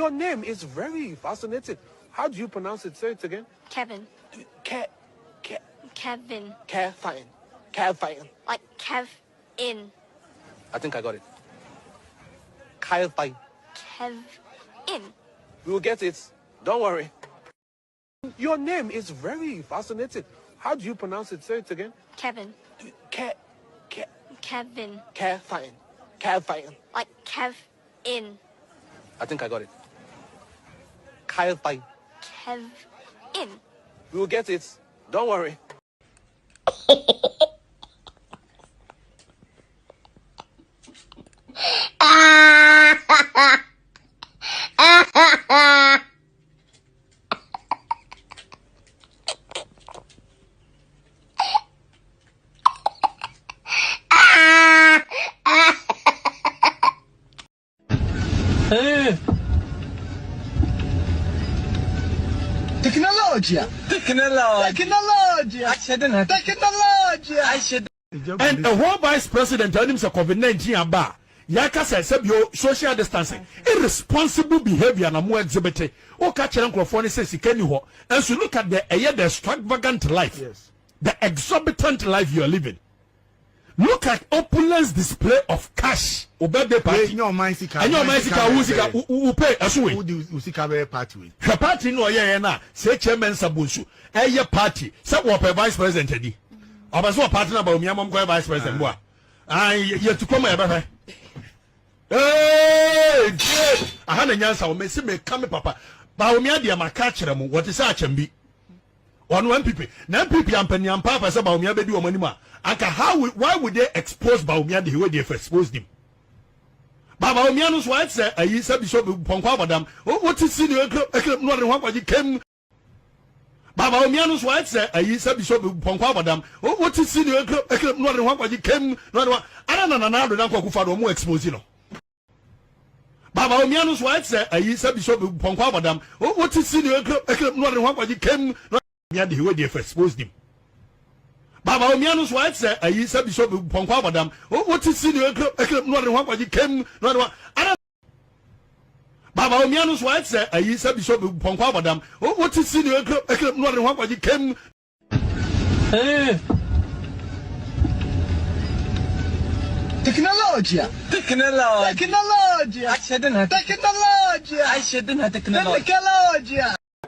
Your name is very fascinating. How do you pronounce it? Say it again. Kevin. Kevin. Kevin. Kevin. Like Kev in. I think I got it. Kevin. Kev in. We will get it. Don't worry. Your name is very fascinating. How do you pronounce it? Say it again. Kevin. Kevin. Kevin. Kevin. Like Kev in. I think I got it. Kevin. Kev in. We will get it. Don't worry. Technologia. And a whole vice president told him to COVID-19 about Yaka says social distancing, irresponsible behavior na more exhibited. O catch an microphone says he can you and so look at the extravagant life, yes, the exorbitant life you are living. Look at opulence display of cash. Obebe party. No mind sika. And your mind sika who pay aswe. Who sika be party. Her party no ye na say chairman sabunsu. Eye party. Say what vice president edi. Obaso party na ba omi amom ko vice president boa. Ye to come ebe. Hey, aha na nyansa o mesi me kame papa. Ba omi ade amaka kire mu. What is achembi? On one people. Na people ampani papa say ba omi abedi o manima. Anka why would they expose Baumia the way they exposed him? Baba Omianus wife said, I said Bishop Ponquabadam. Oh, what is in your club? Not what you came. Baba Omianus wife said, I said Bishop Ponquabadam. Oh, what is in your club? Not what you came. Not what I don't know. Don't go for more exposing. Baba Omianus wife said, I said Bishop Ponquabadam. Oh, what is in your club? Not what you came. Not the way they exposed him. Baba Omianus wife said, I said Bishop Ponquabadam. Oh, what is in your club? Not what you came. Not what Baba Omianus wife said, I said Bishop Ponquabadam. Oh, what is in your club? Not what you came. Technologia. I shouldn't have technology.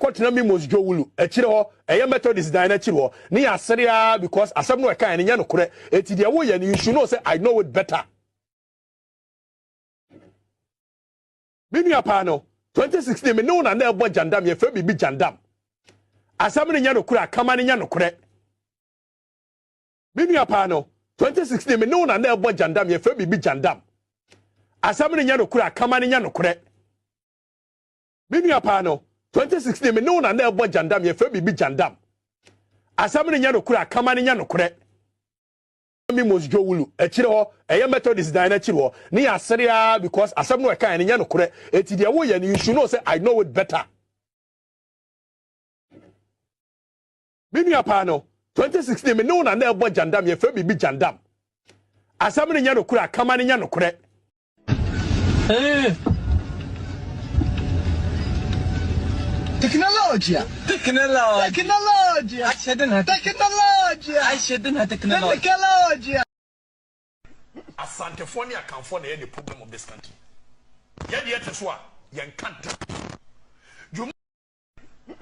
Kwatena mi mos jowulu ekire ho eye methodist dan na ekire ho ne ya seria because asem no e kan ne nya no kore eti de wo ye you should know say I know it better. Binu apa no 2016 me no na na ebo jandam ye fa bibi jandam asem ne nya no kore akama ne nya no kore. Binu apa no 2016 me no na na ebo jandam ye fa bibi jandam asem ne nya no kore akama ne nya no kore. Binu apa no 2016 me no na na ebo jandam ye fa bibi jandam asam ne nya no kura kama ne nya no kure mi mos jowulu ekire ho eye methodist dan na ekire ho ne ya seria because asam no e kan ne nya no kure eti de wo ye you should know say I know it better. Binu apa no 2016 me no na na ebo jandam ye fa bibi jandam asam ne nya no kura kama ne nya no kure. Technologia. I shouldn't have technology. Asantephonia can for the problem of this country. Yet is what young can't. You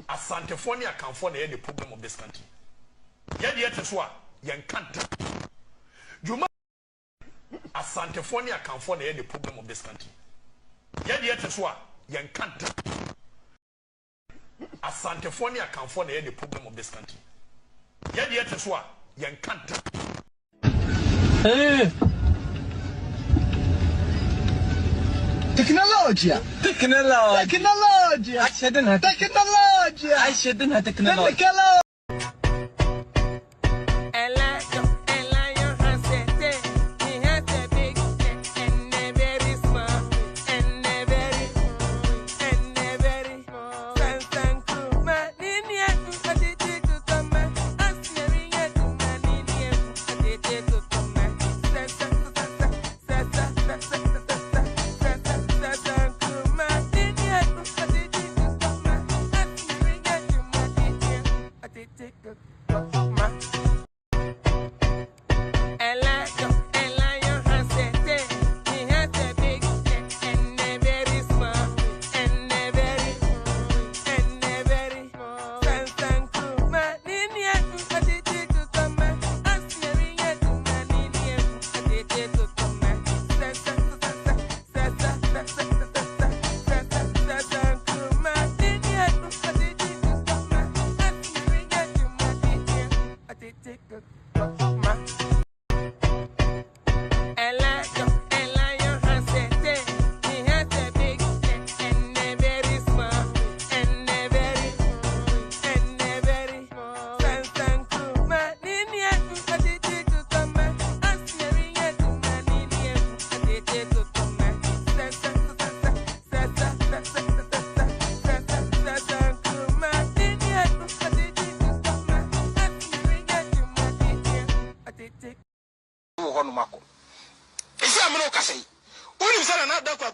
Asantephonia can for the problem of this country. Yet is what young can't. You Asantephonia can for the problem of this country. Yet is what young can't. Asantephonia can for the problem of this country. Yet is what young can't. Technologia. I shouldn't have technology.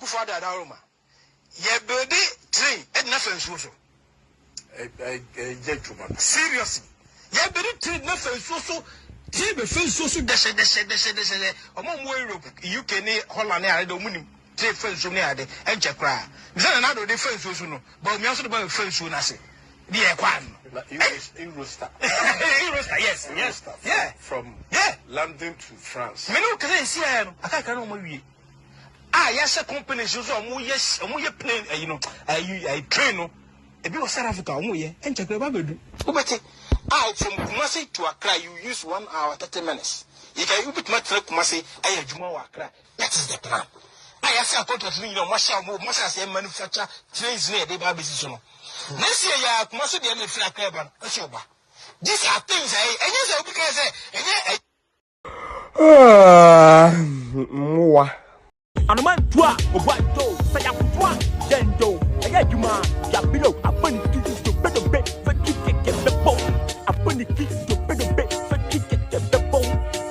akufo ada Roma. Ye build train and nothing so. Seriously. Ye build train nothing so. Tibe fence so deshe. Omo Europe, UK ni Holland ni ade omunim. Tre fence so ni ade enche kra. Nza na do de fence so no. But me also do fence so na se. Di e kwan. Eurostar. Eurostar, yes. Yeah. From London to France. Me no kase si ya no. Aka kan no mo wie. Ah, yes, company so omo ye plane, train no. E bi o South Africa omo ye enche kra ba bedu. Ubete. Ah, from Kumasi to Accra, you use 1 hour 30 minutes. You can put my trip Kumasi, I Juma Accra. That is the plan. I ask a contract, Masha say manufacture trains near the baby season. Next year, Kumasi, the end of Accra, Ashoba. These are things Moi. And man, toi, au bois d'eau, ça y a pour toi, Dendo, et y'a du man, y'a bilo, à bonne qui se fait de bête, fait qui est bon, à bonne qui se fait de bête, fait qui est bon,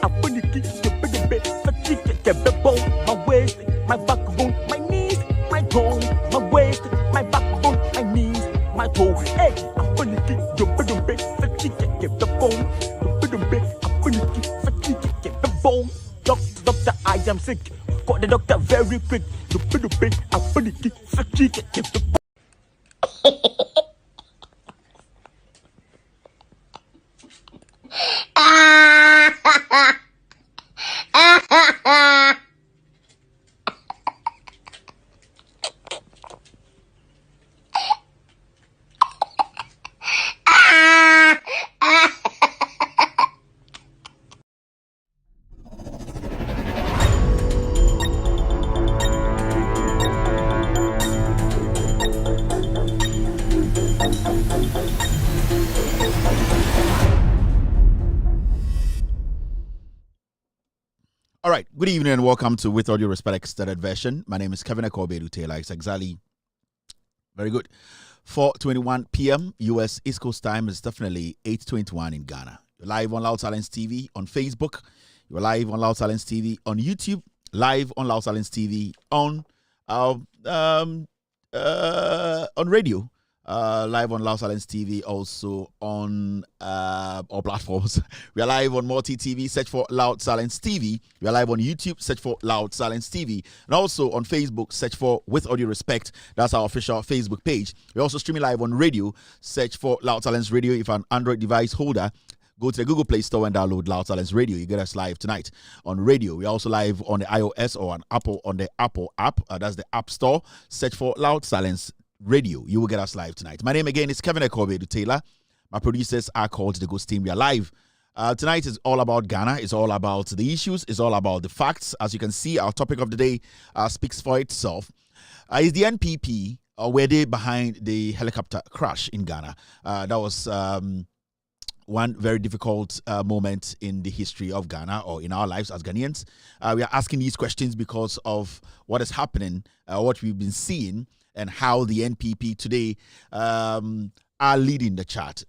à bonne qui se fait de bête, fait qui est bon, my waist, my backbone, my knees, my toe, my waist, my backbone, my knees, my toe, hey, à bonne qui se fait de bête, fait qui est bon, à bonne qui fait qui est bon, doctor, I am sick. Got the doctor very quick. The big, I put it, fatigue, get the All right, good evening and welcome to With All Due Respect Extended Version. My name is Kevin Akobedu Taylor. It's exactly very good. 4:21 p.m. US East Coast time is definitely 8:21 in Ghana. You're live on Loud Silence TV on Facebook. You're live on Loud Silence TV on YouTube. Live on Loud Silence TV on radio. Live on Loud Silence TV, also on all platforms. We are live on Multi TV, search for Loud Silence TV. We are live on YouTube, search for Loud Silence TV. And also on Facebook, search for With All Due Respect. That's our official Facebook page. We're also streaming live on radio, search for Loud Silence Radio. If you're an Android device holder, go to the Google Play Store and download Loud Silence Radio. You get us live tonight on radio. We're also live on the iOS or on the Apple app. That's the App Store. Search for Loud Silence Radio. You will get us live tonight. My name again is Kevin Akobedu Taylor. My producers are called the Ghost Team. We are live. Tonight is all about Ghana. It's all about the issues. It's all about the facts. As you can see, our topic of the day speaks for itself. Is the NPP were they behind the helicopter crash in Ghana? That was one very difficult moment in the history of Ghana or in our lives as Ghanaians. We are asking these questions because of what is happening, what we've been seeing, and how the NPP today are leading the chart,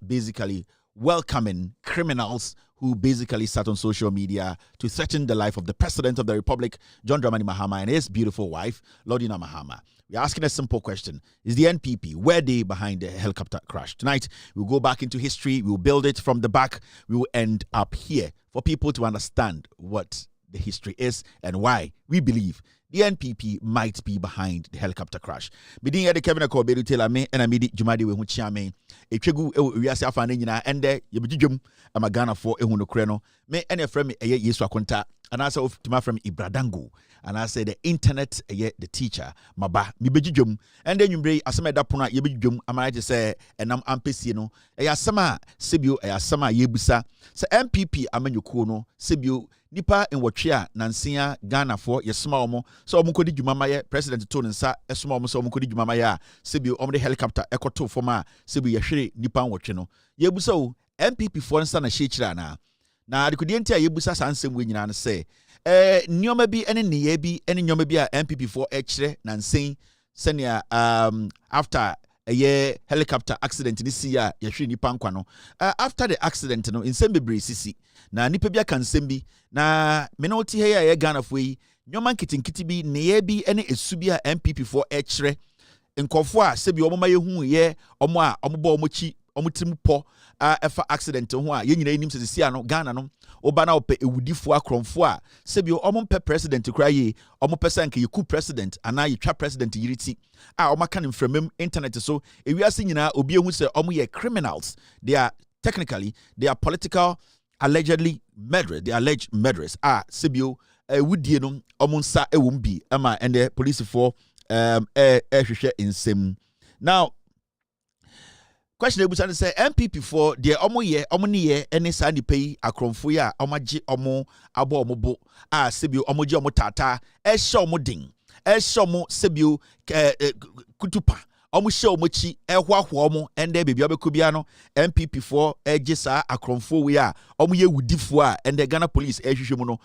basically welcoming criminals who basically sat on social media to threaten the life of the President of the Republic, John Dramani Mahama, and his beautiful wife, Lordina Mahama. We're asking a simple question. Is the NPP, were they behind the helicopter crash? Tonight, we'll go back into history. We'll build it from the back. We will end up here for people to understand what the history is and why we believe the NPP might be behind the helicopter crash. Bidin yede Kevin Akobedu Taylor me and amidi Jumadi we hu chiame e twegu wiase afa na nyina ende ye bidwum amagana for ehu no kre no me ene frɛ me eye Yesu akonta and I say of tuma from Ibradango and I say the internet eye the teacher maba me bidwum and then nwumbre asema da pono ye bidwum amana je say enam ampesie no eye asema sebio eye asema ye busa se NPP amanyuko no sebio nipa enwotwe a nansia Ghana for yesma omo so omo kodi dwuma maye president to nsa esma omo so omo kodi dwuma maye a sebio omo de helicopter ekoto forma sebio ye hwere nipa nwotwe no ye busa o NPP for nsa na hye na adekodi enti a ye busa sansem we nyina na se nnyoma bi ene ne bi ene nnyoma bi a NPP for kyere nansen senia after a year helicopter accident this year yahwe nipa nkwa no after the accident no nsem bebre sisi na nipa bia kan nsem bi na me no ti he ya Ghana fo yi Nyoman kitinkiti bi neye bi ene esu bi a MPP for echre nkofo a sebi omoma yehu ye omo a omobo omochi omotirim po efa accident ho a ye nyina enim sesi ano Ghana no oba na ope ewudifo akromfo a sebi omompe president kra ye omope sanke yeku president ana yetwa president yiriti a omaka ne mframam internet so ewiase nyina obi ehu se omo ye criminals. They are political allegedly murderers. They are alleged murderers. Sibio wudie no omunsa ewumbi ama and the police for in sim. Now question ebusan say MPP for the omo ye any sani pay akromfo ya omaji omo abo omobo sibio omoji omo tata omo ding omo sibio kutupa omo she omochi ehwahwo omo ende bebi obekubia no MPP for ejisa akromfo we a omo ye wudifo a ende Ghana police ehwehwe mu no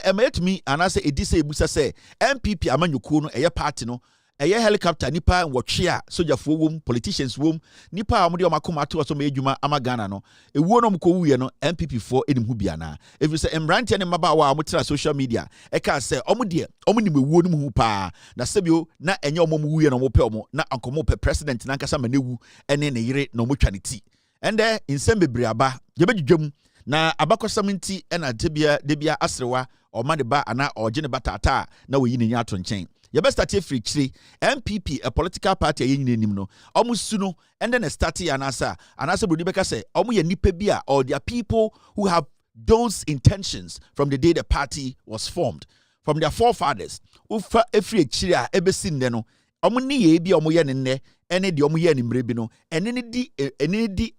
emayetumi anase edise ebusa se MPP amanyuku no eye party no eye helicopter nipa nwotwe a sojafo wom politicians wom nipa a mo de omakoma to so ejuma ama Ghana no ewuo no mko wuye no MPP for enim hu bia na efi se embrante ne maba wa mo tira social media e ka se omo de omo nim ewuo no hu pa na sebio na enye omo mu wuye no mo pe omo na ankomo pe president na nkasa manewu ene ne yire no mo twa ne ti ende insem bebre aba ye bedwedwam na abakosam nti ena debia asrewa o ma de ba ana oje ne batata na woyi ne nya to nchen. You best start free chiri MPP a political party a yin nim no omusu no and then start anasa brodi beka say omu ye nipa bia or there are people who have those intentions from the day the party was formed from their forefathers ufa free chiri a ebesi nne no omu ni ye bia omu ye nne ene de omu ye ni mre bi no ene ni di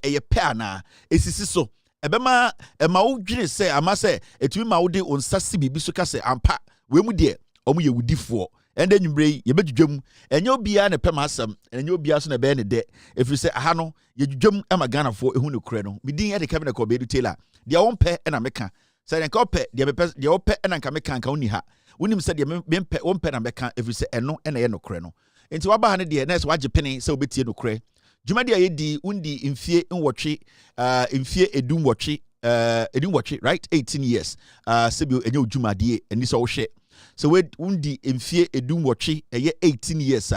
ye pe na esisi so ebema ema wo dwene say ama say etumi ma wo de onsasi bibi so ka say ampa we mu de omu ye wudifo ende nwumre ye bedwudwam enye obia ne pem asem enye obia so na be ne de efiri se aha no ye dwudwam ama Ghana fo ehu ne kure no midin e de cabinet ko be du tailor de wonpe na meka se de ka ope de ope na nka meka nka oni ha wonim se de mempe wonpe na meka efiri se eno na ye no kure no enti waba ha ne de na se waje pene se obetie no kure dwuma de ye di undi mfie nwotwe mfie edum wotwe right 18 years sebio enye odwuma de eni so wo hwe so we undi mfie edum wotwe eye 18 years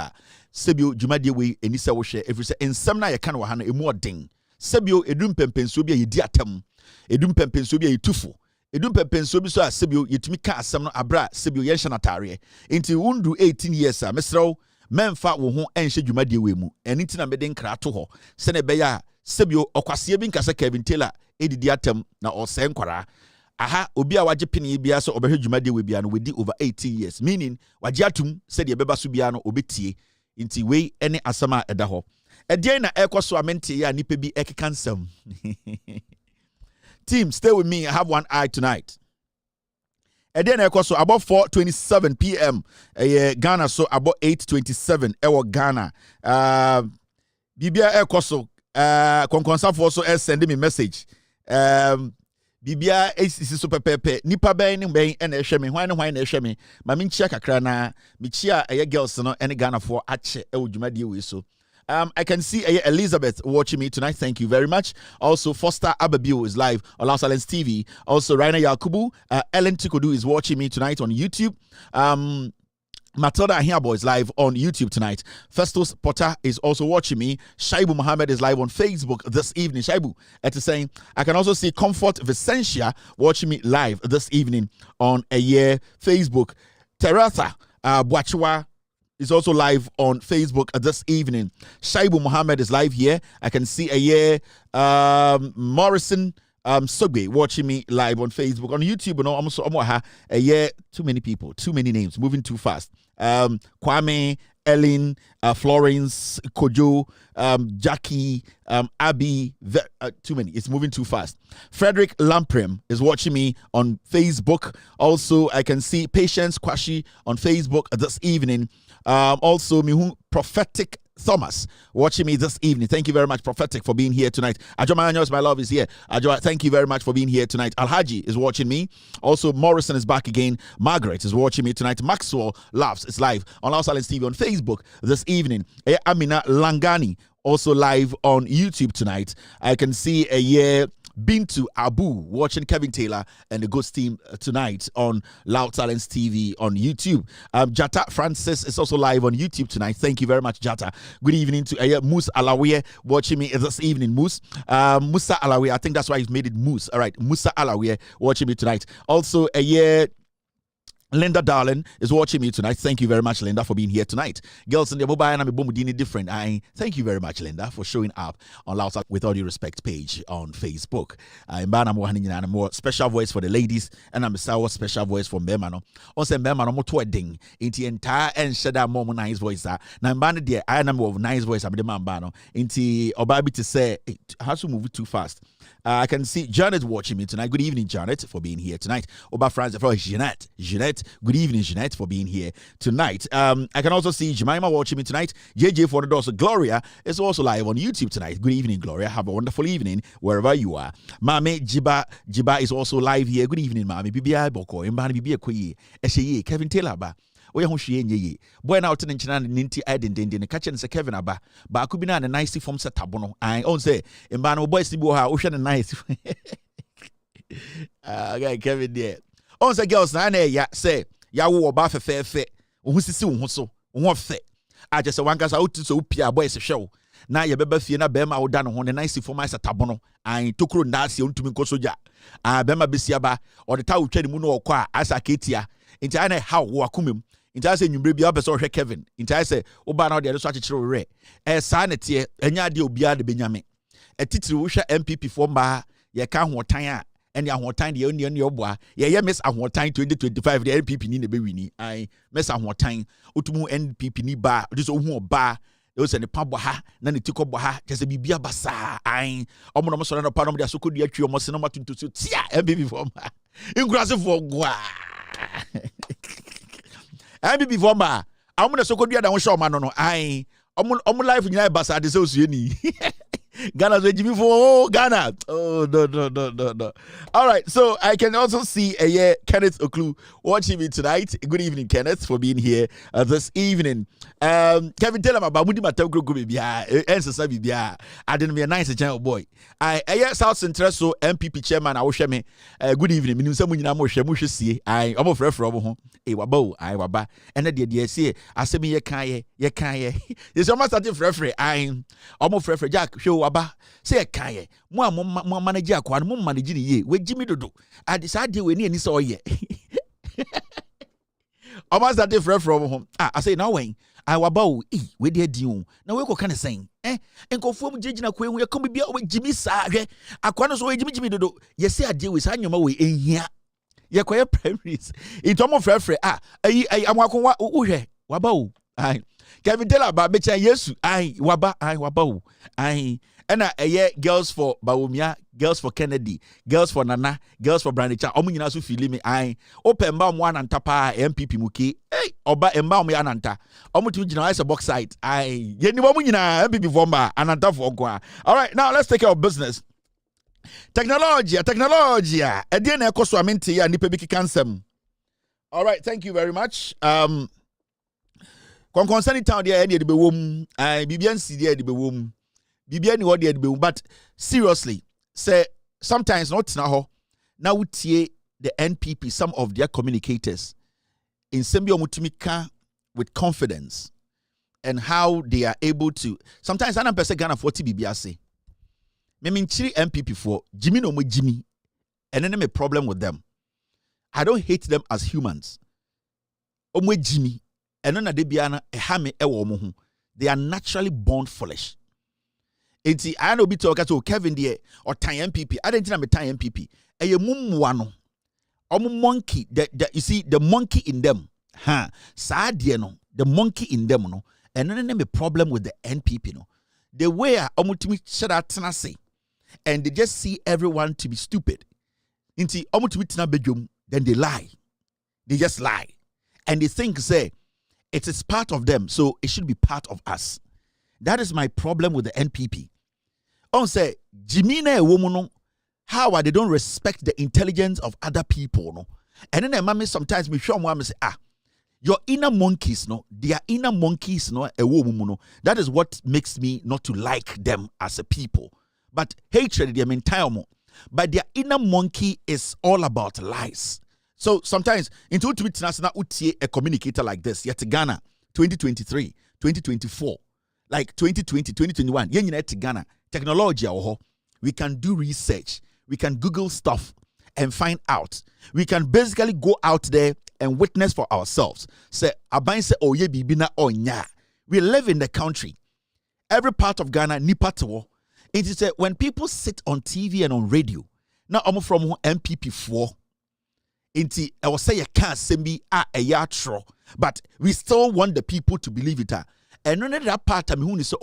sebio dwumade we enisa wo hwe every say ensam na ye kan wa ha na emu odin sebio edum pempenso bi a yedi atam edum pempenso bi a yetufu edum pempenso bi so a sebio yetumi ka asam no abra sebio ye hye natare enti undu 18 years mesrew memfa wo ho enhye dwumade we mu eni tina mede nkra to ho se ne be ya sebio okwase bi nkasa Kevin Taylor edidi atam na ose nkwara aha obi a waje pini bia so obehwe dwumade we bia no wedi over 18 years meaning waje atum said ye beba so bia no obetie nti we ene asama eda ho edien na ekoso amente ya nipa bi ekekansam team stay with me, I have one eye tonight. Edien ekoso about 4:27 p.m. Ghana so about 8:27 ewo Ghana bibia ekoso konkonsa for so send me message bibia esi so pepepe nipa ben ben na ehwe me hwan na ehwe me ma me nchia kakra na me chia girls no ene Ghana for ache e odwumade we so I can see Elizabeth watching me tonight. Thank you very much. Also, Foster Ababiu is live on Loud Silence TV. Also, Raina Yakubu, Ellen Tikodu is watching me tonight on YouTube. Matilda Ahiabo is live on YouTube tonight. Festus Potter is also watching me. Shaibu Mohammed is live on Facebook this evening. Shaibu, it's saying, I can also see Comfort Vicentia watching me live this evening on Facebook. Teresa Boachua is also live on Facebook this evening. Shaibu Mohammed is live here. I can see Morrison Sogbe watching me live on Facebook. On YouTube, and almost too many people, too many names, moving too fast. Kwame, Ellen, Florence, Kojo, Jackie, Abby, too many. It's moving too fast. Frederick Lamprem is watching me on Facebook. Also, I can see Patience Kwashi on Facebook this evening. Also, Mihun Prophetic Thomas watching me this evening. Thank you very much, Prophetic, for being here tonight. Ajoma Anyos, my love, is here. Ajoma, thank you very much for being here tonight. Alhaji is watching me. Also, Morrison is back again. Margaret is watching me tonight. Maxwell Laughs is live on Loud Silence TV on Facebook this evening. Amina Langani also live on YouTube tonight. I can see Bintu Abu watching Kevin Taylor and the Ghost Team tonight on Loud Silence TV on YouTube. Jata Francis is also live on YouTube tonight. Thank you very much, Jata. Good evening to Moose Alawiye watching me this evening. Musa Alawiye, I think that's why he's made it Moose. All right, Musa Alawiye watching me tonight. Also, Linda Darling is watching me tonight. Thank you very much, Linda, for being here tonight. Girls in the mobile and Bomudini different. Thank you very much, Linda, for showing up on Loud with All Due Respect page on Facebook. I'm more special voice for the ladies, and I'm a special voice for Memano. Also, Memano mo to a ding into entire and shada more nice voice. Now, I'm dear, I am of nice voice. I'm the Mambano into Obabi to say it has to move too fast. I can see Janet watching me tonight. Good evening, Janet, for being here tonight. Oba France for Jeanette. Good evening, Jeanette, for being here tonight. I can also see Jemima watching me tonight. JJ for the door. So Gloria is also live on YouTube tonight. Good evening, Gloria. Have a wonderful evening wherever you are. Mame Jiba is also live here. Good evening, Mame. Bibia Boko. Mbani Bibia Koye. Eshe Kevin Taylor ba. Oya ho hwie nye boy na ote nchina ninti idendende ka che ne se Kevin aba ba ku bi na ne nice form setup no an on say mba no boys bi wo ha wo hwe ne nice guy Kevin there on say girls na ya say ya wo ba fefefe wo hu sisi wo so wo fe a je se wanka sa otu so pia boys hwe na ye beba fie na bema wo da no ho ne nice form setup no an tokro ndase ontumi nkosoja bema besia ba o de ta wo twa ne mu no okwa asa ketia nti ana how wo akumem nti I say nwumbre bia be so hwe Kevin nti I say wo ba na wo de so akekere re saa ne te enya de obia de benyame etitiri wo hwe MPP fo mba ye ka hotan a ene ahotan de oni oboa ye miss ahotan 2025 de MPP ni ne be wini ai miss ahotan otumu NPP ni ba de so hu oba e se ne pa bo ha na ne tiko bo ha kese bibia basa ai omo no so na pa no de asokodu atwi omo se no matuntu so tia MPP fo mba inkurase fo gwa MPP former I'm gonna so good da won show man no ai omo life nyina basa de so ni Ghana so Jimmy for Ghana. Oh no. All right, so I can also see Kenneth Oklu watching me tonight. Good evening, Kenneth, for being here this evening. Kevin tell him about Mudi Matagro bibia ensesa bibia. I didn't be a nice channel boy. South Central so MPP chairman I wohwe me. Good evening. Minim se munyina mo hwe mo hwe sie. Omo frefre omo ho. Waba waba. Ene de sie asemi ye kan ye. This almost starting frefre. Omo frefre Jack show waba. Say kan ye. Mo manage akwa mo manage ni ye. We jimi dodo. Ade sa de we ni ani so ye. Almost starting frefre omo ho. I say now when I waba we de adi na we ko kan sen enkofo mu jigina ko ehu ye kom bia we jimi sa hwe akwa no so we jimi dodo ye say ade we sa nyoma we ehia ye koye primaries itomo frefre amwakon wo hwe waba o Kevin Taylor ba becha Yesu waba o ena girls for Bawumia, girls for Kennedy, girls for Nana, girls for Brandicha omu nyina so fili me open ba mo ananta pa MPP muke oba emba mo ananta omu tu gina as a box site ye ni omu nyina MPP former ananta for kwa. All right, now let's take care of business. Technology edie na ekoso amenti ya nipa bi kansem. All right, thank you very much. Concern town there any de be wom bibian si there de be wom bibia ni what there de be wom, but seriously say sometimes not na now tie the NPP, some of their communicators in sembio mutumika with confidence and how they are able to sometimes I person Ghana 40 bibia say me chiri MPP for Jimmy no mo Jimmy and then me problem with them. I don't hate them as humans. Omo Jimmy and then they biana ehame ewo mo ho. They are naturally born foolish. Enti I no be talk to Kevin there or tan MPP. I didn't me tan MPP. Eye mumwa no. Omo monkey you see the monkey in them. Sa de no the monkey in them no. And then me problem with the NPP no. The way omo timi shada tena say and they just see everyone to be stupid. Enti omo timi tena bedwom then they lie. They just lie. And they think say it is part of them, so it should be part of us. That is my problem with the NPP. On say, Jimina a woman, how they don't respect the intelligence of other people, no. And then mommy sometimes me show me say, your inner monkeys, no, their inner monkeys, no, a woman, no. That is what makes me not to like them as a people. But hatred, they mean time. but their inner monkey is all about lies. So sometimes into a communicator like this, yet Ghana 2023, 2024, like 2020, 2021, Ghana technology, we can do research, we can Google stuff and find out. We can basically go out there and witness for ourselves. Say, Aban say, oh, ye bibina or nya. We live in the country. Every part of Ghana, nipatawo. It is when people sit on TV and on radio, now I'm from MPP4. Inti, I will say, I can't send me a yatro, but we still want the people to believe it. And none of that part, I mean, who is so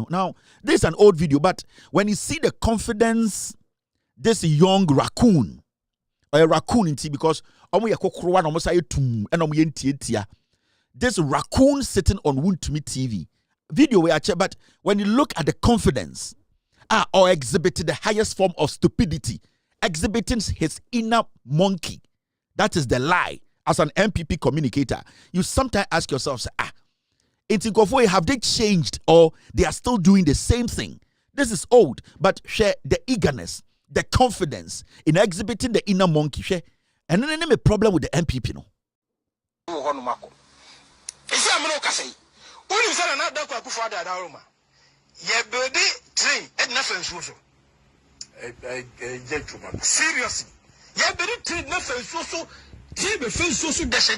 now, this is an old video, but when you see the confidence, this young raccoon, or a raccoon in tea, because this raccoon sitting on Wound to Me TV video where I check, but when you look at the confidence, or exhibiting the highest form of stupidity, exhibiting his inner monkey, that is the lie. As an MPP communicator, you sometimes ask yourself, have they changed or they are still doing the same thing? This is old, but share the eagerness, the confidence in exhibiting the inner monkey. Share, and then a problem with the MPP, no. Seriously. Yeah, but it treat nothing so. Tebe fence so deshe.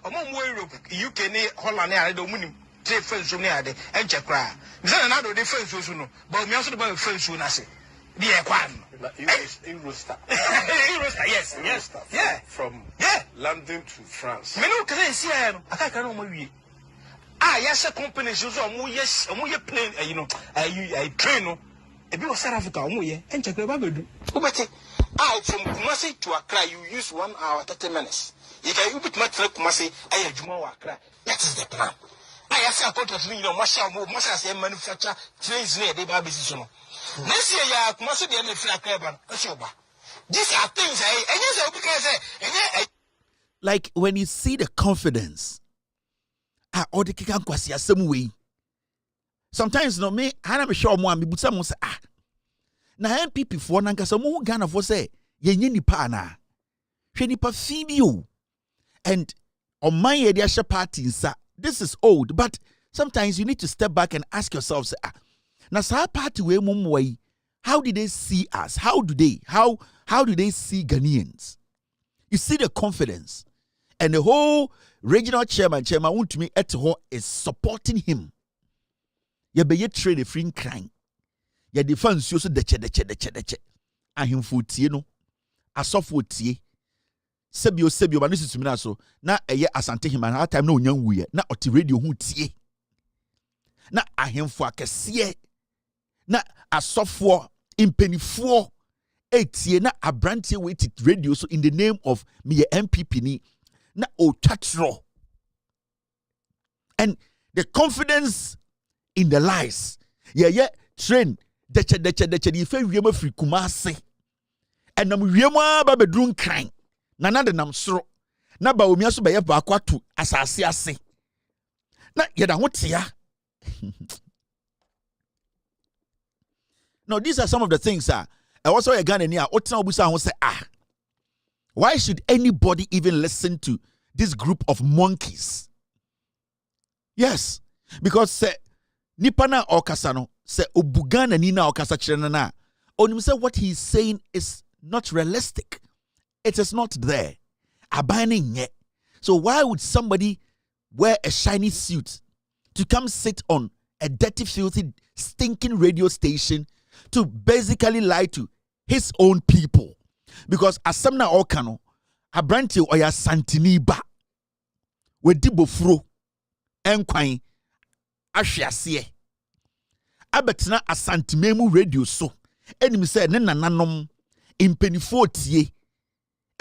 Omo Europe, UK, Holland, I don't mean trade fence so near the Enchakra. Then another defense so no, but me also about fence so nasi. The Equan. Eurostar. Eurostar, yes. Yeah. From London to France. Me no can see I can't know my yes, a company so yes, plane, I train no. If you South Africa, and check the Babu. From Kumasi to Accra, you use 1 hour 30 minutes. You can you put my trip Kumasi, I have Juma Accra. That is the plan. I ask a contract, Masha say manufacture trains near the Baby Season. Next year, Kumasi the only flat carbon. These are things I like when you see the confidence, or the kikan kwasi some way. Sometimes no me, I'm sure more me, but someone say na MPP for nanka so mo Ghana for say yenye nipa na hwe nipa fibio and on my area party nsa. This is old, but sometimes you need to step back and ask yourself say na sa party we mumwai, how did they see us? How do they see Ghanaians? You see the confidence, and the whole regional chairman want to me at home is supporting him. You be trade a free crime. Ya defense you so deche ahemfo tie no asofo tie sebio ba no situmina so na eye asante hima na time na onya wuye na oti radio hu tie na ahemfo akese na asofo impenifo etie na abrante wait radio so in the name of me MPP ni na otwatro, and the confidence in the lies train deche the ife wiema free Kumasi and nam wiema ba bedrun kran na na de nam soro na ba omia so be ye ba kwatu asase ase na ye da hotia. Now these are some of the things I also a Ghana near otna obusa ho say why should anybody even listen to this group of monkeys? Yes, because say Nipana Okasano say Obugana Nina Okasa Chenana. Onim say what he's saying is not realistic. It is not there. Abaning yet. So why would somebody wear a shiny suit to come sit on a dirty, filthy, stinking radio station to basically lie to his own people? Because Asamna Okano, Abranti Oya Santiniba, Wedibofro, Enquine, Ashiasie. Abetna asantimemu radio so. Enim say ne nananom impenifo tie.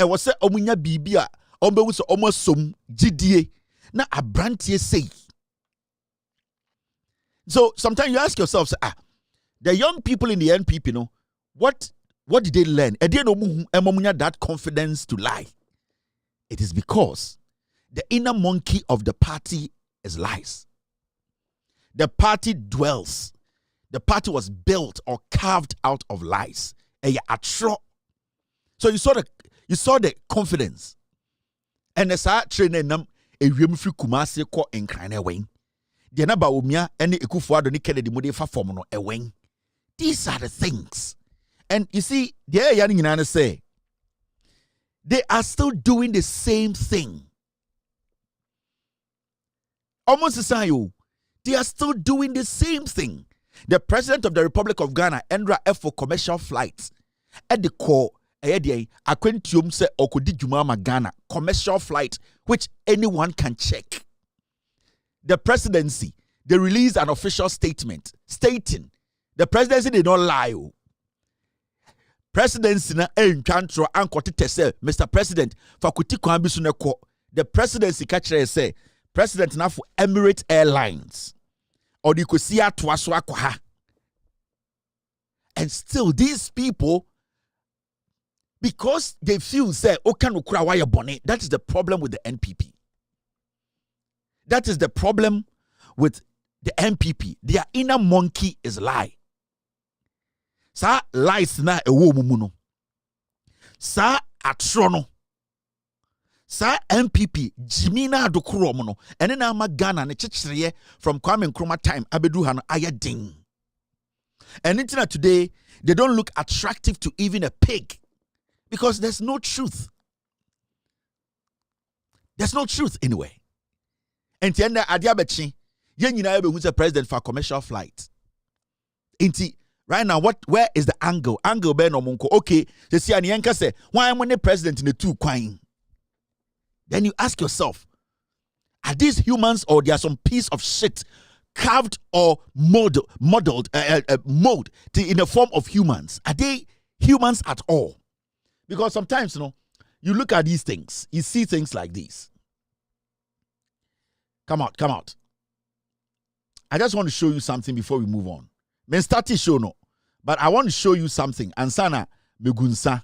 E wo se omunya bibia, ombewu so omosom gidie na abrantie say. So sometimes you ask yourself, the young people in the NPP, you know, what did they learn? E dey no mu emomunya that confidence to lie. It is because the inner monkey of the party is lies. The party dwells. The party was built or carved out of lies. atro. So you saw the confidence. And as I train nam ewiem free Kumasi ko Nkrumah wen. The na Bawumia any Akufo-Addo ni Kennedy mo dey fa form no wen. These are the things. And you see, the yani nyina say they are still doing the same thing. Almost the same. They are still doing the same thing. The President of the Republic of Ghana, Endra F for commercial flights at the core. Akwentium se okodi juma Ghana commercial flight which anyone can check. The presidency, they released an official statement stating the presidency did not lie. Presidency na encantro ankoti tese Mr. President fakuti kwambisu neko. The presidency catcher say President na for Emirates Airlines or the kosia twaso akwa. And still these people, because they feel say okanukura why bonnet. That is the problem with the NPP. That is the problem with the NPP. Their inner monkey is lie. Sa lies na ewo mumuno. Sa atrono. Sa NPP Jimina dokuro mono. Ene na ama Ghana ne chichiriye from Kwame Nkrumah time abedu hano ayeding. And until today they don't look attractive to even a pig. Because there's no truth. There's no truth anyway. And tienda adiabechi, yen yina who's a president for commercial flight. Inti right now, where is the angle? Angle be no munko. Okay, they see ani yenka say, why am I president in the two kwine? Then you ask yourself, are these humans or they are some piece of shit carved or molded in the form of humans? Are they humans at all? Because sometimes, you look at these things, you see things like these. Come out. I just want to show you something before we move on. Men start show no, but I want to show you something. Ansana megunsa.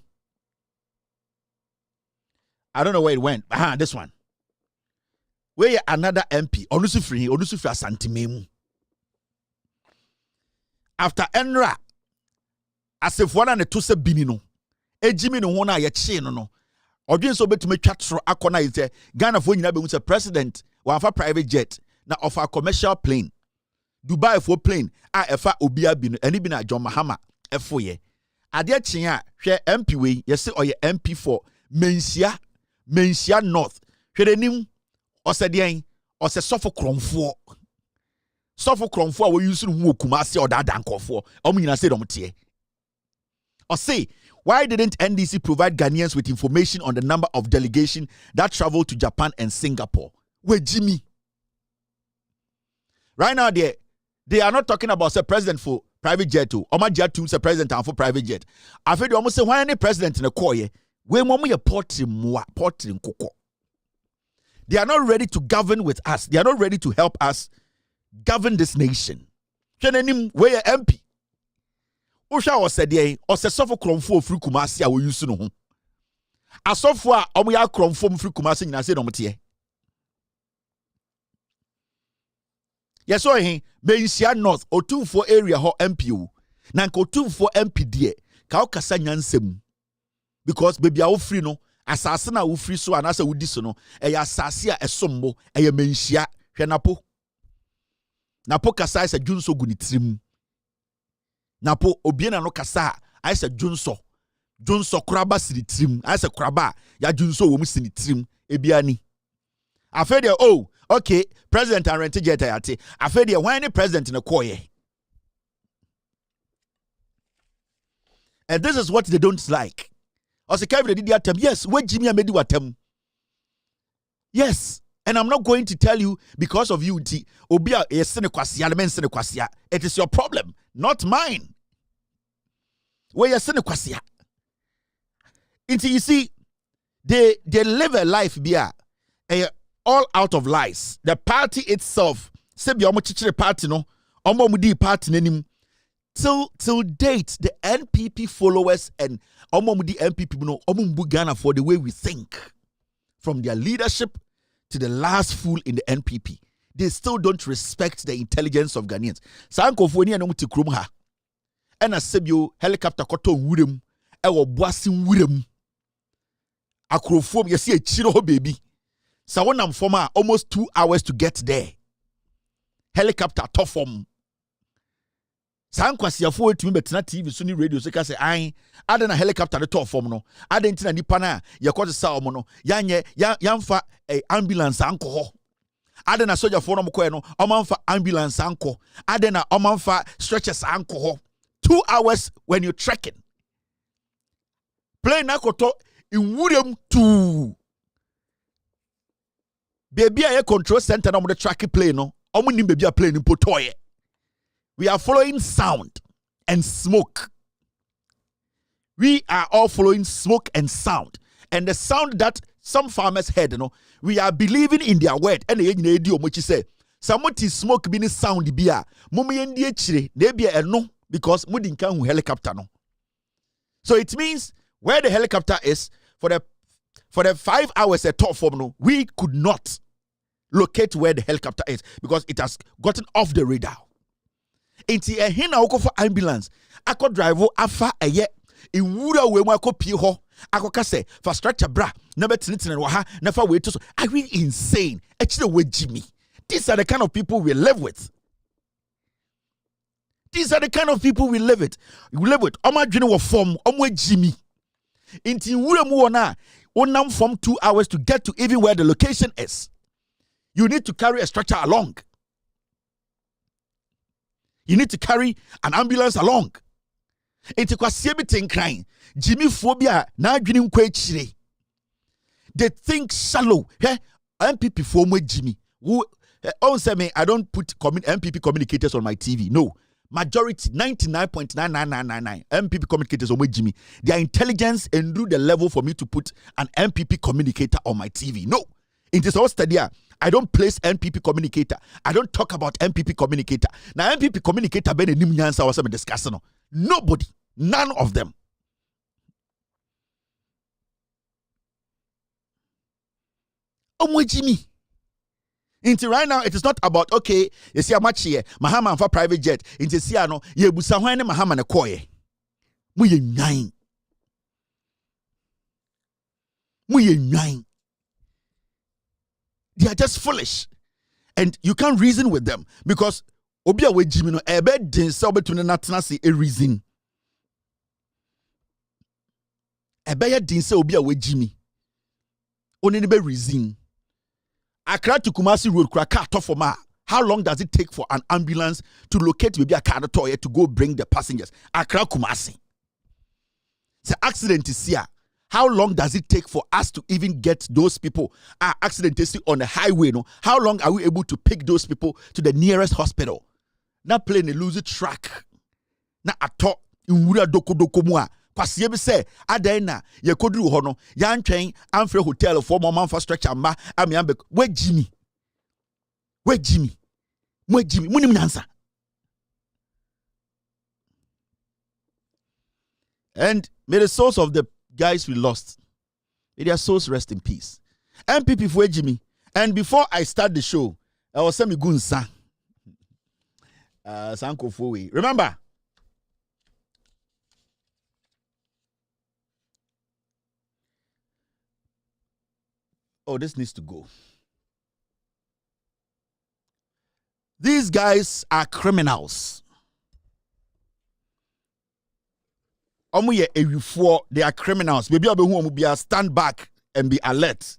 I don't know where it went. This one. Where another MP, Onusufri Asantimemu. After Enra, as if one and the two se binino. Ejimi no hona ye chi no odwen so betumi twatro akona ite Ghana fo nyina be hu se president wa fa private jet na offer commercial plane Dubai for plane a efa obia bi no eni bi na John Mahama efo ye ade chi a hwe MP we ye se oye MP for Mensia North hwe denim oseden ose sofo kromfo a we use no hu Kumasi or that dankofo omo nyina se dom tie or say, why didn't NDC provide Ghanaians with information on the number of delegation that traveled to Japan and Singapore? Where Jimmy? Right now, they are not talking about say president for private jet too. Oma jet too say president and for private jet. I feel they almost say why any president in a koye? Where momu ye portrin koko. They are not ready to govern with us. They are not ready to help us govern this nation. Kenenim where MP. Osha was said ye or se sofo kromfo free Kumasi a we use no ho. Asofo a omo ya kromfo free Kumasi nyina se no mte. Yes o he Mensia North Otumfo area ho MPO. Na nka Otumfo MP de ka o kasa nyansem. Because baby a wo free no asase na wo free so anasa wudi so no eya asase a esombo eya Mensia hwe napo kasa se dwunso gu ni trim. Napo obiena no kasa I said Junso kraba siri trim I said kraba ya Junso wo mu siri trim ebiani afede oh okay president and rent jet ayate afede why any president in a koye. And this is what they don't like. Also Kevin did atem yes we Jimmy amedi watem. Yes, and I'm not going to tell you because of you obia yesene kwasia le mensene kwasia. It is your problem, not mine. Where you send kwasia. Until you see, they live a life all out of lies. The party itself, say be omo party no, omo mudi party nenim. Till date, the NPP followers and omo mudi NPP no omo mbu Ghana for the way we think, from their leadership to the last fool in the NPP. They still don't respect the intelligence of Ghanaians. Sankofo ni anu muti Nkrumah. And a sebio helicopter koto wurem ewo boase nwurem akrofom yesi echire ho baby sa wonam fom a almost 2 hours to get there helicopter to form san kwasiafo etumi betena TV so ni radio so ka say an ade na helicopter de to form no ade ntina nipa na ye kwose sa omo no yamfa ambulance anko ho ade na soldier for no mkoe no omanfa ambulance anko ade na omanfa stretchers anko ho 2 hours when you trekking plane akoto inwurem tu baby a control center no mo de track plane no omo nim baby a plane potoye. We are following sound and smoke. We are all following smoke and sound. And the sound that some farmers heard, you know, we are believing in their word. And the idiom which say, somebody smoke bini sound bia. Mumi endi echire, they be no because mudinka hu helicopter no. So it means where the helicopter is for the 5 hours at top form no, we could not locate where the helicopter is because it has gotten off the radar. Inti ehina woko for ambulance akọ drive afa eye inwura we mu akopie ho akoka se for structure bra na betinitine wo ha na fa we to so are we insane actually we jimmy. These are the kind of people we live with. These are the kind of people we live with. Omadwene wo form omwe jimmy. Inti inwura mu wona onam from 2 hours to get to even where the location is. You need to carry a structure along. You need to carry an ambulance along. It's kwasiye bitin crying. Jimmy phobia na adwene nkwa chire. They think shallow. Hey, MPP for me Jimmy. Who say me I don't put MPP communicators on my TV. No. Majority 99.99999 MPP communicators on my Jimmy. Their intelligence and do the level for me to put an MPP communicator on my TV. No. It is all study. I don't place MPP communicator. I don't talk about MPP communicator. Now MPP communicator ben enim nyansa was discussing. Nobody, none of them. Jimmy. Until right now, it is not about okay. You see how much here, Mahama for private jet. Into Siano, ye busahwane Mahama na koye. Muye nine. They are just foolish. And you can't reason with them because Obia we Jimmy no ebe den se obetune natena se a reason. Ebe ya den se Obia we Jimmy. Oni ne be reason. Accra to Kumasi road kra car for ma. How long does it take for an ambulance to locate maybe a car to go bring the passengers? Accra Kumasi. The accident is here. How long does it take for us to even get those people accidentally on the highway? No? How long are we able to pick those people to the nearest hospital? Na plane lose track. Na ato inwura doko mua. Kwasiye bi se adena ye koduru ho no ya ntwen amfre hotel for mo manfa structure ma amiambe we Jimmy munim nyansa. And may the souls of the guys we lost, may their souls rest in peace. MPP for Jimmy. And before I start the show, I was saying Gunsa. Sanko Fowe. Remember? Oh, this needs to go. These guys are criminals. They are criminals. Maybe I'll be stand back and be alert.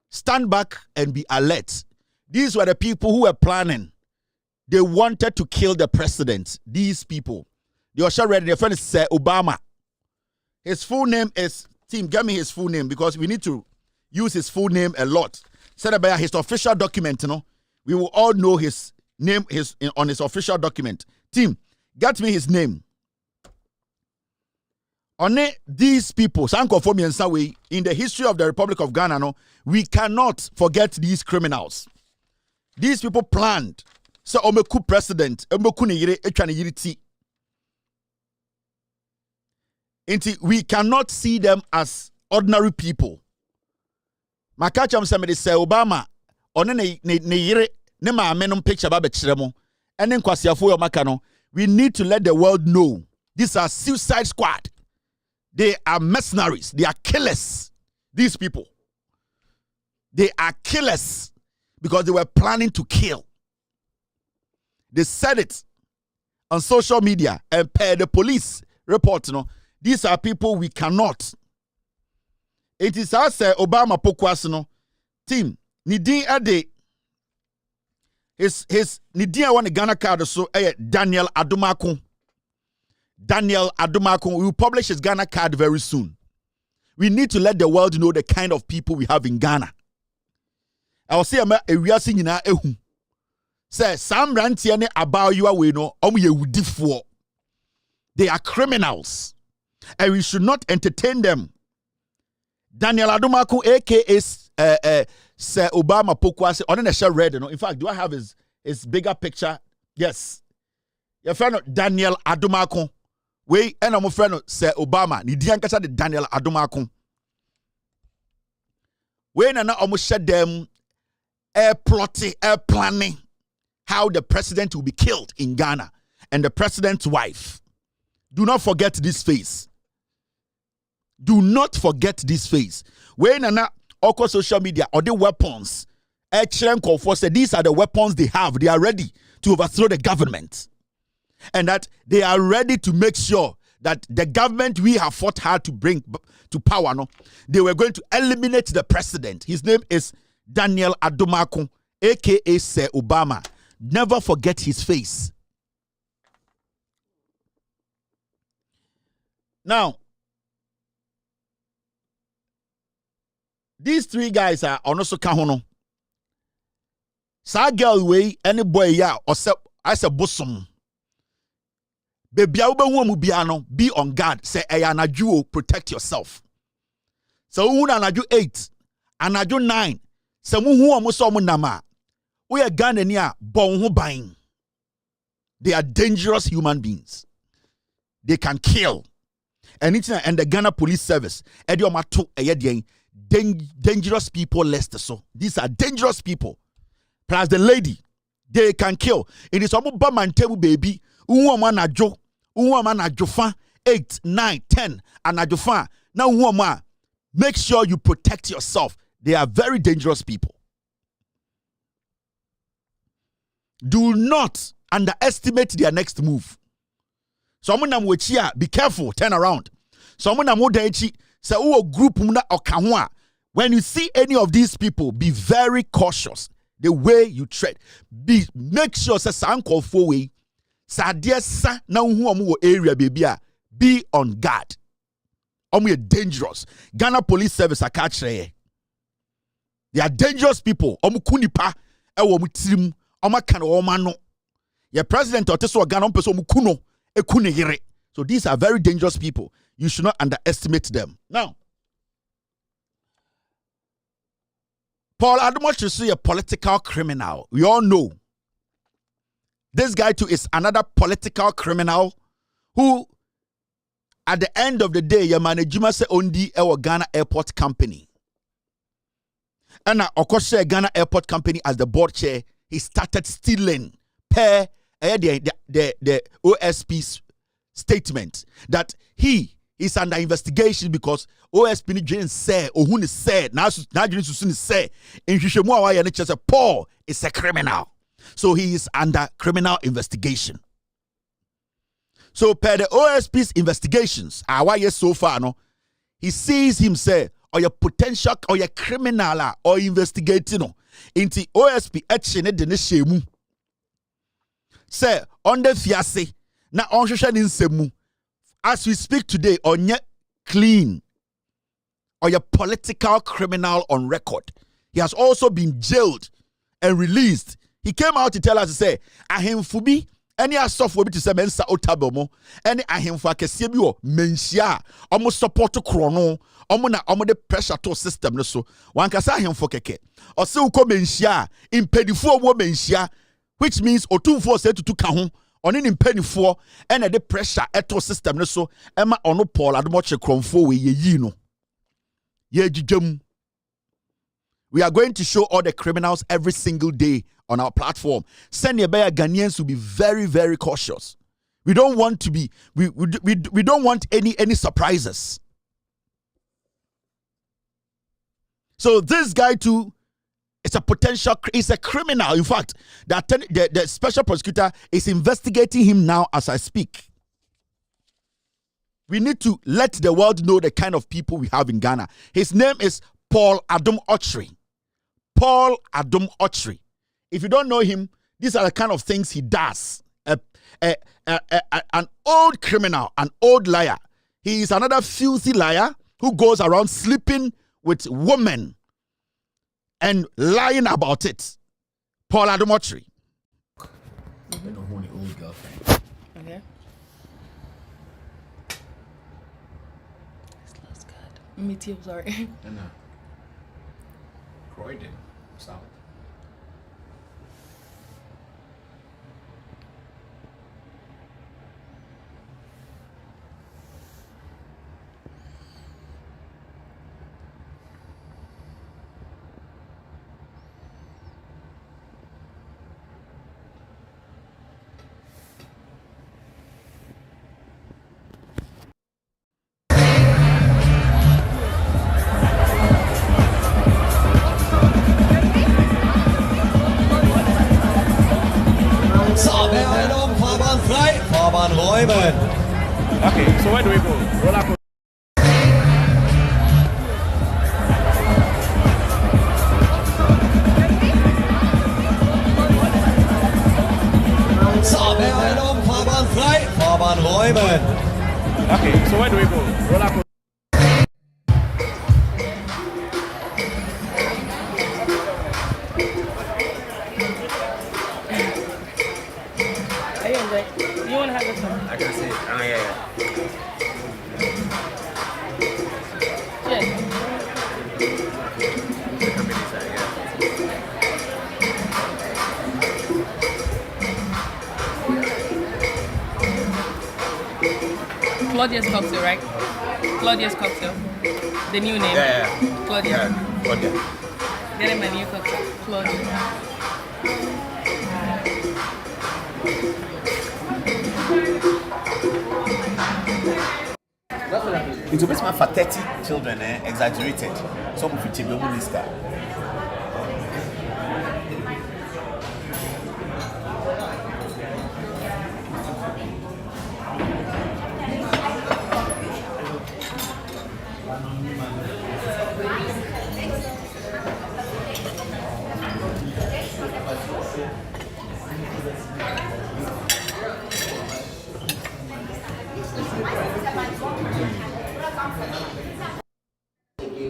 Stand back and be alert. These were the people who were planning. They wanted to kill the president. These people. They were ready. Their friend is Obama. His full name is, team, get me his full name because we need to use his full name a lot. Said about his official document, you know. We will all know his name on his official document. Team, get me his name. On these people, in the history of the Republic of Ghana, no, we cannot forget these criminals. These people planned. So, omeku president, omeku ne yire etwane yire ti. We cannot see them as ordinary people. Makacham somebody say Obama one ne yire ne maame no picture ba be kire mo ene nkwasiafo yo maka no We need to let the world know these are suicide squad. They are mercenaries. They are killers. These people. They are killers because they were planning to kill. They said it on social media and per the police report. These are people we cannot. It is us, Obama Pokwasino team. Nidin Ade. His Nidin one Ghana card so Daniel Adumakun. Daniel Adumakun will publish his Ghana card very soon. We need to let the world know the kind of people we have in Ghana. I will say we are singing now. Say Sam Rantiane about you away no for. They are criminals. And we should not entertain them. Daniel Adumakun, aka Sir Obama Pokwase, on the show red. In fact, do I have his bigger picture? Yes. Your friend Daniel Adumakun. We and my friend Sir Obama. Ni diankasa de Daniel Adumakun. We na almost shut them plotting, planning how the president will be killed in Ghana and the president's wife. Do not forget this face. Do not forget this face. When na oko social media or the weapons, these are the weapons they have. They are ready to overthrow the government. And that they are ready to make sure that the government we have fought hard to bring to power, they were going to eliminate the president. His name is Daniel Adumakun, aka Sir Obama. Never forget his face. Now, these three guys are also kahono. Sa girl way any boy ya or as a bosom. Baby, be on guard. Say ayana protect yourself. So unanaju 8, anaju 9. Samu who amuso nama. We are Ghanaian bon buying. They are dangerous human beings. They can kill. And the Ghana Police Service, dangerous people less so. These are dangerous people. Plus the lady, they can kill. It is almost man table baby. Uwama najofa 8, 9, 10 and najofa. Now uwama, make sure you protect yourself. They are very dangerous people. Do not underestimate their next move. Someone am wechia, be careful, turn around. Someone am wodechi, say uwo group muna okahwa. When you see any of these people, be very cautious. The way you tread. Make sure say sanko for way. Sa dia sa na hu omo area baby a be on guard. Omo dangerous. Ghana Police Service akachre. They are dangerous people. Omo kunipa e wo mutirim. Omo kan o no. Your president oteso Ghana person omo kuno e kune yere. So these are very dangerous people. You should not underestimate them. Now, Paul Adumoch is a political criminal. We all know. This guy too is another political criminal who, at the end of the day, your management say ondi our Ghana Airport Company. And of course, Ghana Airport Company as the board chair, he started stealing per the OSP's statement that he is under investigation because OSP Jane said, or who is said, now Jane said, in Shishemua, Paul is a criminal. So he is under criminal investigation. So per the OSP's investigations, so far, no, he sees him say, or your potential, or your criminal, or investigating, into OSP action de ne shemu. Say, on the fiase, na on shoshan in semu. As we speak today, on yet clean, or your political criminal on record. He has also been jailed and released. He came out to tell us to say, ahemfubi, any software to say mensa otabomo, any ahemfu akesiebi mensia, almost support to chrono, omo the pressure to system no so. One can say ahemfu keke. Or se uko mensia, impedifo wo mensia, which means otumfo say to kahon. On in penny for and the pressure at system no so Emma ono Paul Adumoch Kromfo we ye no ye jijum. We are going to show all the criminals every single day on our platform. Send your bear Ghanaians to be very, very cautious. We don't want to be, we don't want any surprises. So this guy too is a potential, is a criminal. In fact, the special prosecutor is investigating him now as I speak. We need to let the world know the kind of people we have in Ghana. His name is Paul Adom Ochri. Paul Adom Ochri. If you don't know him, these are the kind of things he does. An old criminal, an old liar. He is another filthy liar who goes around sleeping with women and lying about it. Paul Adom Ochri. I don't want an old girlfriend. Okay. This looks good. Me too, sorry. And Croydon, South. Okay, so where do we go? Roller coaster. Okay, so where do we go? Roller coaster. Are you enjoying? You want to have this one? I can see it. Oh, yeah. Yeah. Claudia's cocktail, right? Claudia's cocktail. The new name. Yeah. Claudia. Yeah. Claudia. Getting my new cocktail. Claudia. It's a bit for 30 children, exaggerated. Some of it will be star.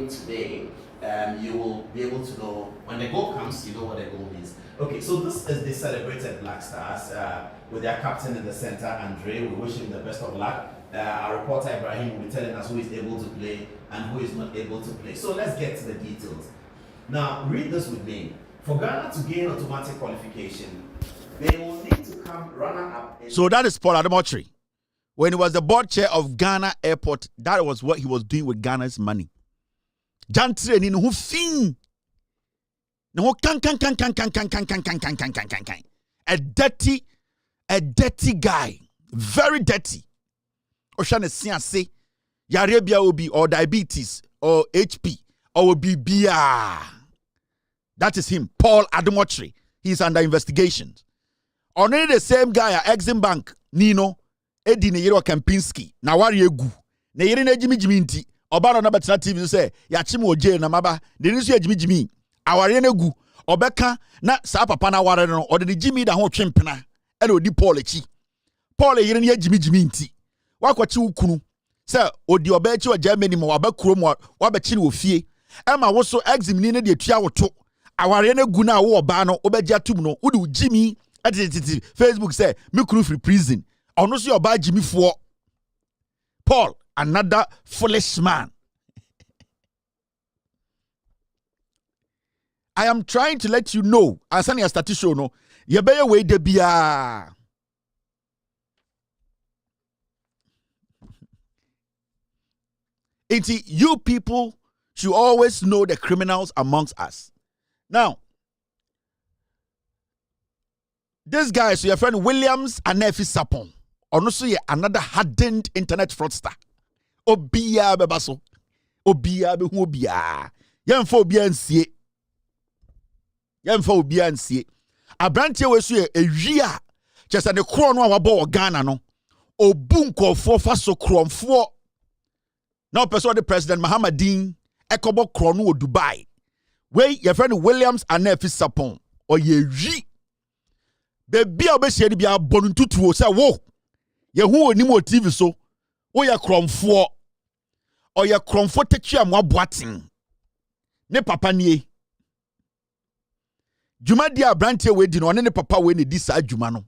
Today, you will be able to know when the goal comes, you know what the goal is. Okay, so this is the celebrated Black Stars with their captain in the center, Andre. We wish him the best of luck. Our reporter Ibrahim will be telling us who is able to play and who is not able to play. So let's get to the details. Now, read this with me. For Ghana to gain automatic qualification, they will need to come runner-up. So that is Paul Adom Ochri. When he was the board chair of Ghana Airport, that was what he was doing with Ghana's money. Jantre ni no fin. No can. A dirty guy. Very dirty. Oshane siase. Yarebia will be or diabetes or HP or will be BR. That is him, Paul Adom Ochri. He's under investigation. Only the same guy at Exim Bank, Nino, Eddie Neyero Kempinski, Nawari Egu, Neyere Jimmy Jiminti. Obano na betina TV say yachim wo jail na maba de nisu Jimmy aware na gu obeka na sa papa na ware no ode de Jimmy da ho twempena e na odi Paul echi Paul yire na Jimmy nti wakwachi ukunu say odi obechi wa Germany mo wabakuro mo wabechi ni ofie e ma wo so exim ni na de tua woto aware na gu na wo oba no obeji atum no odi Jimmy atititi Facebook say me kuru free prison ono so oba Jimmy fo Paul, another foolish man. I am trying to let you know, as an statistician, no, you better wait the bia. You people should always know the criminals amongst us. Now, this guy, so your friend Williams Anefi Sapon. honestly another hardened internet fraudster. Obiya bebaso. Obiya be hu obiya. Yemfa obiya nsie. Yemfa obiya nsie. Abrantie we so ewi a chese ne kro no a wabo Ghana no. Obu nkofo fa so kromfo. Now person the President Mahamadin ekobo kro no Dubai. We your friend Williams Anefi Sapon or ye ri. Baby obese di bia bonu tutuo say wo. Ye hu oni mo TV so. Wo ye kromfo. Or ye kromfo techi amwa boatin. Ne papa nie. Juma dia brantie we di no ne papa we ne di sa juma no.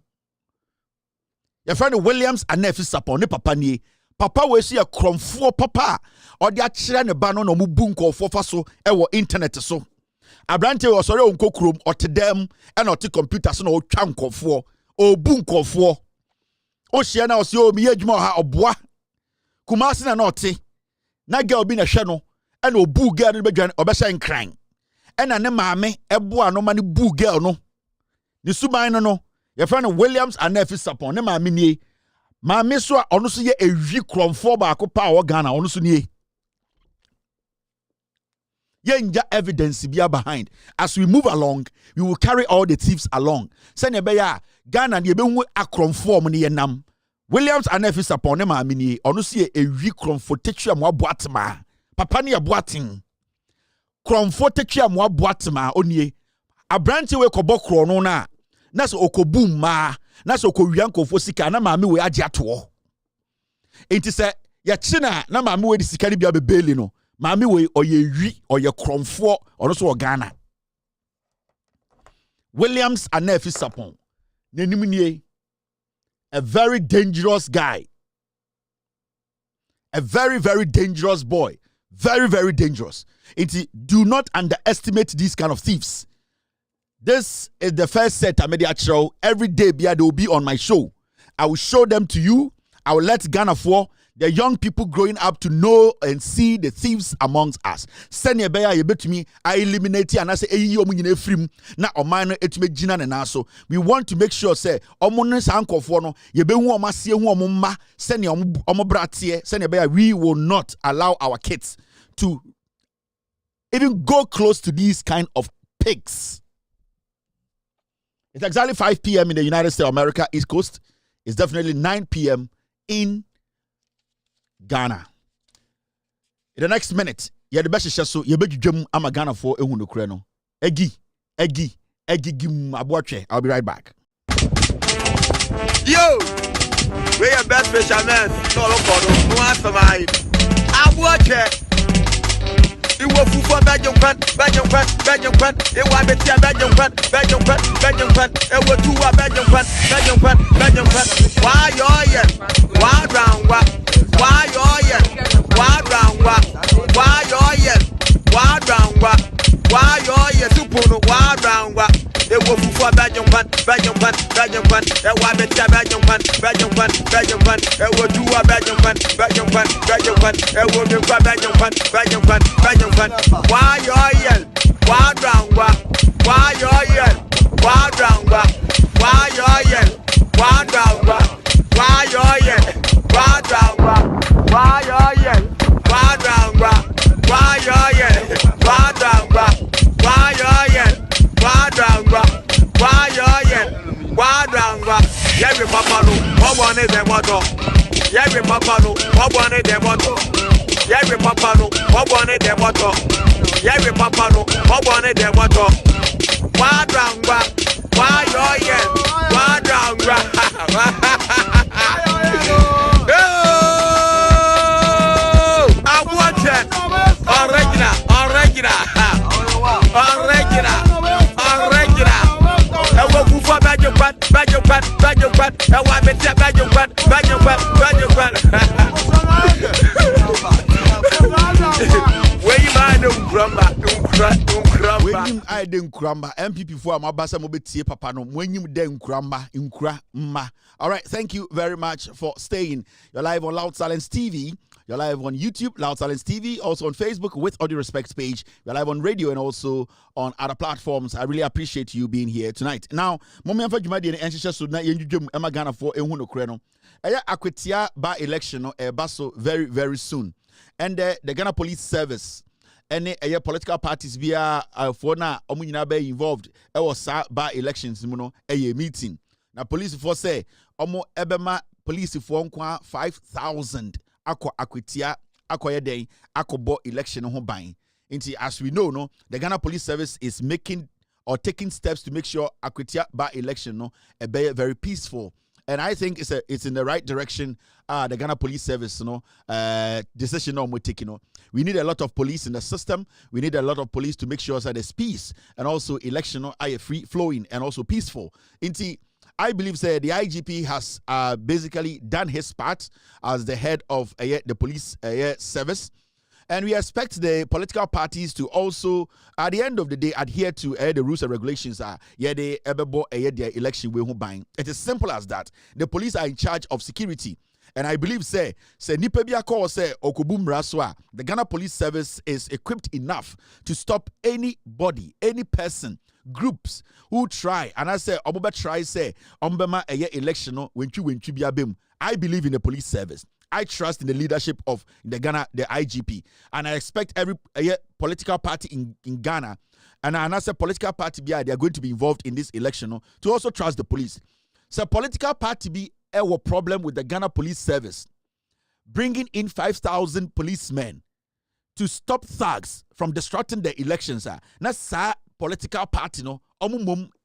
Your friend Williams Anefi Sapon ne papa nie. Papa we see a kromfo papa or the achire ne ba no no mu bu nkofo fa so e wo internet so. Abrante was sorry on kokrom or to them and or to computer so no twa nkofo o bu nkofo. O hia na o se o mi adwuma ha oboa. Kumasi na oti. Na girl bi na hwe no and o bu girl no bedwan obehye nkran. Ena ne maame eboa no ma ne bu girl no. Ni suban no your friend Williams Anefi Sapon ne maame nie. Maame so a ono so ye ewi kromfo ba akopa o Ghana ono so nie. Yenja evidence bia behind. As we move along, we will carry all the thieves along. Send ya Ghana de be hu akromfo mo ne yenam. Williams Anefi Sapon ne maame nie ono so ye ewi kromfo tetua mo aboatema. Papa ne aboaten. Kromfo tetua mo aboatema onie. Abranti we kobo kro no na so okobu ma na so okowia nkofo sika na maame we age ato. Enti se ye china na maame we di sika ni bia bebeli no. Maame we oye wi oye kromfo ono so Ghana. Williams Anefi Sapon nenim nie, a very dangerous guy. A very, very dangerous boy. Very, very dangerous. Do not underestimate these kind of thieves. This is the first set I made show. Every day they will be on my show. I will show them to you. I will let Ghana for the young people growing up to know and see the thieves amongst us. Send your bear you bet to me. I eliminate and I say free na omano etime jina na so. We want to make sure say omo sanko for no ye be hu omasie hu omma send your omobratie send your bear we will not allow our kids to even go close to these kind of pigs. It's exactly 5 p.m. in the United States of America, East Coast. It's definitely 9 p.m. in Ghana. In the next minute, you the best so you be dwam ama Ghana for ehun no kure no. Egi gim aboatwe. I'll be right back. Yo, we are best fishermen. No no answer my aboatwe. Iwo fufu Belgium fan. Iwa betia Belgium fan. Ewo tuwa Belgium fan. Why yo yeah? Why round wa? Why yo yeah? Why round wa? Why yo yeah? Why round wa? Why yo yeah? Supuno why round wa? Ewo fufu Belgium fan. Ewa betia Belgium fan. Ewo tuwa Belgium fan. Ewo tuwa Belgium fan. Why yo yeah? Why round wa? Why yo yeah? Why round wa? Why yo yeah? Why round wa? Why yo yeah? Why round wa? Why yo yeah? Why round wa? Why yo yeah? Why round wa? Why yo yeah? Why round wa? Why yo yeah? Why round wa? Yeah, we papa no. What one is them moto? Yeah, we papa no. What one is them moto? Yeah, we papa no. What one is them moto? Yeah, we papa no. What one is them moto? Why round wa? Why yo yeah? Why round wa? Original. Ewo kufa Belgium fan. Ewa betia Belgium fan. Where you mind Nkrumah? When I den Nkrumah, MPP for Amabasa Mobetie Papa no, when you den Nkrumah. All right, thank you very much for staying. You're live on Loud Silence TV. You're live on YouTube, Loud Silence TV, also on Facebook with Audio Respects page. You're live on radio and also on other platforms. I really appreciate you being here tonight. Now, Mommy and Fajumadi and Ancestors so now you Emma Ghana for Ehuno Kreno. Akwetia by election baso very, very soon. And the Ghana Police Service and a political parties via for now be involved. It was by elections, a meeting. Now police force say omo ebema police for 5,000 akwetia akoyeden akobo election ho ban. Inti as we know no, the Ghana Police Service is making or taking steps to make sure akwetia by election no be very peaceful. And I think it's in the right direction. The Ghana Police Service, decision we're taking. We need a lot of police in the system. We need a lot of police to make sure that there's peace and also election are free flowing and also peaceful. Inti, I believe the IGP has basically done his part as the head of the police service. And we expect the political parties to also, at the end of the day, adhere to the rules and regulations. They their election way home buying. It is simple as that. The police are in charge of security. And I believe, say Nipebia call say Okubum Raswa, the Ghana Police Service is equipped enough to stop anybody, any person, groups who try. And I say, Oboba try say, Ombema election when you biabim. I believe in the police service. I trust in the leadership of the Ghana, the IGP. And I expect every political party in Ghana, and I say political party, they are going to be involved in this election to also trust the police. So political party be a problem with the Ghana Police Service, bringing in 5,000 policemen to stop thugs from disrupting the elections. That's political party, no,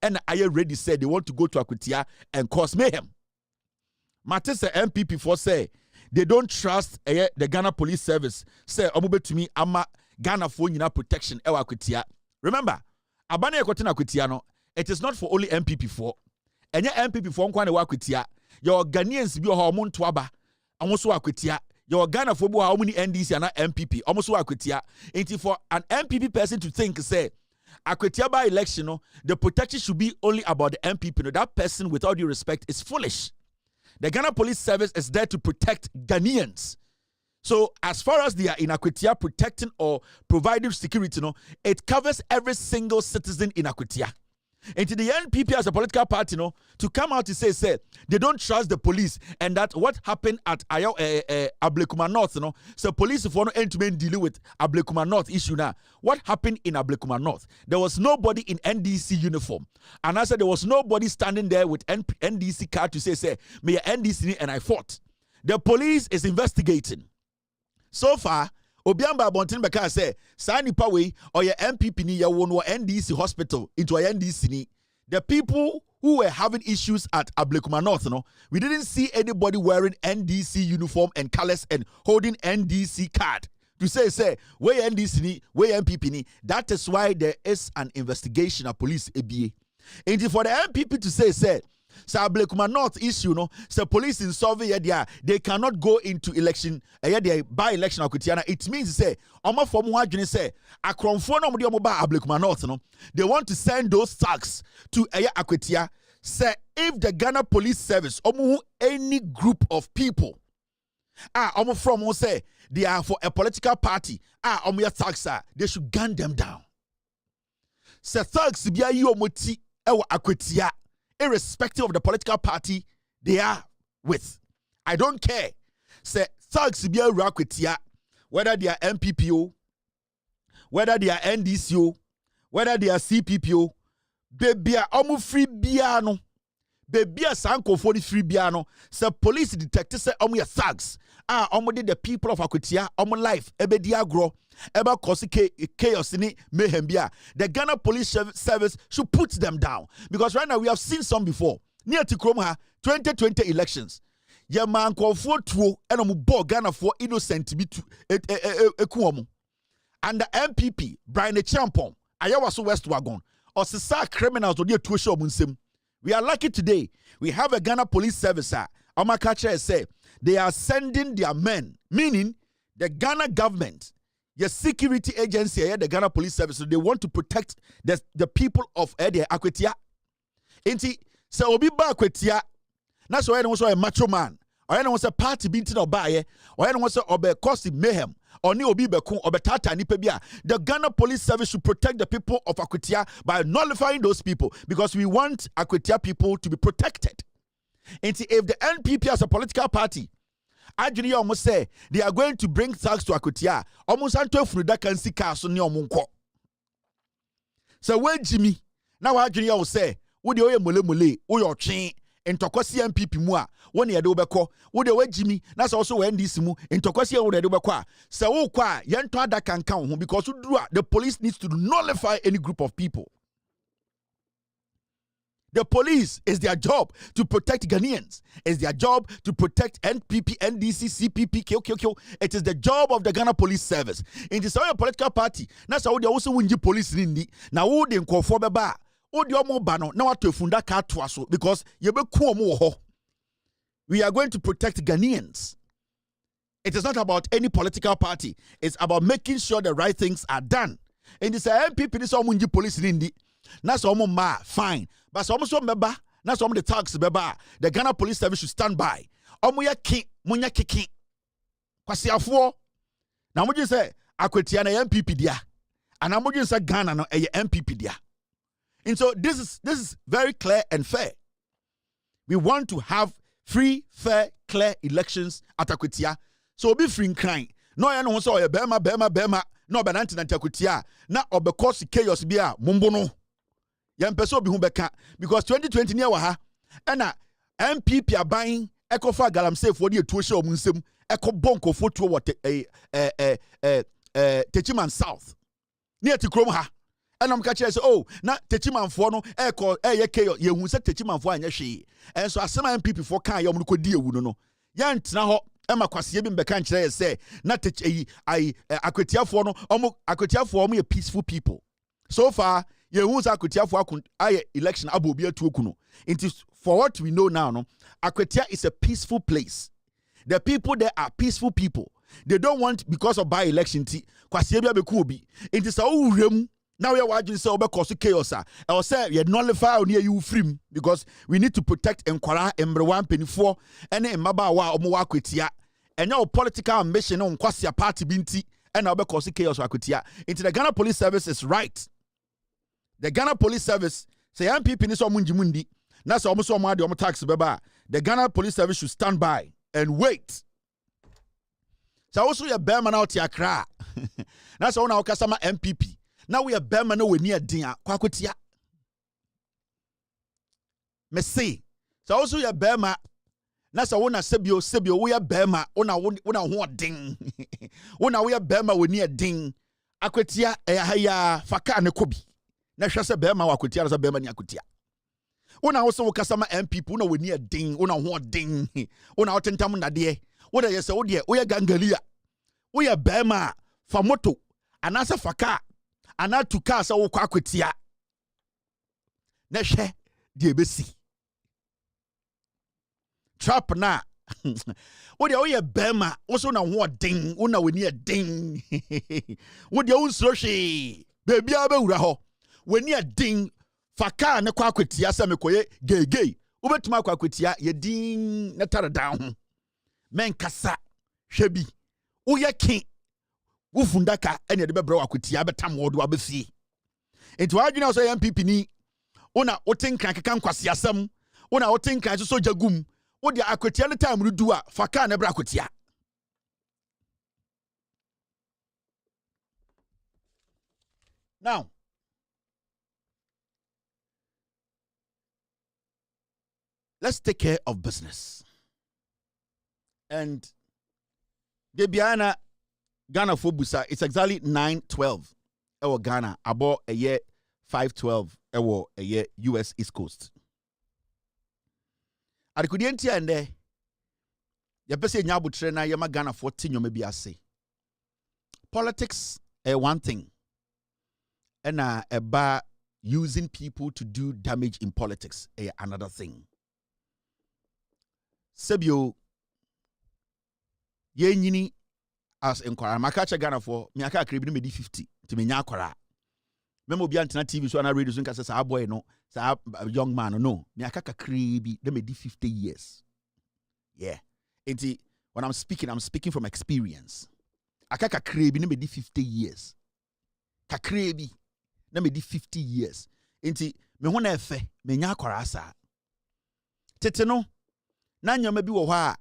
and I already said they want to go to Akwetia and cause mayhem. Matisa MPP for say, they don't trust the Ghana Police Service. Say, Omube to me, ama Ghana for protection. Ewa Akwetia. Remember, Abane Ekwatina Akwetia no. It is not for only MPP for. Enya MPP for nkwane wa Akwetia. Your Ghanaians bi ho omo ntoaba. Amoso Akwetia. Your Ghana for bo ha omuni NDC and MPP. Amoso Akwetia. Inti for an MPP person to think say Akwetia by election no, the protection should be only about the MPP. No, that person, with all due respect, is foolish. The Ghana Police Service is there to protect Ghanaians. So as far as they are in Akwetia protecting or providing security, it covers every single citizen in Akwetia. And to the NPP as a political party, to come out to say they don't trust the police, and that what happened at Ablekuma North, so police for no end to end dealing with Ablekuma North issue now. What happened in Ablekuma North? There was nobody in NDC uniform, and I said there was nobody standing there with NDC card to say me NDC and I fought. The police is investigating. So far, Obiamba Bontin Beka say, Sani Pawe or your MPP ni ya won NDC hospital into a NDC ni. The people who were having issues at Ablekuma North, we didn't see anybody wearing NDC uniform and colors and holding NDC card to say, where NDC ni, where MPP ni. That is why there is an investigation of police ABA. And for the MPP to say, so Ablekuma North issue, so police in Solvay, they cannot go into election, by election Akutiana. It means say, Oma from what you say, Ablekuma North, they want to send those thugs to Akwetia. Say if the Ghana Police Service, any group of people, from say they are for a political party, thugs, they should gun them down. Say thugs be you Akwetia. Irrespective of the political party they are with. I don't care. Say thugs be a Akwetia, whether they are MPPO, whether they are NDCO, whether they are CPPO, baby are free biano. Baby are sanko for the free biano. Say police detectives say thugs. The people of Akwetia, life, ebe diagro, eba kosi chaos ni mayhem bia. The Ghana Police Service should put them down. Because right now we have seen some before. Near Nkrumah 2020 elections. Ya man konfo tuo eno mu bo Ghana for innocent bi tu ekuomo. And the MPP, Brian Champon, Ayawaso West Wagon, or Sisa criminals or near tuo munsem. We are lucky today. We have a Ghana Police Service. Amakacha say they are sending their men, meaning the Ghana government, the security agency, the Ghana Police Service. So they want to protect the people of Akwetia. Inti se obi ba Akwetia. That's why also a macho man. Oya no say party bi ntina obaye. Oya no say obe cause mayhem. Oni obi beko obe tata nipa bia. The Ghana Police Service should protect the people of Akwatia by nullifying those people because we want Akwatia people to be protected. And if the NPP as a political party, Adjuni almost say they are going to bring thugs to Akwatia, almost until Fruda can see castle near Munko. So when Jimmy, now Adjuni will say, would you mule, or your chain, and Tokosi MPP mua, one year do beko, would you Jimmy, that's also when this mu, and Tokosi would do beko. So, qua, Yantua that can count because the police needs to nullify any group of people. The police is their job to protect Ghanaians. It's their job to protect NPP, NDC, CPP, KOKO. It is the job of the Ghana Police Service. In the Soya political party, that's how they also win the police in the now who they call for beba. Who the omo bano now to funda car twaso because you be ho. We are going to protect Ghanaians. It is not about any political party. It's about making sure the right things are done. In the NPP, this all police in the that's almost fine. But some so member, that's some the tax beba. The Ghana Police Service should stand by. Omuya ki, munya kiki. Kwasi afuo. Na muji say Akwatia na MPP dia. And na muji say Ghana no MPP dia. And so this is very clear and fair. We want to have free, fair, clear elections at Akwatia. So be free crying. No ya no so bema. No bananti na Akwatia. Na obekosi chaos bia mumbono. Yampeso bi hu beka because 2020 near wa ha na MPP aban ekofa galamsey for the etuo hye omunsem eko bonko foto what Techiman South near Nkrumah ha enam ka kire say oh na Techiman fo no eko ye hu say Techiman fo anya hwe en so asema MPP fo kan ye omno kodi ewu no ya ntena ho ema kwase bi mbeka nkire ye say na Akwatia fo no Akwatia fo ye peaceful people so far. Election for what we know now, no, Akwatia is a peaceful place. The people there are peaceful people. They don't want because of by-election. It is a now we are watching say cause chaos. I will say you nullify near you free because we need to protect Nkrumah Emrewan Penifo and Mbabawa Omo Akwatia. And your political ambition on Kwasia party binti and I'll be cause chaos Akwatia. Into the Ghana Police Service is right. The Ghana Police Service say MPP ni so munjimundi na so omo ade omo tax beba. The Ghana Police Service should stand by and wait. So also your bearman out here Accra. Na so na okasama MPP. Now we are bearman we near din Akwatia. Me say. So also your bearman na so wona sebio we are bearman una ho din. Una we are bearman we near din Akwatia ya faka ne kobi. Na hwɛ sɛ bɛrima wa Akwatia sɛ bɛrima ni Akwatia wona wo sɛ wo kasama MPP wona wani adin wona ho den wona wo tentam nade wona yɛ sɛ wo de wo yɛ gangalia wo yɛ bɛrima fa moto anasa fa car ana tu car sɛ wo kwa Akwatia na hwɛ de ebesi trap na wo de wo yɛ bɛrima wo so na ho den wona wani adin wo de wo nsuro hwe baby a bɛwura hɔ when you ding faka ne kwa Akwatia se mekoye gay ubetuma kwa Akwatia ye ding na tara down men kasa hwebi uye kin ufundaka ene de bebra Akwatia betam wodo abefie enti wadwina so MPP ni una otinkan keka nkwase asem una otinkan so jagum wo de Akwatia ne time rudu a faka ne bra Akwatia. Now let's take care of business. And Debiana Ghana for Busa, it's exactly 9:12. Ewo Ghana, about a year 5:12. Ewo a year US East Coast. Adikudienti ande yapese nyabu trena yama Ghana 14 yo maybe ase. Politics one thing. And about using people to do damage in politics another thing. Sebio ye nyini as Nkrumah makacha Ghana for me aka krebi no me di 50 to me nya akwara memo bi antena TV so na radio so nka say sa boy no sa young man no me aka krebi de me di 50 years yeah When I'm speaking from experience. Akaka krebi na me di 50 years. Ka krebi na me di 50 years. Enti me ho na efe me nya akwara asa. Tete no na nyoma bi wo hɔ a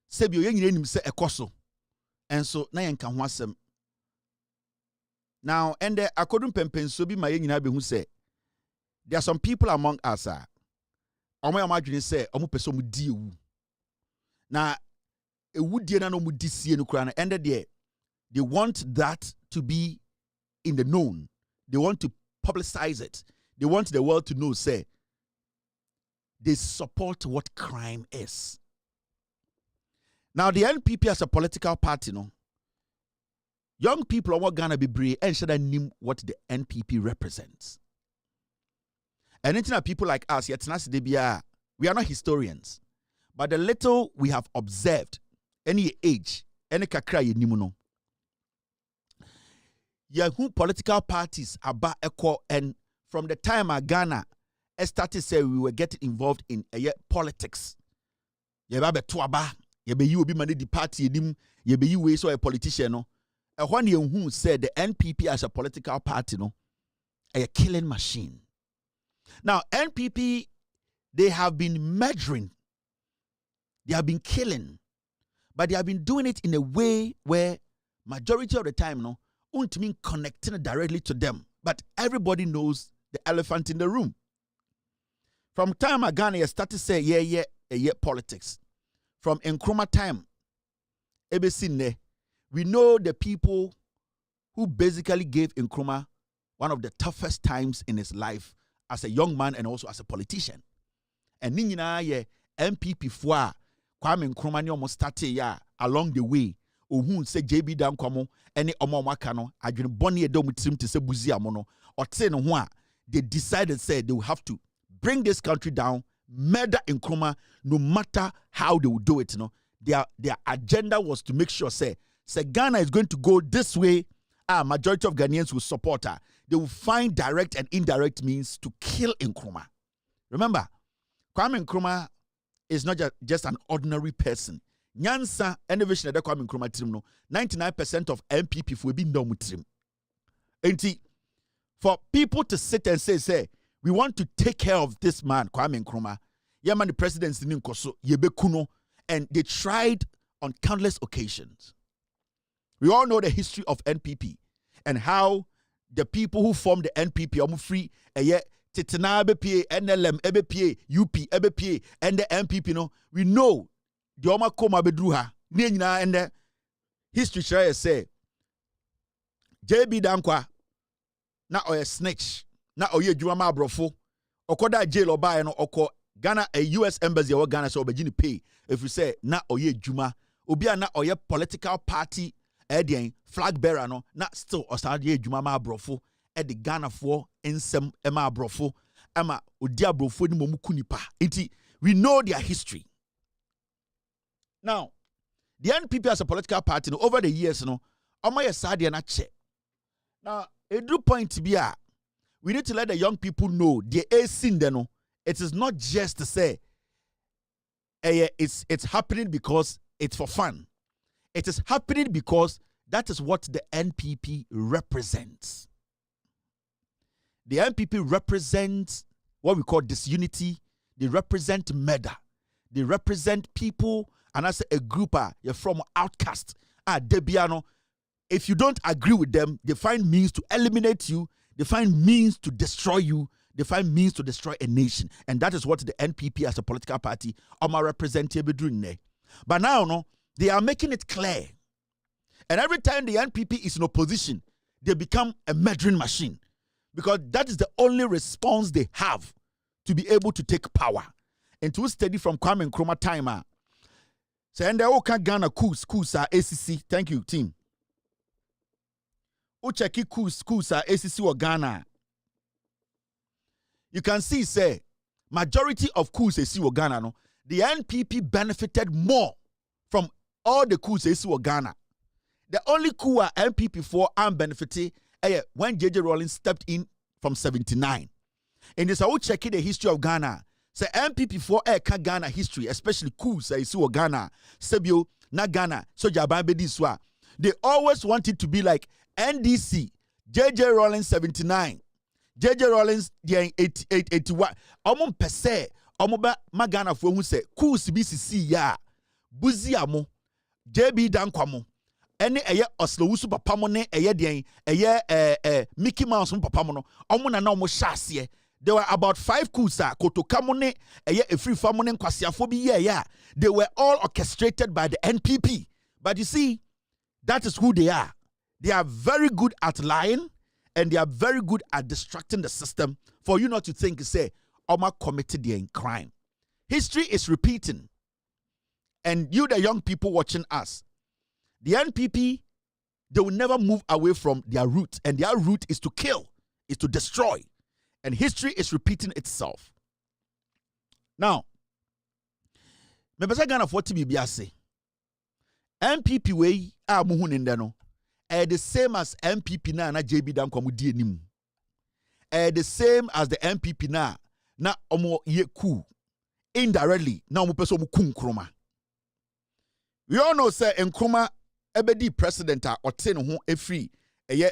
se bi o yenyina nim se ekoso. Enso na yenka ho asem. Now and according pempenso bi ma yenyina be hu se there are some people among us omo amadwene se omo pese omo di ewu. Na ewu die na no mu di sie no kura na and they want that to be in the known. They want to publicize it. They want the world to know, say, they support what crime is. Now, the NPP as a political party, no, young people are what Ghana be brave and should name what the NPP represents. And it's not people like us, yet we are not historians. But the little we have observed, any age, any kakra ye nimuno. Who political parties about echo, and from the time Ghana started say we were getting involved in politics. Yeba be tuaba, yebe you be mani the party dim, yebe you we so a politician no. And when you who said the NPP as a political party no, a killing machine. Now NPP, they have been murdering, they have been killing, but they have been doing it in a way where majority of the time no. Won't mean connecting directly to them, but everybody knows the elephant in the room. From time Ghana started to say yeah politics. From Nkrumah time, we know the people who basically gave Nkrumah one of the toughest times in his life as a young man and also as a politician. And nina MPP fois Kwame Nkrumah ni almost started along the way. Ohun se JB dan kwamo ene omomaka no adwene bone edom trim te se buzi amono ote no ho a they decided say they will have to bring this country down, murder Nkrumah no matter how they will do it, their agenda was to make sure say Ghana is going to go this way. Majority of Ghanaians will support her. They will find direct and indirect means to kill Nkrumah. Remember, Kwame Nkrumah is not just an ordinary person. Nyansa innovation that Kwame Nkrumah trim no 99% of MPP will be no trim. Enti for people to sit and say we want to take care of this man Kwame Nkrumah, man the presidency in Nkoso yebekuno, and they tried on countless occasions. We all know the history of NPP and how the people who formed the NPP are free Titana EBPA, NLM EBPA, UP EBPA, and the MPP we know the Oma Koma Bedruha, Nina and the history say JB Dankwa na oye snitch, na oye Juma Brofo, Okoda jail or buy no oko Ghana a US embassy or Ghana so begin pay if you say na oye Juma, Obia na oye political party Edian flag bearer no na still or start ye Juma Brofo at the Ghana for ensem Emma Brofo, Emma Odia Brofo ni Momukunipa. Iti we know their history. Now, the NPP as a political party over the years, Omaya Sadia na che. Now, a do point to be we need to let the young people know the sin no. It is not just to say it's happening because it's for fun. It is happening because that is what the NPP represents. The NPP represents what we call disunity. They represent murder. They represent people. And as a group, you're from outcast. Debiano, if you don't agree with them, they find means to eliminate you. They find means to destroy you. They find means to destroy a nation. And that is what the NPP as a political party are representing doing there. But now, they are making it clear. And every time the NPP is in opposition, they become a murdering machine. Because that is the only response they have to be able to take power. And to study from Kwame Nkrumah time, so and they can Ghana coups ACC. Thank you, team. Ucheki coups ACC or Ghana. You can see, say, majority of coups ACC or Ghana, no, the NPP benefited more from all the coups ACC or Ghana. The only coup NPP for and benefited when JJ Rawlings stepped in from 79. And this I will check the history of Ghana. Say MPP for Ghana history, especially coups I see Ghana, Sebio, na Ghana, so Jababedi Swa. They always want it to be like NDC, JJ Rawlings 79, JJ Rawlings 81. Omon pese, omoba magana for who say coups BCC ya, Buziamo, JB Dankwamo. Any Oslo Wusu Papamo ne Mickey Mouse Papamono, Omona no mo shasye. There were about 5 coups, Kotokamone, a free famone, Kwasiaphobia, yeah. They were all orchestrated by the NPP. But you see, that is who they are. They are very good at lying and they are very good at distracting the system for you not to think, say, Oma committed the crime. History is repeating. And you, the young people watching us, the NPP, they will never move away from their root. And their root is to kill, is to destroy. And history is repeating itself. Now, Ghana for TBBC. MPP way muhun indeno. The same as MPP na JB Dankwamo di enim. The same as the MPP na omo ye coup. Indirectly, na omo peso omo ku Nkrumah. We all know say Nkrumah ebedi president a ote no ho efri eye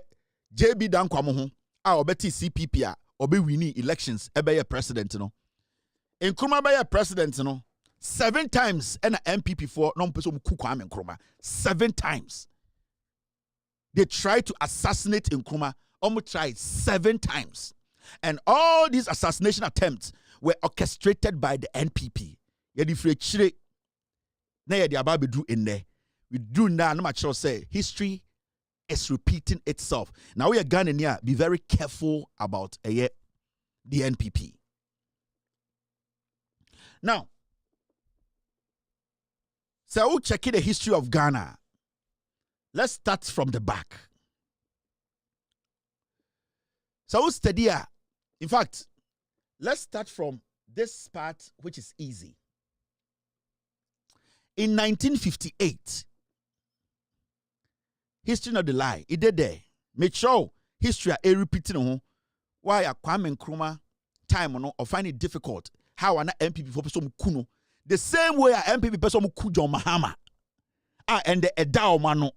JB Dankwamo ho a obeti CPP a obe winning elections ebe president no. Nkrumah be president no 7 times and MPP for no person ku Kwame Nkrumah 7 times. They tried to assassinate Nkrumah, almost tried 7 times. And all these assassination attempts were orchestrated by the NPP. Yedi frechire na yedi ababedu in there. We do now no matter say history is repeating itself. Now we are Ghanaian, be very careful about the NPP. Now, so we'll check the history of Ghana. Let's start from the back. So we'll study. In fact, let's start from this part, which is easy. In 1958, history not the lie. It did there. Make sure history are repeating. Why a Kwame Nkrumah time or find it difficult. How an MPP for some kuno. The same way a MPP person ku John Mahama. And the Edao Mano.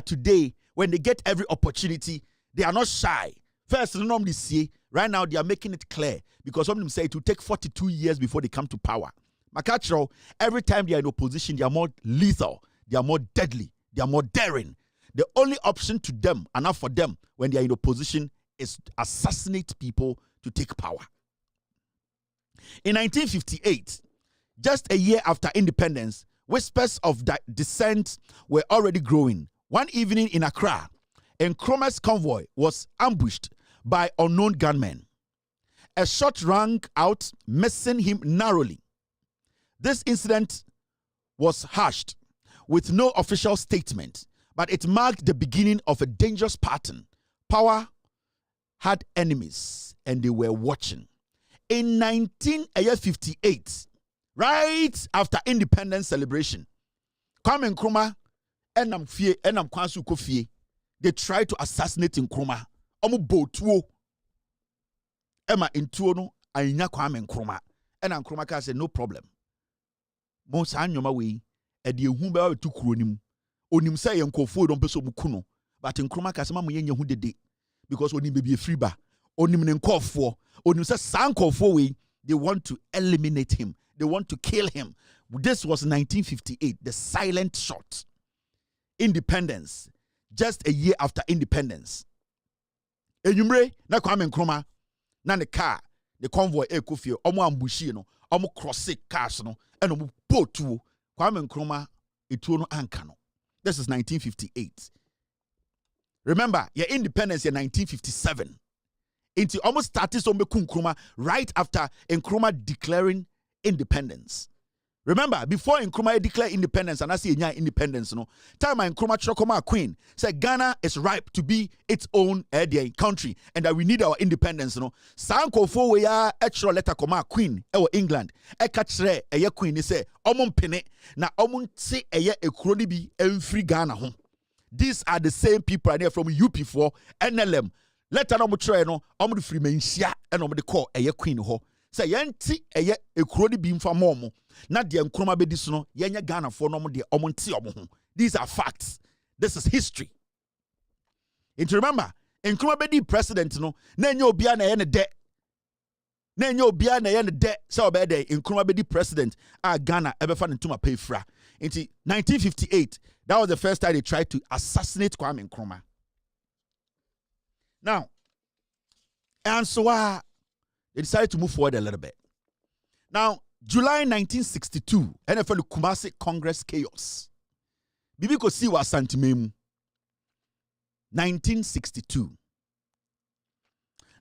Today, when they get every opportunity, they are not shy. First, normally see, right now they are making it clear because some of them say it will take 42 years before they come to power. Makachro, every time they are in opposition, they are more lethal, they are more deadly, they are more daring. The only option to them, and not for them, when they are in opposition, is to assassinate people to take power. In 1958, just a year after independence, whispers of dissent were already growing. One evening in Accra, Nkrumah's convoy was ambushed by unknown gunmen. A shot rang out, missing him narrowly. This incident was hushed with no official statement, but it marked the beginning of a dangerous pattern. Power had enemies, and they were watching. In 1958, right after independence celebration, Kwame Nkrumah enam kwansu kofie. They tried to assassinate Nkrumah. Omo botuo. Ema intuo no ainya Kwame Nkrumah. And Nkrumah ka said no problem. Mo sa nyoma we e de ehu ba wetu kuro nim. Onim say yankofo don peso mu kuno. But Nkrumah ka say ma mo yenye hu dede because onim be be free ba. Onim ne nkofo. Onim say sankofo we they want to eliminate him. They want to kill him. This was 1958, the silent shot. Independence. Just a year after independence. Enyumre na Kwame Nkrumah na the car, the convoy ekofie, omo ambushi no, omo cross cars no, and omo botu. Kwame Nkrumah etuo no anka no. This is 1958. Remember, your independence in 1957. Into almost started some Nkrumah right after Nkrumah declaring independence. Remember, before Nkrumah declared independence, and I say independence, no time Nkrumah Chokoma Queen said Ghana is ripe to be its own country, and that we need our independence. No, Sanko for we are extra letter Koma Queen, England. Ekatre eye Queen say omon pene na omon se eye ekroni bi emfri Ghana ho. These are the same people are there from UP4 NLM. Letter no try no omo free mensia and omo de call eye Queen ho. say yenti eye ekuro di bi mfa momo na de Nkrumah bedi so no yenya Ghana for no mo de omonti omo ho. These are facts. This is history. And remember, Nkrumah bedi president no na enya obia na ye ne de. Na enya obia na ye ne de say obede Nkrumah bedi president a Ghana ebefa ne ntuma pay fra. Into 1958, that was the first time they tried to assassinate Kwame Nkrumah. Now, and so they decided to move forward a little bit. Now, July 1962, NFL Kumasi Congress chaos. Bibi ko si wa santimemu. 1962.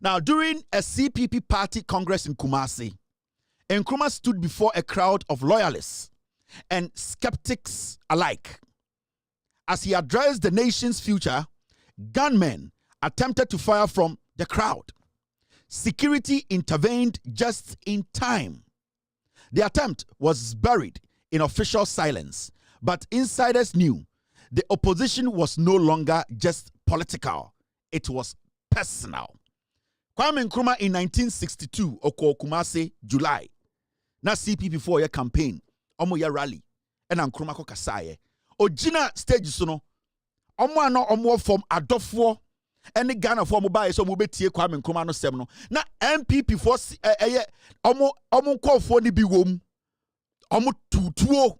Now, during a CPP party congress in Kumasi, Nkrumah stood before a crowd of loyalists and skeptics alike. As he addressed the nation's future, gunmen attempted to fire from the crowd. Security intervened just in time. The attempt was buried in official silence, but insiders knew the opposition was no longer just political, it was personal. Kwame Nkrumah in 1962, Oko Kumasi, July, na CPP for your campaign, omo ya rally, and Nkrumah ko kasaye. Ojina stage so omo ano omo from adofo any Ghana for mobile so mo betie Kwame Nkrumah no sem no na MPP for omo call ni bi wom omo tutuo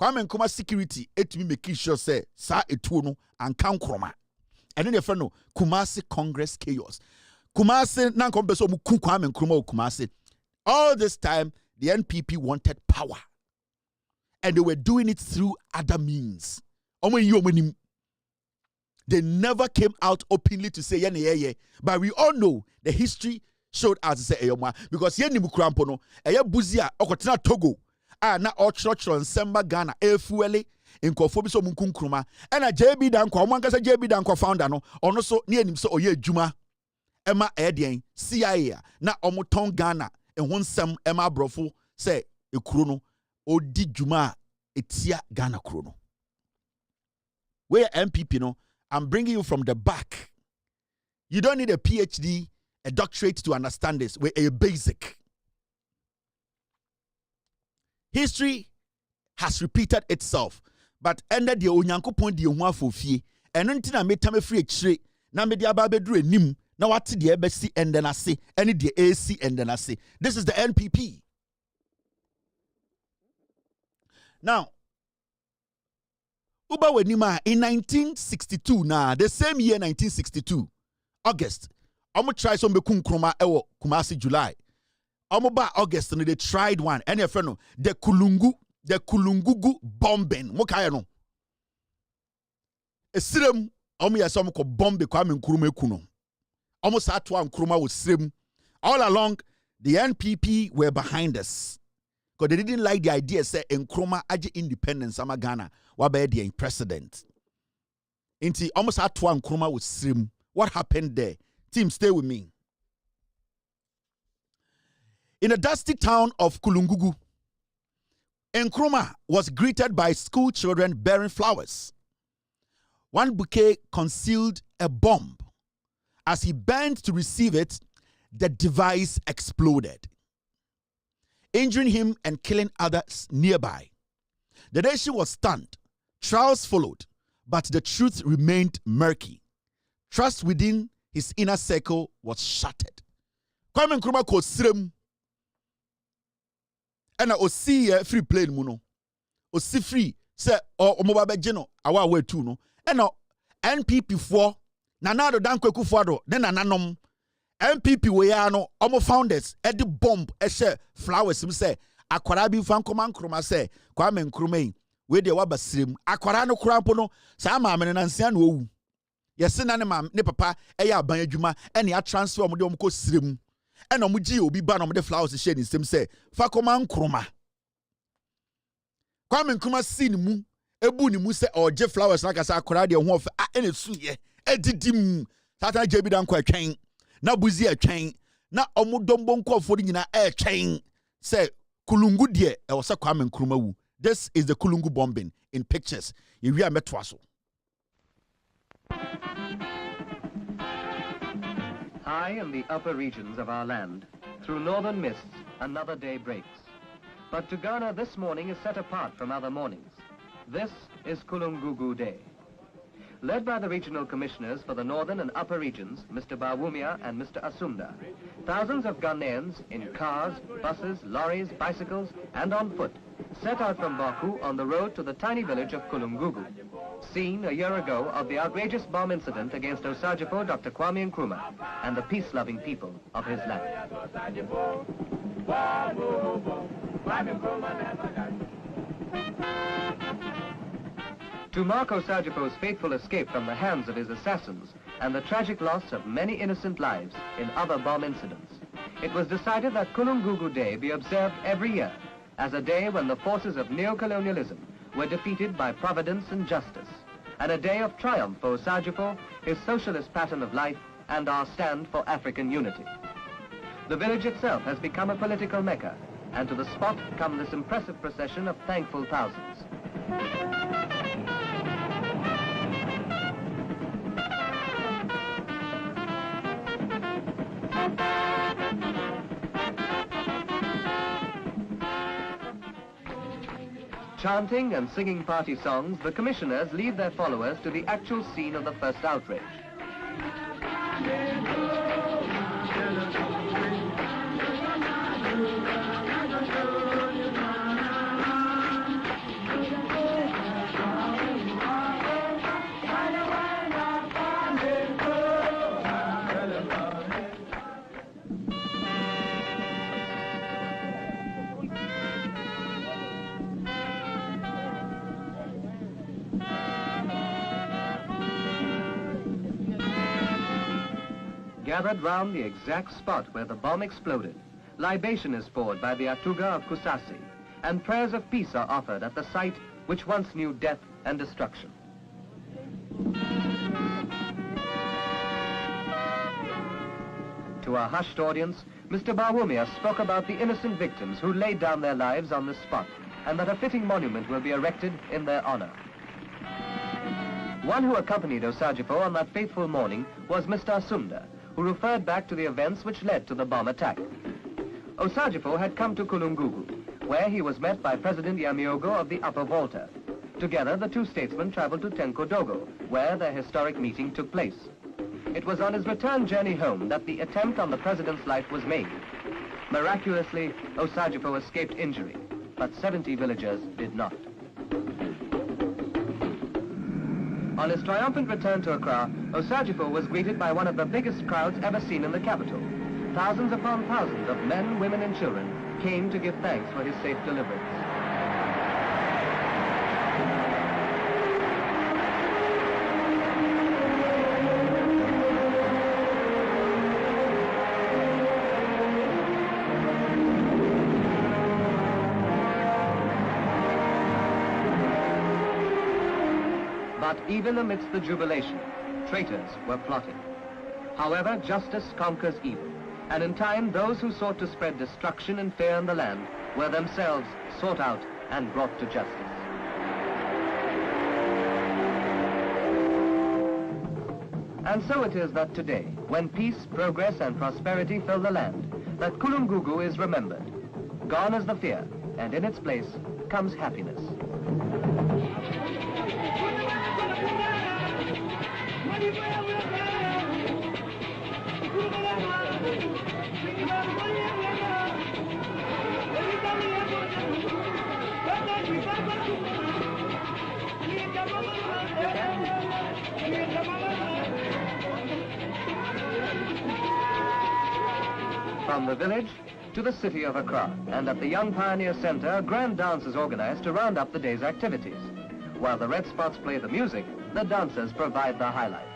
Kwame Nkrumah security etimi make sure say sa etuo no anka Nkrumah and then friend no Kumasi Congress chaos. Kumasi na nkom beso mo ku Kwame Nkrumah Kumasi. All this time the NPP wanted power, and they were doing it through other means. They never came out openly to say yeah, but we all know the history showed us say because yeni mukrampo no buzia okotena Togo na ochrochro nsemba Ghana efuele nkofo bi so munkunkruma na JB Dankwa omankasa JB Dankwa founder no ono so ne anim so oye adwuma ema edien CIA na omoton Ghana ehun nsem ema brofo say ekuro no odi dwuma etia Ghana kuro no. Where MPP no, I'm bringing you from the back. You don't need a PhD, a doctorate to understand this. We're a basic. History has repeated itself, but ended the onyanko point the onwa fofie. And until I made time free x-ray, na me dia ba bedru enim, na wati the EBC and then I say, any the AC and then I say. This is the NPP. Now, Uba Wenima in 1962 na the same year 1962 August omo try some be Nkrumah ewo Kumasi July omo ba August no they tried one and your friend no the Kulungugu bombing mo kaya no esirem omo yesa omo ko bomb Kwame Nkrumah ekuno omo sa to Nkrumah was sirem. All along the NPP were behind us. Because they didn't like the idea, say, Nkrumah aje independence, ama Ghana, wabe the president. Inti almost had to Nkrumah with Srim. What happened there? Team, stay with me. In the dusty town of Kulungugu, Nkrumah was greeted by school children bearing flowers. One bouquet concealed a bomb. As he bent to receive it, the device exploded, injuring him and killing others nearby. The nation was stunned. Trials followed, but the truth remained murky. Trust within his inner circle was shattered. Kwame Nkrumah ko srem. Ena osi free plane muno. Osi free say omoba bejeno awa we tu no. Ena NPP for Nanado Dankwa Kufuado then nananom MPP we are no omo founders edi bomb share flowers him say akwara bi fan koma Nkrumah say Kwame Nkrumah we de wabasrem akwara no krampo no sa ma me nansia na owu yesi na ne papa eya aban adwuma ene ya transfer omo de omo ko srem ene omo gi obi ba na omo de flowers share ni sem say fa koma Nkrumah. Kwame Nkrumah sin mu ebu ni mu say oje flowers na kasa akwara de ho of ene suye edidim tata JB Dankwa atwen na buzi atwen na omudombo nkofo nyina atwen say kulungu de e wo say Kwame Nkrumah wu. This is the Kulungu bombing in pictures. Iwi ametwaso. High in the upper regions of our land, through northern mists, another day breaks. But to Ghana, this morning is set apart from other mornings. This is Kulungugu Day. Led by the regional commissioners for the northern and upper regions, Mr. Bawumia and Mr. Asumda, thousands of Ghanaians in cars, buses, lorries, bicycles, and on foot set out from Baku on the road to the tiny village of Kulungugu, scene a year ago of the outrageous bomb incident against Osagyefo Dr. Kwame Nkrumah and the peace-loving people of his land. To mark Osagyefo's fateful escape from the hands of his assassins and the tragic loss of many innocent lives in other bomb incidents, it was decided that Kulungugu Day be observed every year as a day when the forces of neo-colonialism were defeated by providence and justice, and a day of triumph for Osagyefo, his socialist pattern of life, and our stand for African unity. The village itself has become a political mecca, and to the spot come this impressive procession of thankful thousands. Chanting and singing party songs, the commissioners lead their followers to the actual scene of the first outrage. Gathered round the exact spot where the bomb exploded, libation is poured by the Atuga of Kusasi, and prayers of peace are offered at the site which once knew death and destruction. To our hushed audience, Mr. Bawumia spoke about the innocent victims who laid down their lives on this spot, and that a fitting monument will be erected in their honor. One who accompanied Osagyefo on that fateful morning was Mr. Asumda, who referred back to the events which led to the bomb attack. Osagyefo had come to Kulungugu, where he was met by President Yamiogo of the Upper Volta. Together, the two statesmen traveled to Tenkodogo, where their historic meeting took place. It was on his return journey home that the attempt on the president's life was made. Miraculously, Osagyefo escaped injury, but 70 villagers did not. On his triumphant return to Accra, Osagyefo was greeted by one of the biggest crowds ever seen in the capital. Thousands upon thousands of men, women, and children came to give thanks for his safe deliverance. But even amidst the jubilation, traitors were plotting. However, justice conquers evil, and in time those who sought to spread destruction and fear in the land were themselves sought out and brought to justice. And so it is that today, when peace, progress, and prosperity fill the land, that Kulungugu is remembered. Gone is the fear, and in its place comes happiness. From the village to the city of Accra, and at the Young Pioneer Center, a grand dance is organized to round up the day's activities. While the red spots play the music, the dancers provide the highlight.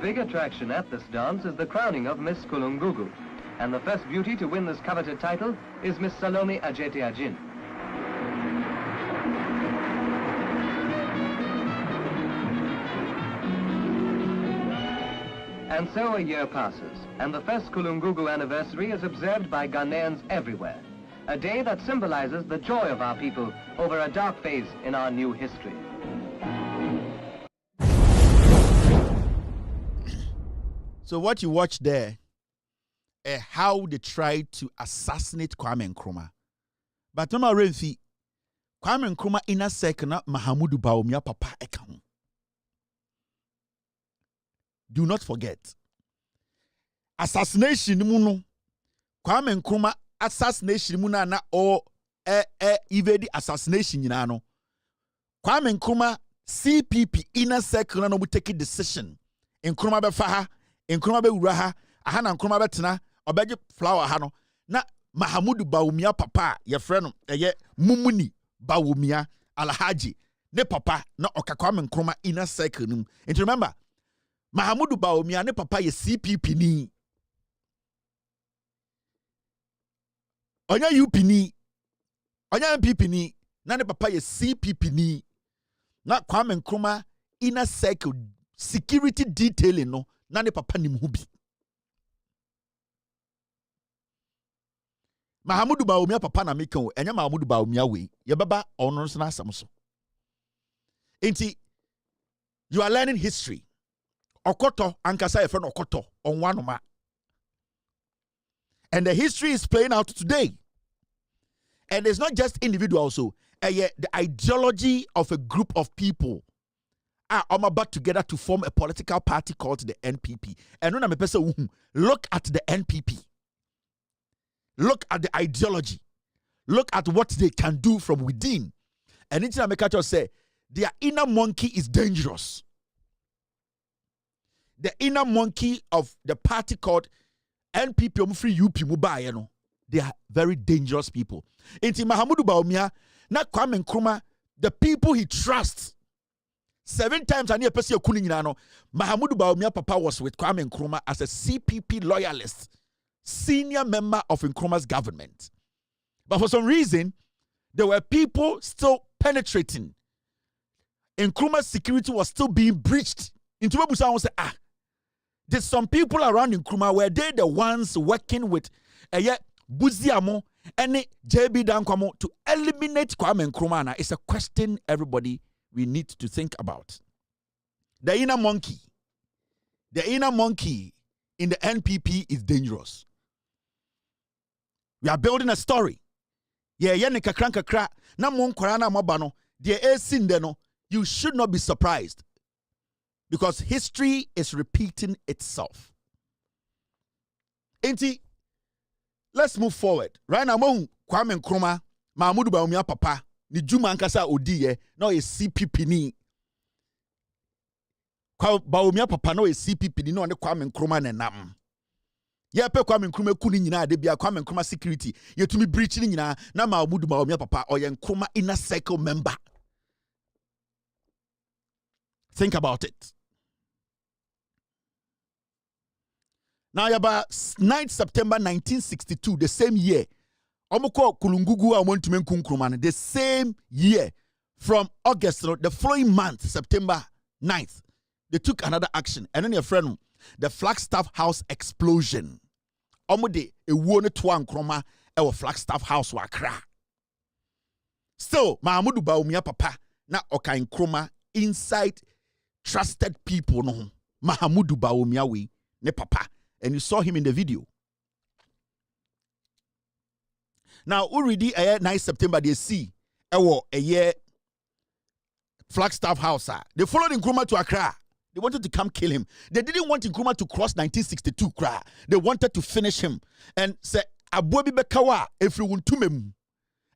Big attraction at this dance is the crowning of Miss Kulungugu. and the first beauty to win this coveted title is Miss Salome Ajetiajin. And so a year passes, and the first Kulungugu anniversary is observed by Ghanaians everywhere. A day that symbolizes the joy of our people over a dark phase in our new history. So what you watch there, how they tried to assassinate Kwame Nkrumah. But Mama Renfi, Kwame Nkrumah in a second, Mahamudu Bawumia papa account. Do not forget. Assassination muno. Kwame Nkrumah assassination muna na o evade assassination yinano. Kwame Nkrumah CPP inner circle no take a decision. Nkrumah be faha, Nkrumah be uraha, ahana Nkrumah be tena, obeje flower hano. Na Mahamudu Bawumia papa, ye friend ye Mumuni Bawumia Alhaji, ne papa na oka Kwame Nkrumah inner circle num. And remember, Mahamudu Bawumia ne papa ye CPP ni. Onya UP ni. Onya MPP ni. Na ne papa ye CPP ni. Na Kwame Nkrumah inner circle security detailing no. Na ne papa ni mhubi. Mahamudu Bawumia papa na meka o. Enya Mahamudu Bawumia we. Ye baba ono so na asam so. Enti you are learning history. Okoto ankasa ye friend Okoto onwanoma. And the history is playing out today. And it's not just individuals so. The ideology of a group of people are about together to form a political party called the NPP. And when I'm a person, look at the NPP. Look at the ideology. Look at what they can do from within. And it's a say their inner monkey is dangerous. The inner monkey of the party called NPP free UP Mubayano. They are very dangerous people. Inti Mahamudu Bawumia, na Kwame Nkrumah, the people he trusts. 7 times ani epesi ekuni nyina no. Mahamudu Bawumia papa was with Kwame Nkrumah as a CPP loyalist, senior member of Nkrumah's government. But for some reason, there were people still penetrating. Nkrumah's security was still being breached. Into Webusa say, there's some people around Nkrumah where they the ones working with Buziamo and JB Dankwamo to eliminate Kwame Nkrumah. Now, it's a question everybody we need to think about. The inner monkey in the NPP is dangerous. We are building a story. Kakra na mon kwarana mabano de you should not be surprised. Because history is repeating itself. Enti, let's move forward. Right now, Kwame Nkrumah, Mahamudu Bawumia papa, ni Juma ankasa odiye, no is CPP ni. Bawumia papa no is CPP ni no ane Kwame Nkrumah ne nam. Pe Kwame Nkrumah kuni nyina ade bia Kwame Nkrumah security. Ye tumi breach ni nyina na Mahamudu Bawumia papa oye Nkrumah inner circle member. Think about it. Now, about 9th September 1962, the same year, Omoko Kulungugu I went to Nkrumah, the same year, from August, the following month, September 9th, they took another action. And then your friend, the Flagstaff House explosion. Omode, a wone to Nkrumah, our Flagstaff House wakra. Still, Mahamudu Bawumia papa, na oka Nkrumah inside trusted people no. Mahamudu Bawumia we, ne papa. And you saw him in the video. Now, already a year 9 September, they see a year Flagstaff House. They followed Nkrumah to Accra. They wanted to come kill him. They didn't want Nkrumah to cross 1962 Accra. They wanted to finish him. And say, Abobi Bekawa, everyone to me.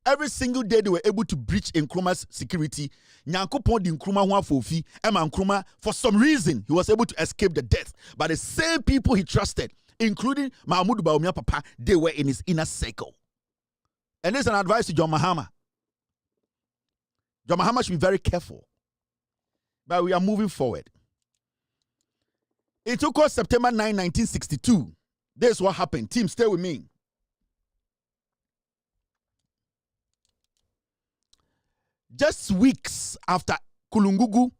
Every single day they were able to breach Nkrumah's security. Nyanko pon di Nkrumah hua fofi. Emma Nkrumah, for some reason, he was able to escape the death. But the same people he trusted, including Mahamudu Bawumia papa, they were in his inner circle. And there's an advice to John Mahama. John Mahama should be very careful. But we are moving forward. It took us September 9, 1962. This is what happened. Team, stay with me. Just weeks after Kulungugu,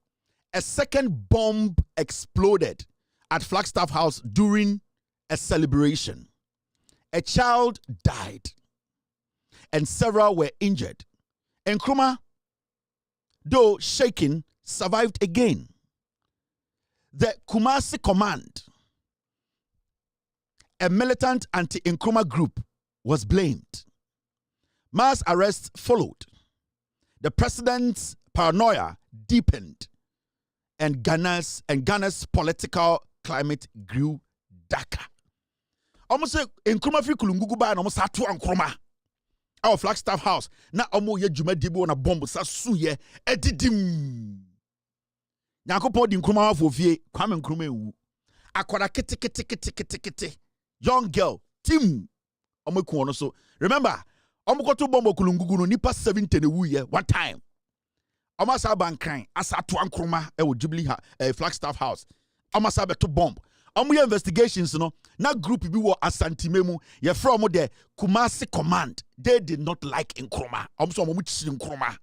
a second bomb exploded at Flagstaff House during a celebration. A child died and several were injured. Nkrumah, though shaken, survived again. The Kumasi Command, a militant anti-Nkrumah group, was blamed. Mass arrests followed. The president's paranoia deepened, and Ghana's political climate grew darker. Almost Nkrumah free Kulungugu ba na almost atu Nkrumah. Our Flagstaff House na omo ye dwuma dibo na bomb sa suye edidim. Nyankopon di Nkrumah afo fie Kwame Nkrumah ewu. Akwara kete young girl Tim omo ku ono so. Remember omo koto bomb Kulungugu no nipa 70 na wu ye one time. Omo sa bankan asa atu Nkrumah e wo Jubilee Flagstaff House. Omo sa beto bomb. Omo investigations no na group bi wo asantimemu ye from the Kumasi Command. They did not like Nkrumah. Omo Nkrumah.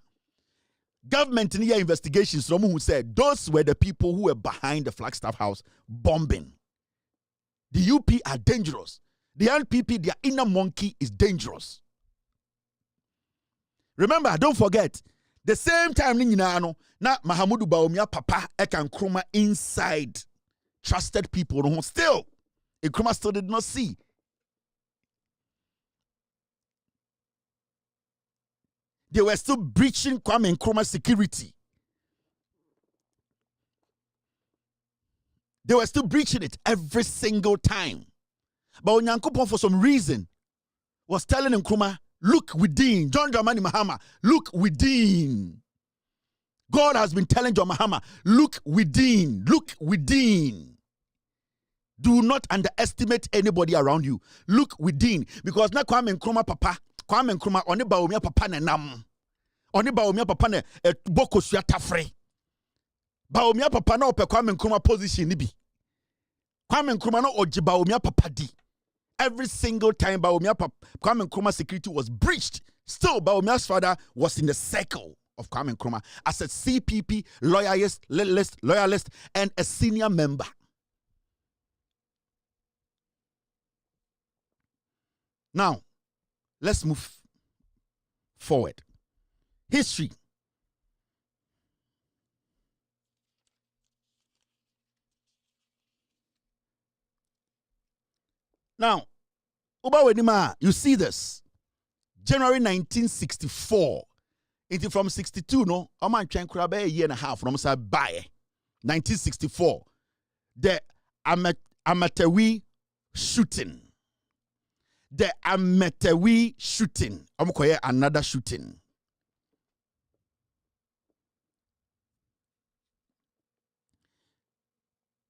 Government in your investigations who said those were the people who were behind the Flagstaff House bombing. The UP are dangerous. The NPP, their inner monkey, is dangerous. Remember, don't forget, the same time na Mahamudu Bawumia Papa Eka Nkrumah inside trusted people who still Nkrumah still did not see. They were still breaching Kwame Nkrumah's security. They were still breaching it every single time. But Onyankopon, for some reason, was telling Nkrumah, look within. John Dramani Mahama, look within. God has been telling John Mahama, look within. Look within. Do not underestimate anybody around you. Look within. Because now Kwame Nkrumah Papa, Kwame Nkrumah, oni Bawumia Papa ne nam. Oni Bawumia Papa ne boko suya tafre. Bawumia Papa na ope Kwame Nkrumah position ni bi. Kwame Nkrumah na oji Bawumia Papa di. Every single time Kwame Nkrumah's security was breached, still Bawumia's father was in the circle of Kwame Nkrumah as a CPP loyalist, and a senior member. Now, let's move forward. History. Now, Uba Wedima, you see this. January 1964. Into from 62, no, Oman Chankura a year and a half from by 1964. The Amatewi shooting. The Amatewi shooting. Another shooting.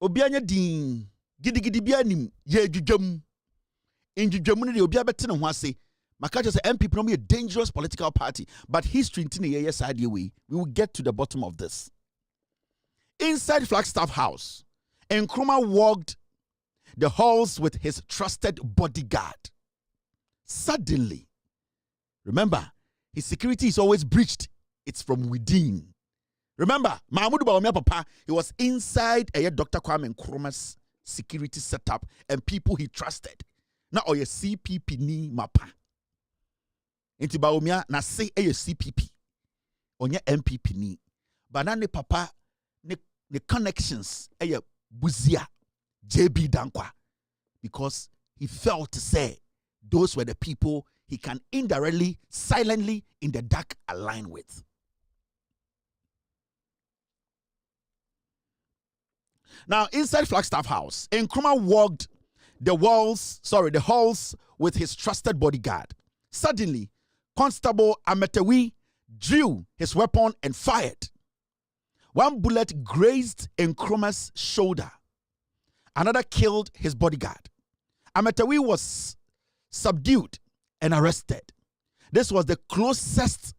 Obianya din gidi bianim ye dwudwam. In Judjamuni, the Obia Betin and Wase, Makaja said MPP no be a dangerous political party, but history in yes idea we will get to the bottom of this. Inside Flagstaff House, Nkrumah walked the halls with his trusted bodyguard. Suddenly, remember, his security is always breached. It's from within. Remember, Mahmoud Bawumia Papa, he was inside Dr. Kwame Nkrumah's security setup and people he trusted. Na oye CPP ni mapa. Inti Bawumia na say eye CPP. Onye MPP ni. Banane papa ne connections eye Buzia JB Dankwa. Because he felt to say those were the people he can indirectly, silently, in the dark align with. Now, inside Flagstaff House, Nkrumah walked the halls with his trusted bodyguard. Suddenly, Constable Amatewi drew his weapon and fired. One bullet grazed Nkrumah's shoulder. Another killed his bodyguard. Amatewi was subdued and arrested. This was the closest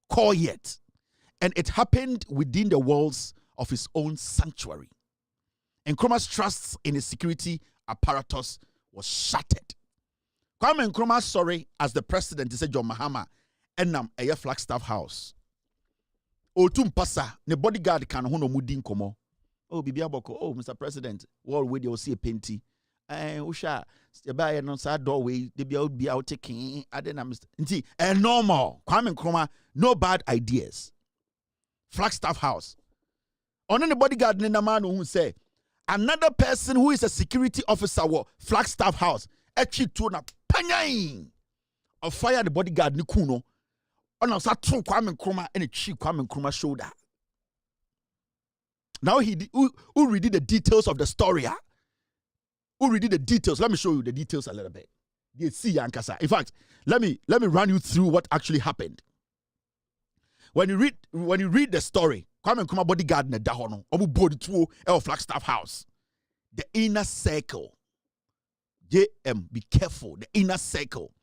call yet, and it happened within the walls of his own sanctuary. Nkrumah's trust in his security apparatus was shattered. Kwame Nkrumah sorry as the president, he said John Mahama, enam eye Flagstaff House. Otum pasa, ne bodyguard kan ho no mudi nkomo. Oh, Bibia Boko, oh, Mr. President, wall with you see a penty. Usha, buy no side doorway, they be out taking. I didn't Mr. And normal. Kwame Nkrumah, no bad ideas. Flagstaff House. On any bodyguard in the man who say, another person who is a security officer wa Flagstaff House, actually to na panyain of fire the bodyguard Nikuno. On a true Kwame Nkrumah and a cheap Kwame Nkrumah shoulder. Now who read the details of the story? Who read the details? Let me show you the details a little bit. You see, Yankasa. In fact, let me run you through what actually happened. When you read the story, Kwame Nkrumah bodyguard na dahono, obu body to El Flagstaff House. The inner circle. JM, be careful. The inner circle.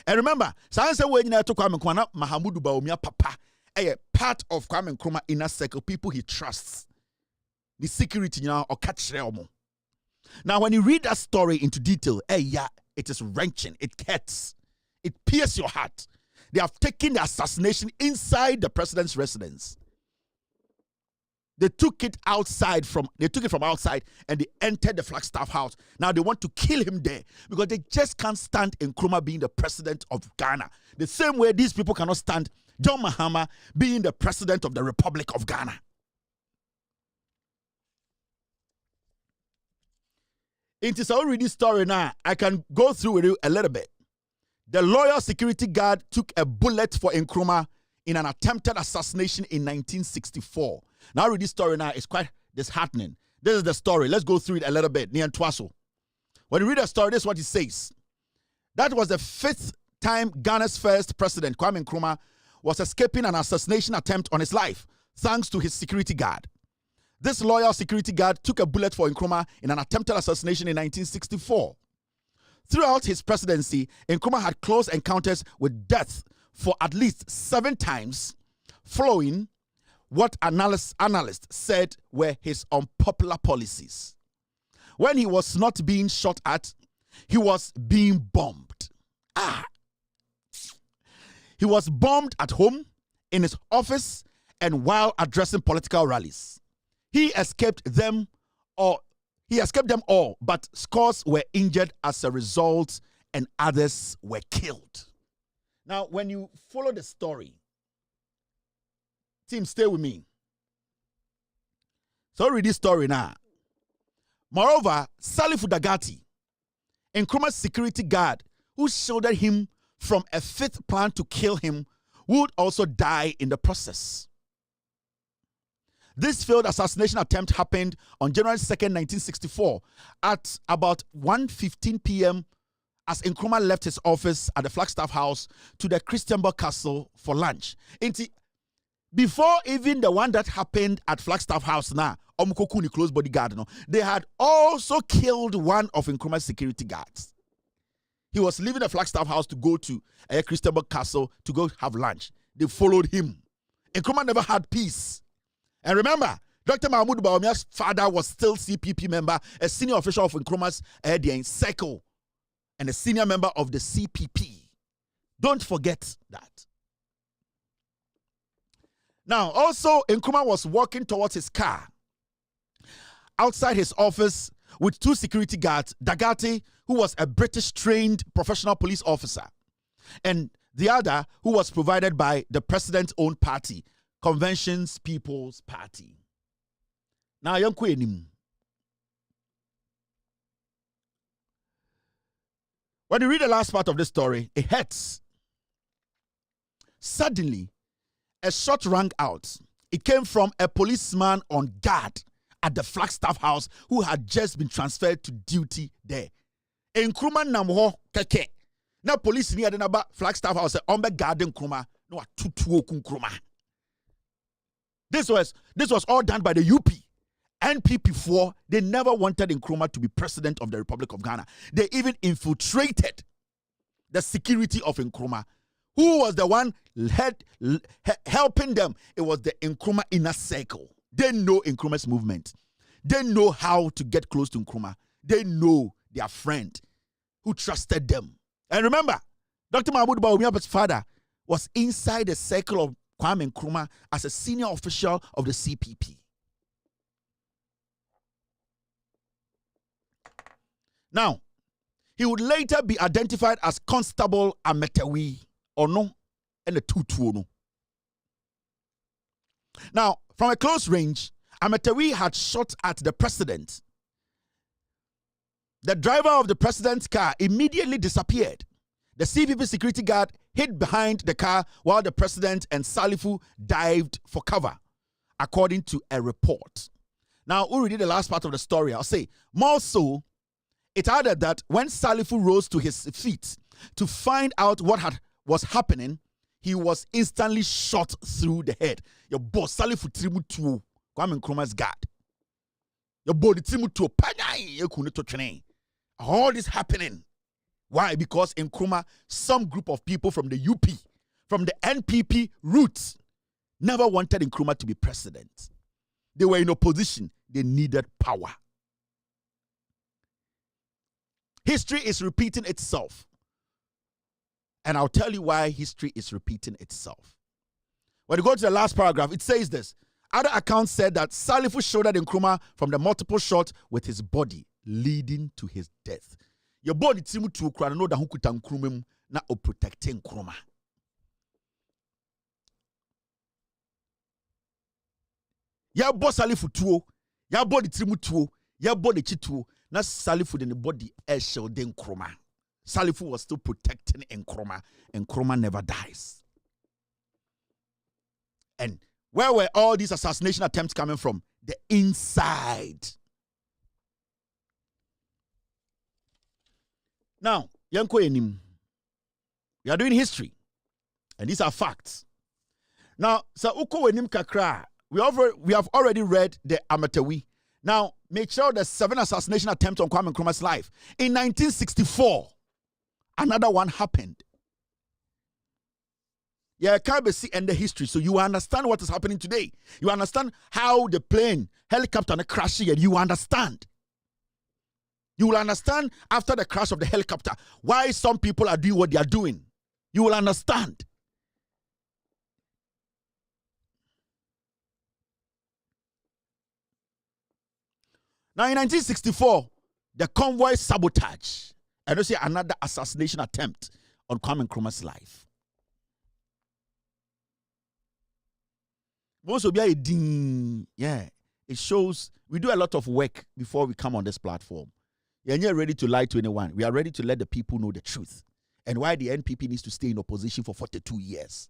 And remember, science when you to Kwame Nkrumah, Mahamudu Bawumia Papa, a part of Kwame Nkrumah inner circle, people he trusts. The security or catch realm. Now, when you read that story into detail, it is wrenching, it hurts, it pierces your heart. They have taken the assassination inside the president's residence. They took it from outside and they entered the Flagstaff House. Now they want to kill him there because they just can't stand Nkrumah being the president of Ghana. The same way these people cannot stand John Mahama being the president of the Republic of Ghana. It is already this story now. I can go through with you a little bit. The loyal security guard took a bullet for Nkrumah in an attempted assassination in 1964. Now read this story now. It's quite disheartening. This is the story. Let's go through it a little bit. Nian Twaso. When you read the story, this is what it says. That was the 5th time Ghana's first president, Kwame Nkrumah, was escaping an assassination attempt on his life, thanks to his security guard. This loyal security guard took a bullet for Nkrumah in an attempted assassination in 1964. Throughout his presidency, Nkrumah had close encounters with death for at least 7 times, following what analysts said were his unpopular policies. When he was not being shot at, he was being bombed. He was bombed at home, in his office, and while addressing political rallies. He escaped them all, but scores were injured as a result, and others were killed. Now, when you follow the story, team, stay with me. So read this story now. Moreover, Salifu Dagati, Nkrumah's security guard, who shielded him from a 5th plan to kill him, would also die in the process. This failed assassination attempt happened on January 2nd, 1964 at about 1:15 p.m. as Nkrumah left his office at the Flagstaff House to the Christianborg Castle for lunch. Before even the one that happened at Flagstaff House now, Omukokuni close bodyguard, they had also killed one of Nkrumah's security guards. He was leaving the Flagstaff House to go to a Christianborg Castle to go have lunch. They followed him. Nkrumah never had peace. And remember, Dr. Mahmoud Bawumia's father was still CPP member, a senior official of Nkrumah's circle, and a senior member of the CPP. Don't forget that. Now, also, Nkrumah was walking towards his car outside his office with 2 security guards, Dagati, who was a British-trained professional police officer, and the other, who was provided by the president's own party, Conventions People's Party. Now, when you read the last part of this story, it hurts. Suddenly, a shot rang out. It came from a policeman on guard at the Flagstaff House who had just been transferred to duty there. Nkrumah namho keke. Na police near the Flagstaff House ombe guard Nkrumah no atutuo Nkrumah. This was all done by the UP. NPP4, they never wanted Nkrumah to be president of the Republic of Ghana. They even infiltrated the security of Nkrumah. Who was the one helping them? It was the Nkrumah inner circle. They know Nkrumah's movement. They know how to get close to Nkrumah. They know their friend. who trusted them. And remember, Dr. Mahmoud Bawumia's father was inside the circle of Kwame Nkrumah as a senior official of the CPP. Now, he would later be identified as Constable Ametewi Ono and the Tutuono. Now, from a close range, Ametewi had shot at the president. The driver of the president's car immediately disappeared. The CPP security guard hid behind the car while the president and Salifu dived for cover, according to a report. Now, we'll read the last part of the story. I'll say, more so, it added that when Salifu rose to his feet to find out what was happening, he was instantly shot through the head. Your boss, Salifu Trimutu, Kwame Nkrumah's guard. Your body Trimutu, Panyai, all this happening. Why? Because in Nkrumah, some group of people from the UP, from the NPP roots, never wanted Nkrumah to be president. They were in opposition. They needed power. History is repeating itself. And I'll tell you why history is repeating itself. When you go to the last paragraph, it says this. Other accounts said that Salifu shouldered Nkrumah from the multiple shots with his body, leading to his death. Your body timu to Ukraine no da hukuta Nkrumah na o protecting Nkrumah. Ya bo Salifu tuo, ya body timu tuo, ya body chituo, na Salifu in the body shell den Nkrumah. Salifu was still protecting Nkrumah, and Nkrumah never dies. And where were all these assassination attempts coming from? The inside. Now, Yanko Enim, we are doing history, and these are facts. Now, Sa Uko Enim Kakra, we have already read the Ametewi. Now, make sure the 7 assassination attempts on Kwame Nkrumah's life. In 1964, another one happened. Yeah, can't see end the history, so you understand what is happening today. You understand how the plane, helicopter, crashed, and you understand. You will understand after the crash of the helicopter why some people are doing what they are doing. You will understand. Now, in 1964, the convoy sabotage, and you see another assassination attempt on Kwame Nkrumah's life. Yeah, it shows we do a lot of work before we come on this platform. You're not ready to lie to anyone. We are ready to let the people know the truth and why the NPP needs to stay in opposition for 42 years.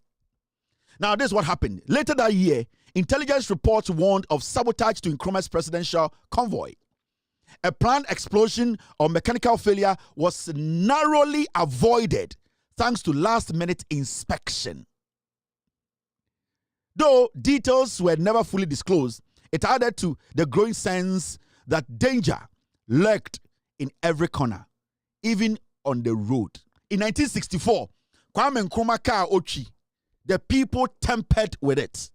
Now, this is what happened. Later that year, intelligence reports warned of sabotage to Nkrumah's presidential convoy. A planned explosion or mechanical failure was narrowly avoided thanks to last-minute inspection. Though details were never fully disclosed, it added to the growing sense that danger lurked in every corner, even on the road. In 1964, Kwame Nkrumah car Ochi, the people tempered with it.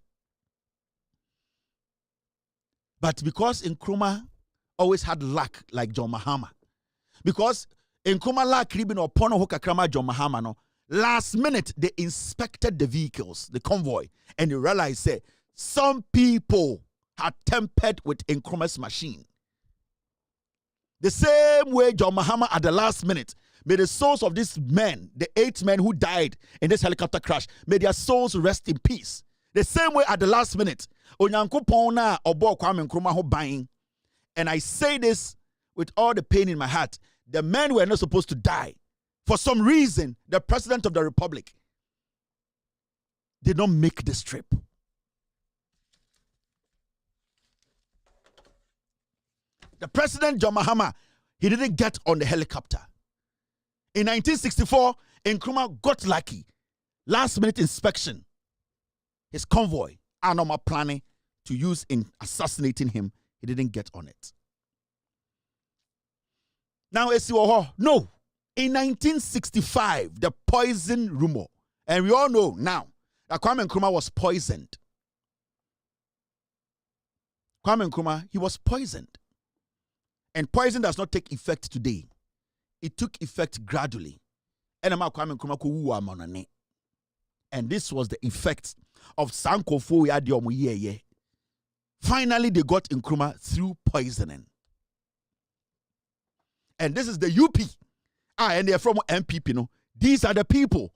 But because Nkrumah always had luck like John Mahama, because Nkrumah luck ribbon or pono hokakrama John Mahama no, last minute they inspected the vehicles, the convoy, and they realized that some people had tempered with Nkrumah's machine. The same way John Mahama at the last minute made the souls of these men, the 8 men who died in this helicopter crash, may their souls rest in peace. The same way at the last minute, Onyankopon na obo Kwame Nkrumah ho ban. And I say this with all the pain in my heart. The men were not supposed to die. For some reason, the president of the republic did not make this trip. The president, John Mahama, he didn't get on the helicopter. In 1964, Nkrumah got lucky. Last minute inspection. His convoy, Anoma planning to use in assassinating him, he didn't get on it. Now, no. In 1965, the poison rumor, and we all know now that Kwame Nkrumah was poisoned. Kwame Nkrumah, he was poisoned. And poison does not take effect today. it took effect gradually. And this was the effect of Sankofo Yadiomu. Finally, they got Nkrumah through poisoning. And this is the UP. And they're from MPP. No? These are the people.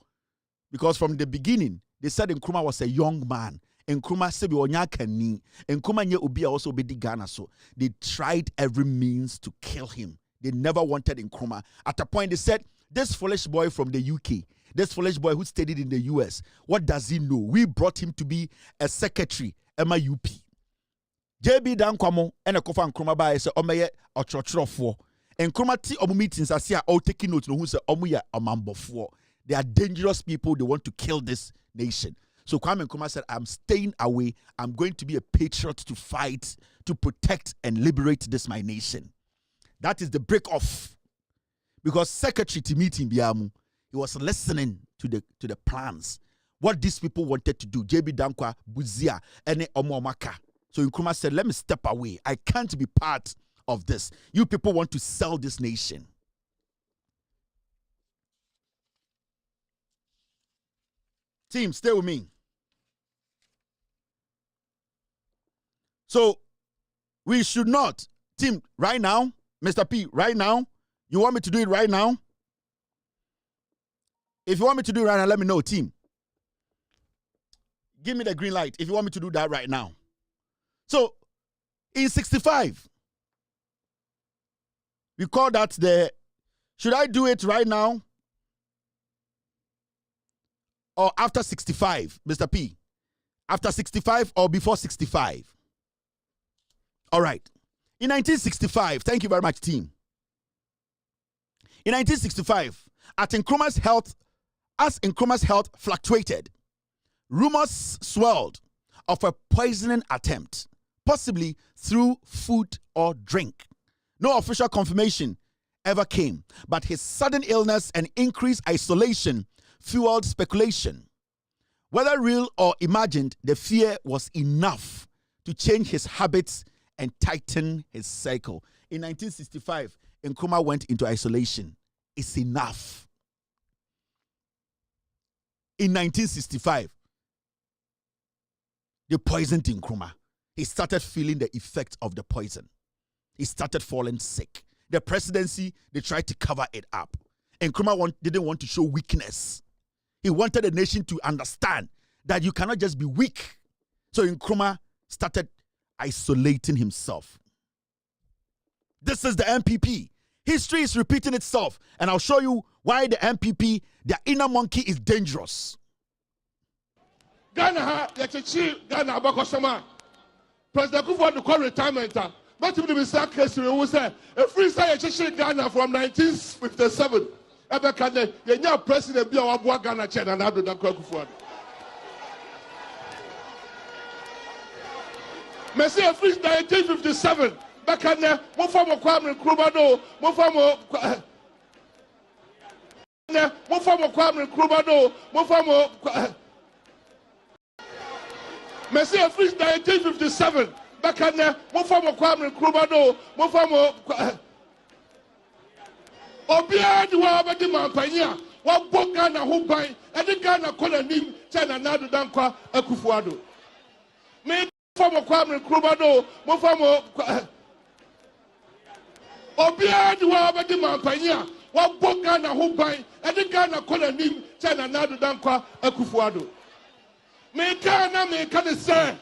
Because from the beginning, they said Nkrumah was a young man. Nkrumah said Nkrumah nye obi also be di Ghana. So they tried every means to kill him. They never wanted Nkrumah. At a point, they said, this foolish boy from the UK, this foolish boy who studied in the US, what does he know? We brought him to be a secretary, Emma UP. JB Dankwamo and a kofa Nkrumah ba say omeye ochochorofo. Nkrumah ti omu meetings asia all taking notes no who say omuya amambofo. They are dangerous people. They want to kill this nation. So Kwame Nkrumah said, I'm staying away. I'm going to be a patriot to fight, to protect and liberate this my nation. That is the break off. Because secretary to meeting Biamu, he was listening to the plans. What these people wanted to do. JB Dankwa, Buzia, and Omomaka. So Nkrumah said, let me step away. I can't be part of this. You people want to sell this nation. Team, stay with me. So, we should not. Team, right now, Mr. P, right now, you want me to do it right now? If you want me to do it right now, let me know, team. Give me the green light if you want me to do that right now. So, in 65, we call that the, should I do it right now? Or after 65, Mr. P? After 65 or before 65? All right. In 1965, thank you very much, team. In 1965, as Nkrumah's health fluctuated, rumors swelled of a poisoning attempt, possibly through food or drink. No official confirmation ever came, but his sudden illness and increased isolation fueled speculation. Whether real or imagined, the fear was enough to change his habits and tighten his cycle. In 1965, Nkrumah went into isolation. It's enough. In 1965, they poisoned Nkrumah. He started feeling the effect of the poison. He started falling sick. The presidency, they tried to cover it up. Nkrumah didn't want to show weakness. He wanted the nation to understand that you cannot just be weak. So Nkrumah started isolating himself. This is the MPP. History is repeating itself, and I'll show you why the MPP, their inner monkey, is dangerous. Ghana, Ghana, Abakosama. President Kufuor to call retirement. But if the sack case, we say a free style Ghana from 1957. Ebekane, the president be our Ghana chair and Abdul Kufuor. Messi a free 1957. Bekane, one form of Kwame Nkrumah no, one form of Kwame Nkrumah no, one form of Messi a free 1957. Bekane, one form of Kwame Nkrumah no, one form of Obia di wa abedi mampanya wa boga na ho ban edi Ghana kola nim China na do dankwa Akufuado me form of Kwame Nkrumah no mo form Obia di wa abedi mampanya wa boga na ho ban edi Ghana kola nim China na do dankwa Akufuado me Ghana me kan say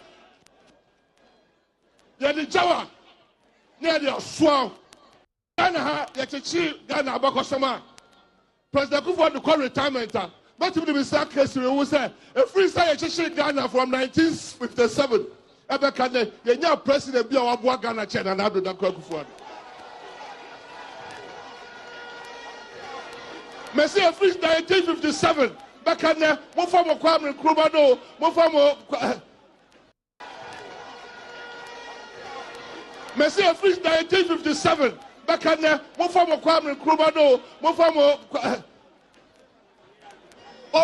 ya di jawa ne di oswa Ghana, Ghana, Abakosama. President Kufuor to call retirement. But if the sack case, we will say a free style Ghana from 1957. Ebekane, the president be our Ghana chair and Abdul Kufuor. Messi a free 1957. Bekane, one form of Kwame Nkrumah no, one form of Messi a free 1957. Bekane, one form of Kwame Nkrumah no, one form of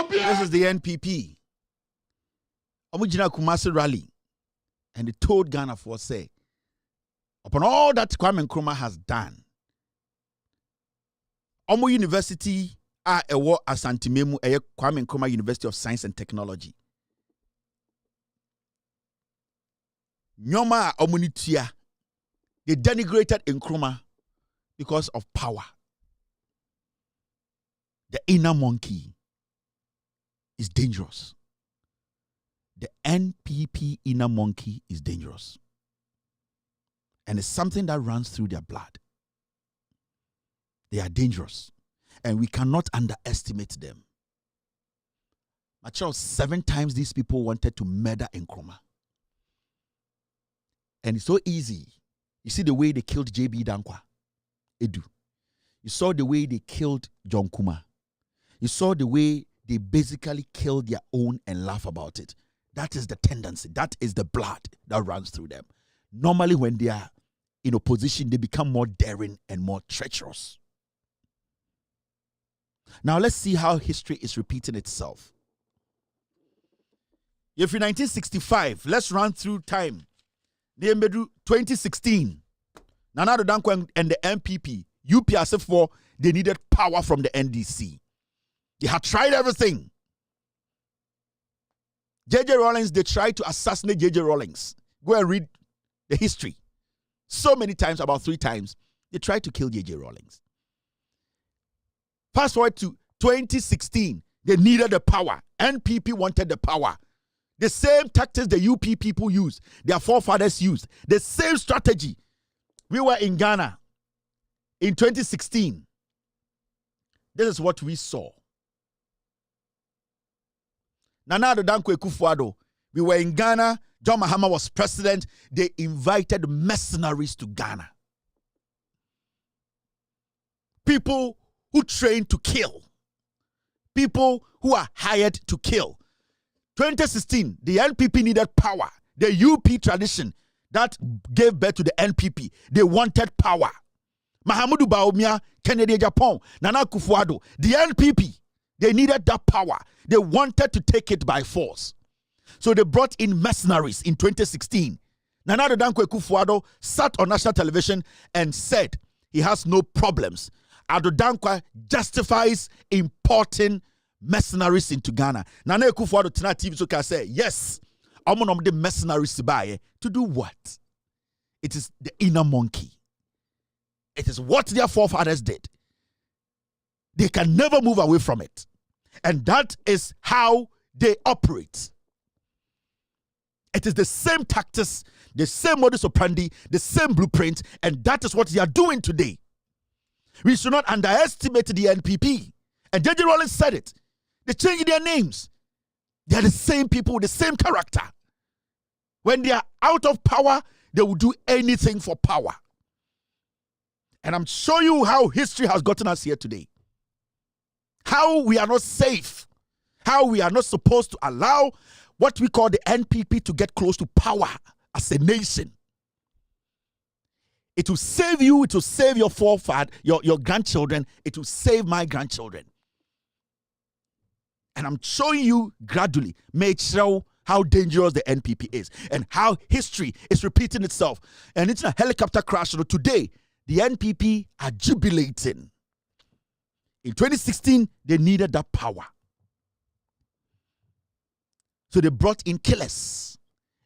This is the NPP. Omujina Kumasi rally. And they told Ghana for say, upon all that Kwame Nkrumah has done, Omo University a ewo Asantememu eye Kwame Nkrumah University of Science and Technology. Nyoma Omunitia, they denigrated Nkrumah because of power. The inner monkey is dangerous. The NPP inner monkey is dangerous. And it's something that runs through their blood. They are dangerous. And we cannot underestimate them. My child, 7 times these people wanted to murder Nkrumah. And it's so easy. You see the way they killed J.B. Dankwa, Edu. You saw the way they killed John Kuma. You saw the way they basically killed their own and laugh about it. That is the tendency. That is the blood that runs through them. Normally when they are in opposition, they become more daring and more treacherous. Now let's see how history is repeating itself. If in 1965, let's run through time. 2016, Nana Addo Dankwa and the MPP, UPSF4, they needed power from the NDC. They had tried everything. J.J. Rawlings, they tried to assassinate J.J. Rawlings. Go and read the history. So many times, about 3 times, they tried to kill J.J. Rawlings. Fast forward to 2016, they needed the power. NPP wanted the power. The same tactics the UP people used, their forefathers used, the same strategy. We were in Ghana in 2016. This is what we saw. Nana Addo Dankwa Akufo-Addo, we were in Ghana. John Mahama was president. They invited mercenaries to Ghana. People who train to kill. People who are hired to kill. 2016, the NPP needed power. The UP tradition that gave birth to the NPP, they wanted power. Mahamudu Bawumia, Kennedy Japan, Nana Akufo-Addo, the NPP, they needed that power. They wanted to take it by force. So they brought in mercenaries in 2016. Nana Addo Dankwa Akufo-Addo sat on national television and said he has no problems. Addo Dankwa justifies importing mercenaries into Ghana. Nana Akufo-Addo tonight TV so can say, yes, I'm going to the mercenaries to buy to do what? It is the inner monkey. It is what their forefathers did. They can never move away from it. And that is how they operate. It is the same tactics, the same modus operandi, the same blueprint, and that is what they are doing today. We should not underestimate the NPP. And J.J. Rawlings said it. They change their names. They are the same people with the same character. When they are out of power, they will do anything for power. And I'm showing you how history has gotten us here today. How we are not safe. How we are not supposed to allow what we call the NPP to get close to power as a nation. It will save you. It will save your forefathers, your grandchildren. It will save my grandchildren. And I'm showing you gradually, make sure how dangerous the NPP is and how history is repeating itself. And it's a helicopter crash. So today, the NPP are jubilating. In 2016, they needed that power. So they brought in killers.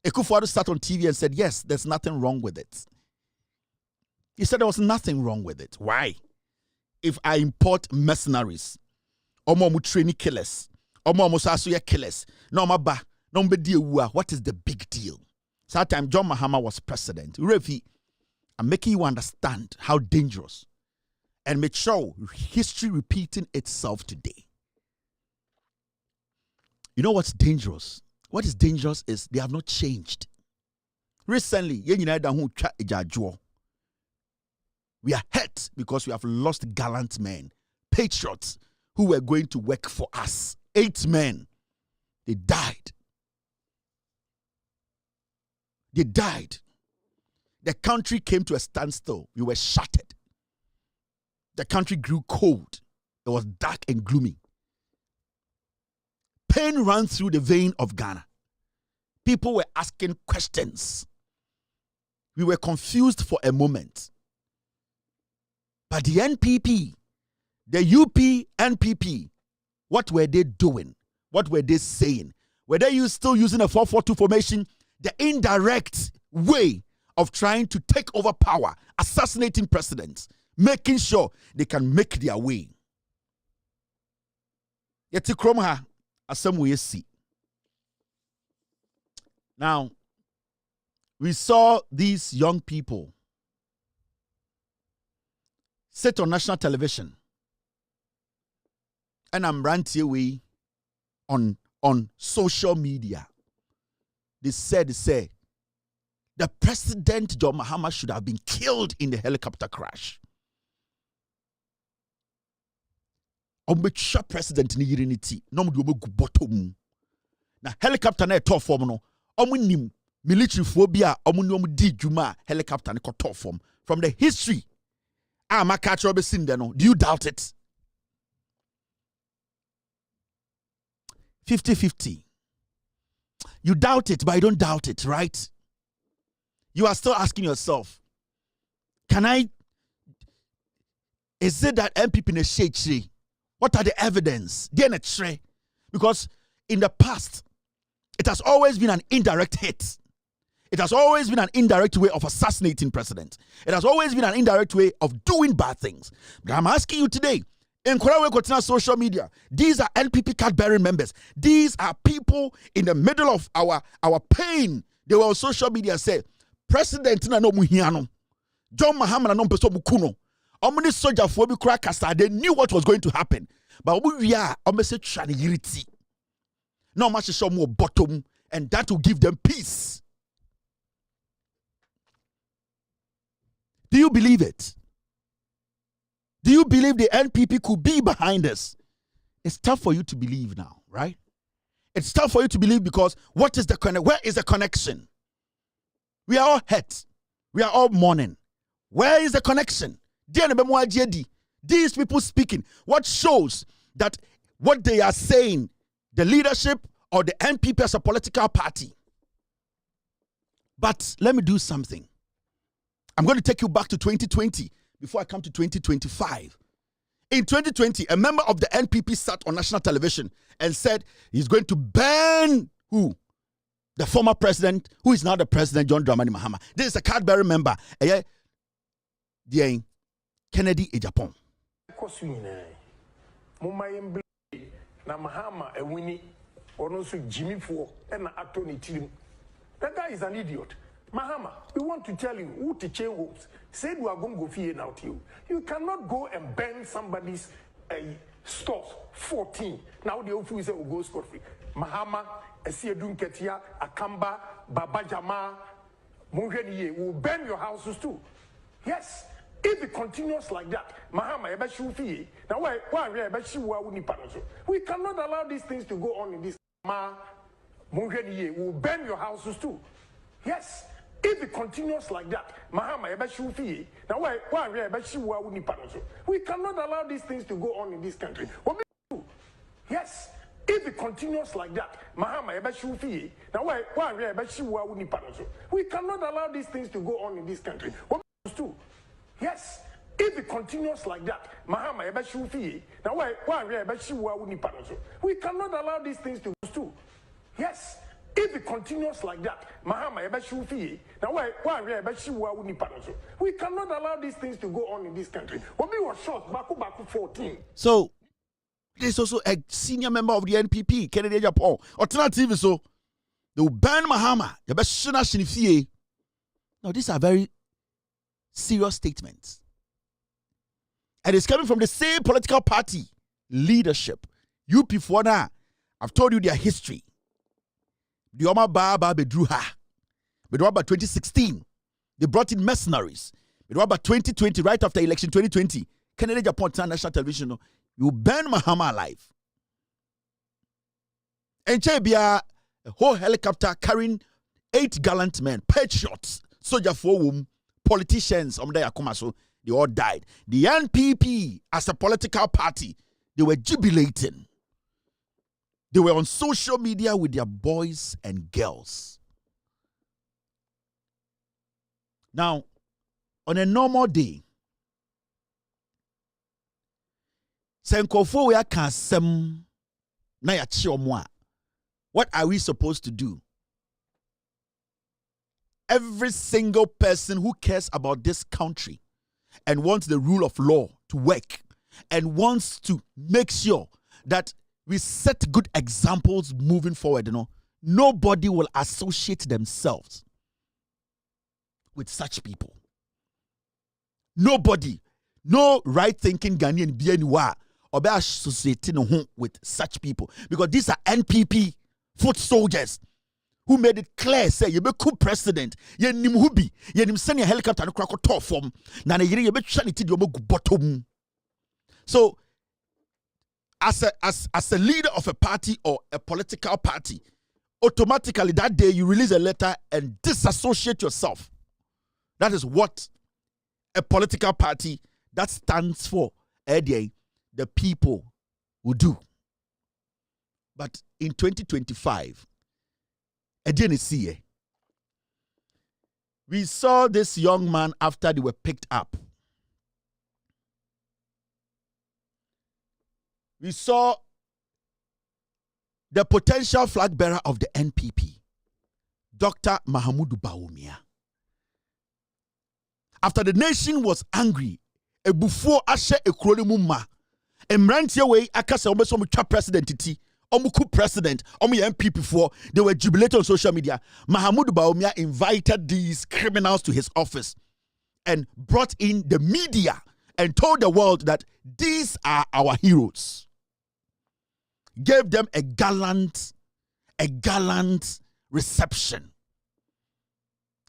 Akufo-Addo sat on TV and said, yes, there's nothing wrong with it. He said there was nothing wrong with it. Why? If I import mercenaries, omo training killers, omo sasoya killers, no maba, no mbedi, what is the big deal? So that time John Mahama was president. Refi, I'm making you understand how dangerous and make sure history repeating itself today. You know what's dangerous? What is dangerous is they have not changed. Recently, we are hurt because we have lost gallant men, patriots who were going to work for us. 8 men, they died. They died. The country came to a standstill. We were shattered. The country grew cold. It was dark and gloomy. Pain ran through the vein of Ghana. People were asking questions. We were confused for a moment. But the NPP, the UP NPP, what were they doing? What were they saying? Were they still using a 4-4-2 formation, the indirect way of trying to take over power, assassinating presidents, making sure they can make their way? Yet Nkrumah as some way see. Now, we saw these young people sit on national television, and I'm ranting away on social media. They said, the president, John Mahama, should have been killed in the helicopter crash. Ombecha president ni yiriniti, no mu omo bottom. Na helicopter na top form no, omo nim military phobia, omo ni omo di djuma helicopter ni ko top form. From the history, ma catch obe sin there no. Do you doubt it? 50-50. You doubt it, but I don't doubt it, right? You are still asking yourself, is it that MPP in a shade? What are the evidence? Because in the past, it has always been an indirect hit. It has always been an indirect way of assassinating presidents. It has always been an indirect way of doing bad things. But I'm asking you today, in social media, these are NPP card-bearing members. These are people in the middle of our pain. They were on social media say, President na no muhiano, John Mahama na no mpeso mukuno. Omni soldier for be crack casta. They knew what was going to happen, but we are almost trying to irritate. No much show more bottom, and that will give them peace. Do you believe it? Do you believe the NPP could be behind us? It's tough for you to believe now, right? It's tough for you to believe because where is the connection? We are all hurt. We are all mourning. Where is the connection? These people speaking, what shows that what they are saying, the leadership or the NPP as a political party. But let me do something. I'm going to take you back to 2020 before I come to 2025. In 2020, a member of the NPP sat on national television and said he's going to ban who? The former president, who is now the president, John Dramani Mahama. This is a card-bearing member. Kennedy in Japan. That guy is an idiot. Mahama, we want to tell you who to change hopes. Said we are going to go fear now to you. You cannot go and burn somebody's stores 14. Now the officer will go scot free. Mahama, Esiedun Ketia, Akamba, Baba Jama, Mungeniye will burn your houses too. Yes. If it continues like that, Mahama, now we cannot allow these things to go on in this. Mungeniye will burn your houses too. Yes. If it continues like that, Mahama, now we cannot allow these things to go on in this country. Yes. If it continues like that, Mahama, now we cannot allow these things to go on in this country. Yes. If it continues like that, Mahama, now we cannot allow these things to go. Yes. If it continues like that, Mahama, now we cannot allow these things to go on in this country. When we were shot, Baku 14. So, there's also a senior member of the NPP, Kennedy Japan. Alternative, so they will ban Mahama. Now, these are very serious statements. And it's coming from the same political party leadership. UP4 now, I've told you their history. The Oma Baba Bedruha. Bedruha 2016. They brought in mercenaries. Bedruha 2020, right after election 2020. Kennedy Japan national television. You burn Mahama alive. And Chebia, a whole helicopter carrying 8 gallant men, patriots, soldier for whom politicians, they all died. The NPP, as a political party, they were jubilating. They were on social media with their boys and girls. Now, on a normal day, Senkofo we aka asem na ya chi omo a. What are we supposed to do? Every single person who cares about this country and wants the rule of law to work and wants to make sure that we set good examples moving forward, nobody will associate themselves with such people. Nobody, no right-thinking Ghanaian BNY or be associating with such people, because these are NPP foot soldiers who made it clear, say, you be coup president, ye nim hubi, ye nim send a helicopter no crack top form, na na ye be chanity do bottom. So, as a leader of a party or a political party, automatically that day you release a letter and disassociate yourself. That is what a political party that stands for the people will do. But in 2025, we saw this young man after they were picked up. We saw the potential flag bearer of the NPP, Dr. Mahamudu Bawumia. After the nation was angry, before Ashe Ekroni Mumma, Emrantia way Akasa Omeso president titi. Omuku president, MPP before they were jubilating on social media. Mahamudu Bawumia invited these criminals to his office and brought in the media and told the world that these are our heroes. Gave them a gallant reception.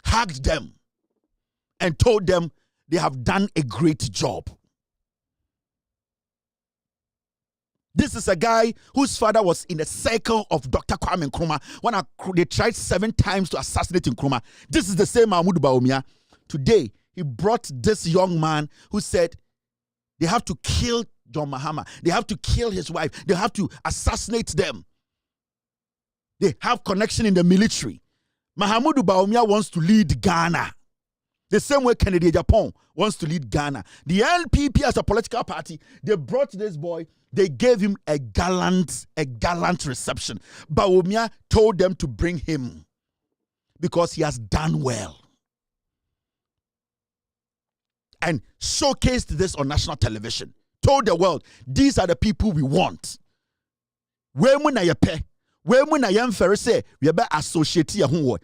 Hugged them and told them they have done a great job. This is a guy whose father was in the circle of Dr. Nkrumah when they tried 7 times to assassinate Nkrumah. This is the same Mahamudu Bawumia. Today, he brought this young man who said they have to kill John Mahama. They have to kill his wife. They have to assassinate them. They have connection in the military. Mahamudu Bawumia wants to lead Ghana. The same way Kennedy Japan wants to lead Ghana. The NPP as a political party, they brought this boy. They gave him a gallant reception. Bawumia told them to bring him because he has done well. And showcased this on national television. Told the world, these are the people we want. Where when I pay, where when I am fair say, we are associate your homework.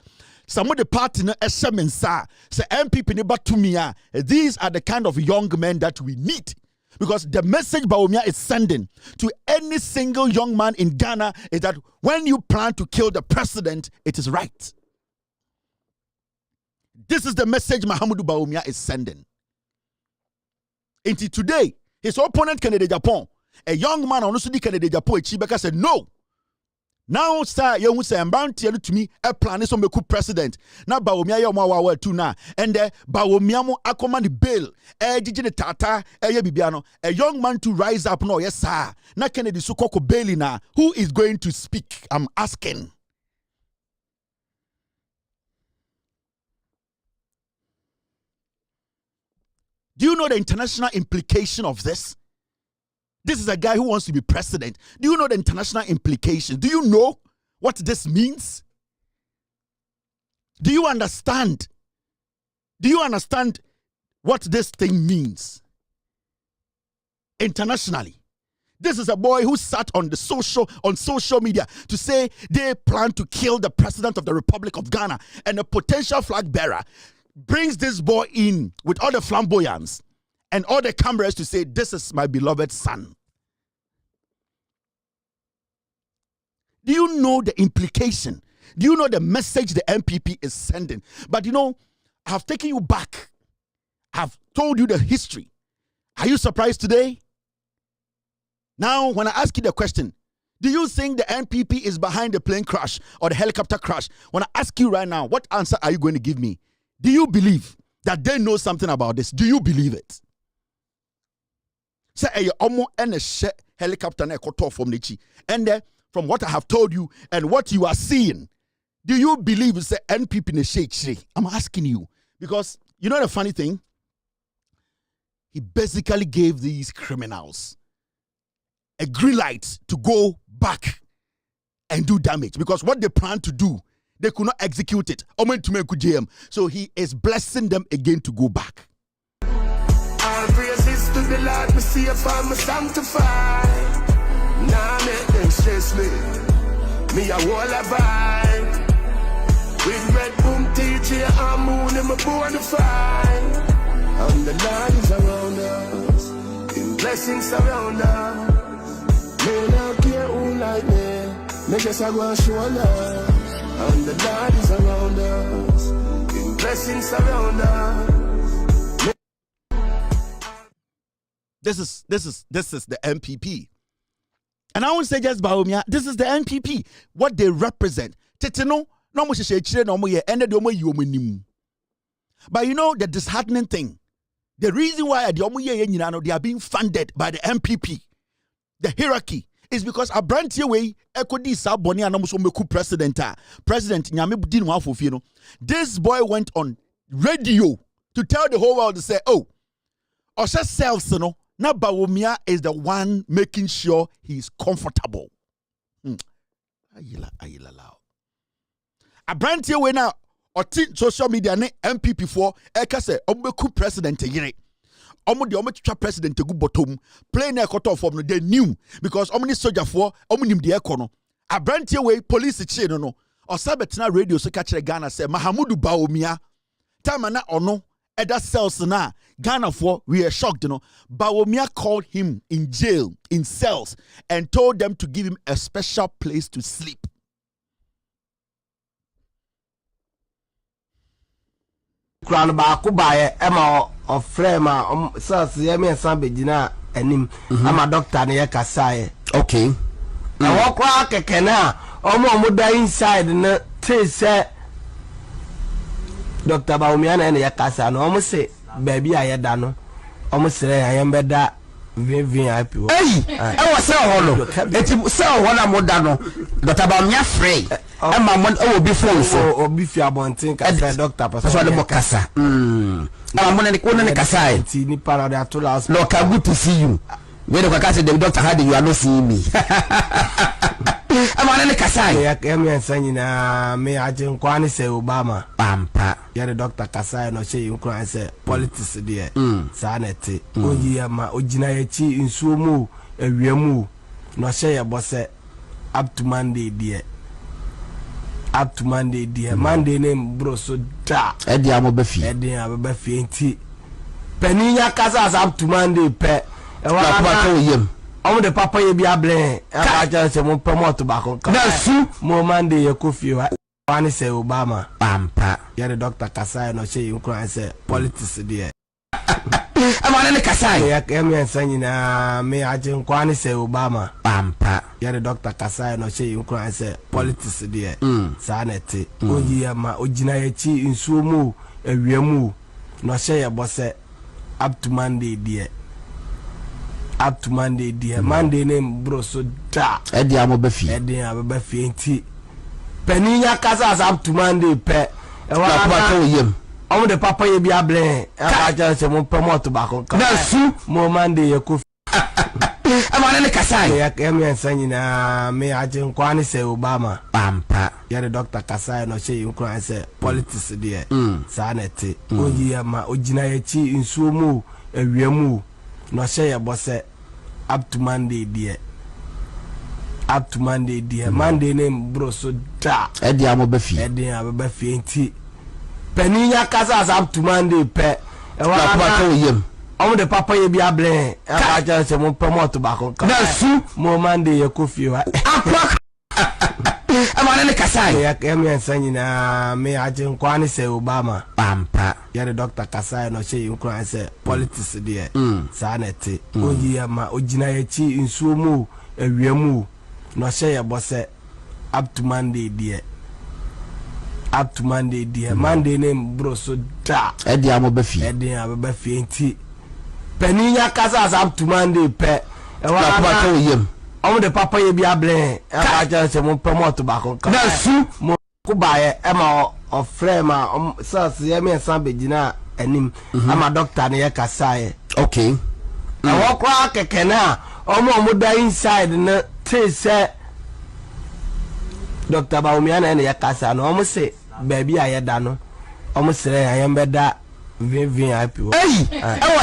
Some of the party no say MPP ne batumia. These are the kind of young men that we need. Because the message Bawumia is sending to any single young man in Ghana is that when you plan to kill the president, it is right. This is the message Mahamudu Bawumia is sending. Until today, his opponent Kennedy Japan, a young man on Usudi Kennedy Japan, Chibeka said, no. Now, sir, you say, I'm bound to me a plan is on the president. Now, Bawumia, you are too now. And Bawumia, I command the bill. Tata, a young man to rise up. No, yes, sir. Now, Kennedy Sukoko Bailey now. Who is going to speak? I'm asking. Do you know the international implication of this? This is a guy who wants to be president. Do you know the international implications? Do you know what this means? Do you understand? Do you understand what this thing means? Internationally. This is a boy who sat on social media to say they plan to kill the president of the Republic of Ghana, and a potential flag bearer brings this boy in with all the flamboyance and all the cameras to say, this is my beloved son. Do you know the implication? Do you know the message the MPP is sending? But I have taken you back. I've told you the history. Are you surprised today? Now, when I ask you the question, do you think the NPP is behind the plane crash or the helicopter crash? When I ask you right now, what answer are you going to give me? Do you believe that they know something about this? Do you believe it? Say a omo and a helicopter na koto from Nichi. And from what I have told you and what you are seeing, do you believe it's the NPP in shake? I'm asking you. Because you know the funny thing? He basically gave these criminals a green light to go back and do damage, because what they plan to do, they could not execute it. So he is blessing them again to go back. All praises to the Lord, me see if I'm sanctified. Nah, make them stress me. Me a wall of vibe. With red boom TJ and moon in my bona fide. And the Lord is around us. In blessings surround us. Me not care who like me. Me just a go and show love. And the Lord is around us. In blessings surround us. This is the MPP. And I won't say just Baumia, this is the MPP. What they represent. Teteno, no mo sheshe no mo ye ende de omo yi omo nim. But you know the disheartening thing. The reason why the omo ye nyina no, they are being funded by the MPP. The hierarchy is because a brand way ekodi sa boni anam so meku president nyame din wa fofie no. This boy went on radio to tell the whole world to say, oh, Osha selves no. Now Bawumia is the one making sure he's comfortable. Ayila. A brand here when now or social media ne MPP for eka say omeku president yire. Omo de omo twa president gu bottom play na ekoto form no they knew because omo ni soldier for omo nim de ekono. A brand here way police chi no or sabetina radio so ka kire Ghana say Mahamudu Bawumia time na ono Eda cells na Ghana for we are shocked, you know. Bawumia called him in jail, in cells, and told them to give him a special place to sleep. Crown Bakuba, Emma of Frema, Sas Yemi and Sambejina, and him. I'm a doctor near Kasai. Okay. I walk like a canal, Omo inside and say. Dr. Baumiana and Yakasa, no, almost say, baby, I had done. Almost say, I am better. VIP. Hey, I was so hollow. It's so one I'm done. Dr. Baumia free. And my mom will be full or be fair, think I said, Doctor, Pastor Bocassa. I'm going to go to Kasai. Nipara, they are 2 hours. Look, I'm good to see you. When the doctor had you are not seeing me. I'm on the Kasai. I'm saying, may I think Kwani say Obama. Pampa. Yeah, the Dr. Kasai no say Nkrumah say politics there. Sanity. Oji ma ojinayechi insumu ewiemu. No say ya boss up to Monday there. Up to Monday there. Monday name bro so da. Edi amobefi. Edi amobefi enti. Peninya kasa up to Monday pe. The papa ye be a blame. I just say, promote tobacco. That's more Monday, your coffee. One say Obama. Pampa. Yeah, the Dr. Kasai no say Nkrumah say politics there. I'm on the Kasai. Yeah, I'm saying, may I think Kwani say Obama. Pampa. Yeah, the Dr. Kasai no say Nkrumah say politics there. Sanity. Oji ma ojinayechi insumu ewiemu. No say ya boss up to Monday there. Up to Monday dear. Monday name bro so da. Edi amobefi. Edi amobefi enti. Peninya kasa up to Monday pe. The papa ye be a blame. I just say mo promote tobacco. That's more Monday ye coffee. I'm on the Kasai. Yeah, I'm saying may I think Kwani say Obama. Pampa. Yeah, the Dr. Kasai no say Nkrumah say politics there. Sanity. Oji ma ojinayechi insumu ewiemu. No say ya boss up to Monday dear. Up to Monday dear. Monday name bro so da. Edi amobefi. Edi amobefi enti. Peninya kasa up to Monday pe. The papa ye be a blame. I just say mo promote tobacco. That's more Monday ye coffee. I'm on the Kasai. Yeah, I'm saying may I think Kwani say Obama. Pampa. Yeah, the Dr. Kasai no say Nkrumah say politics there. Sanity. Oji ma ojinayechi insumu ewiemu. No say ya boss up to Monday there. Up to Monday dear. Monday name bro so da. Edi amobefi. Edi amobefi enti. Peninya kasa up to Monday pe. The papa ye be a blame. I just say mo promote tobacco. That's mo kubaye Emma of Frema. Sas Yemi and Sambejina and him. I'm a doctor near Kasai. Okay. I walk like a canal. omo da inside na say Dr. Baumia na ya kasa no omo say baby ayeda no omo sere yan beda VIP e wo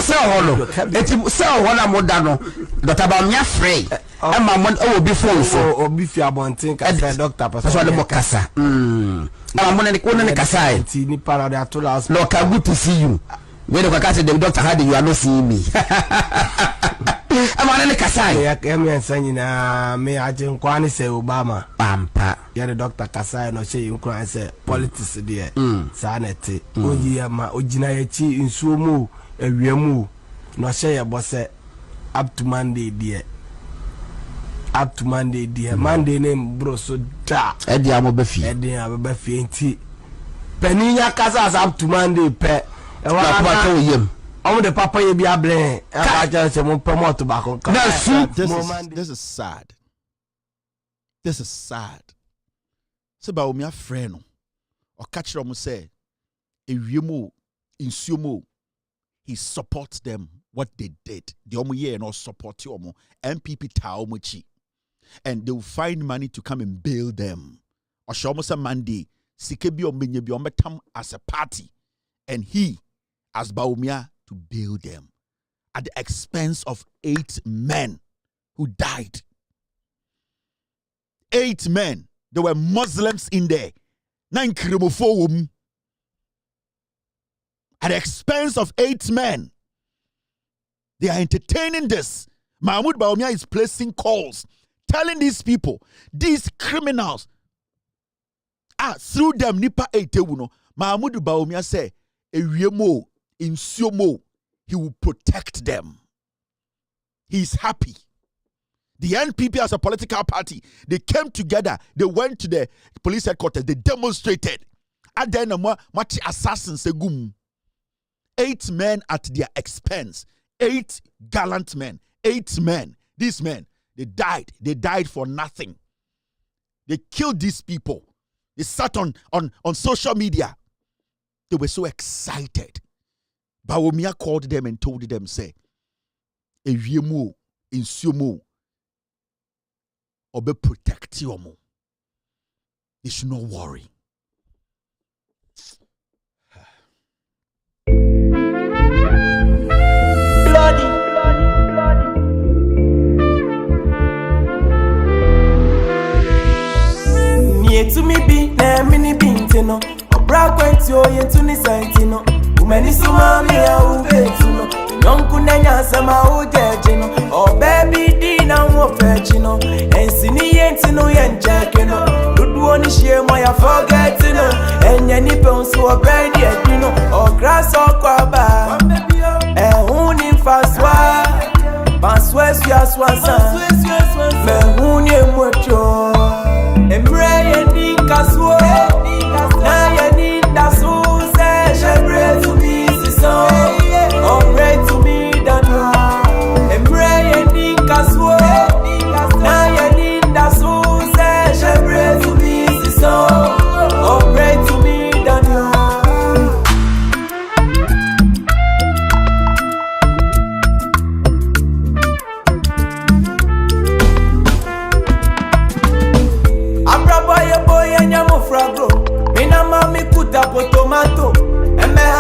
say ho no eti say ho na mo da no Dr. Baumia free e ma mo e wo bi phone so obi fi abontin ka say doctor person so le mo kasa na mo na ne kasa e ti ni para da to last no ka good to see you when the kasa the doctor had you are not seeing me amana ne kasa ya me sanyi na me aje kwani say Obama pampa ya the doctor kasa no say Nkrumah say politics there sanete oyi ma ogina ya chi nsuo mu awiamu no say ya bose up to Monday there Monday name bro so da e dia mo be fi enti peninya kasa up to Monday pe e wa ka wo yem the papa ye be able I just say mo promote back on. This is sad. This is sad. So ba omi afre no o catch them say ewiemo insuomo he supports them what they did. The omo ye no support omo MPP ta omo chi. And they will find money to come and bail them. Or show almost a Monday sike bi omenye bi ometam as a party and he as Baumia to bail them at the expense of 8 men who died. 8 men. There were Muslims in there. Nkrumah at the expense of 8 men. They are entertaining this. Mahmoud Baumia is placing calls, telling these people, these criminals, through them nipa 8 no. Mahmoud Baumia say, Ewiemo in Siomo, he will protect them. He's happy. The NPP as a political party, they came together, they went to the police headquarters, they demonstrated. At the end of much assassins, 8 men at their expense. 8 gallant men. 8 men. These men, they died. They died for nothing. They killed these people. They sat on social media. They were so excited. Baumia called them and told them, say, Ewiemo, insuomo, obe protect you. You should not worry. Bloody. Near to me be, na mini bintino, or brag went to you to the santino. Many sumami ya ubetino Nonku nenya sama ujejino Oh baby dina uofechino Ensini yentino yenchekino Luduoni shemo ya forgetino Enye nipe unsu wa brendi etino Oh grass o kwaba Ehuni mfaswa Banswe suya swansan Mehuni emwecho Emreye ni kaswo Na ye ni dasu Je pray to me, so oh pray to me, Dano. And pray and think as well. Now you need that so say. Je pray to me, so oh pray to me, Dano. Abra boy and yamu fragro. Mina mami kuta po tomato.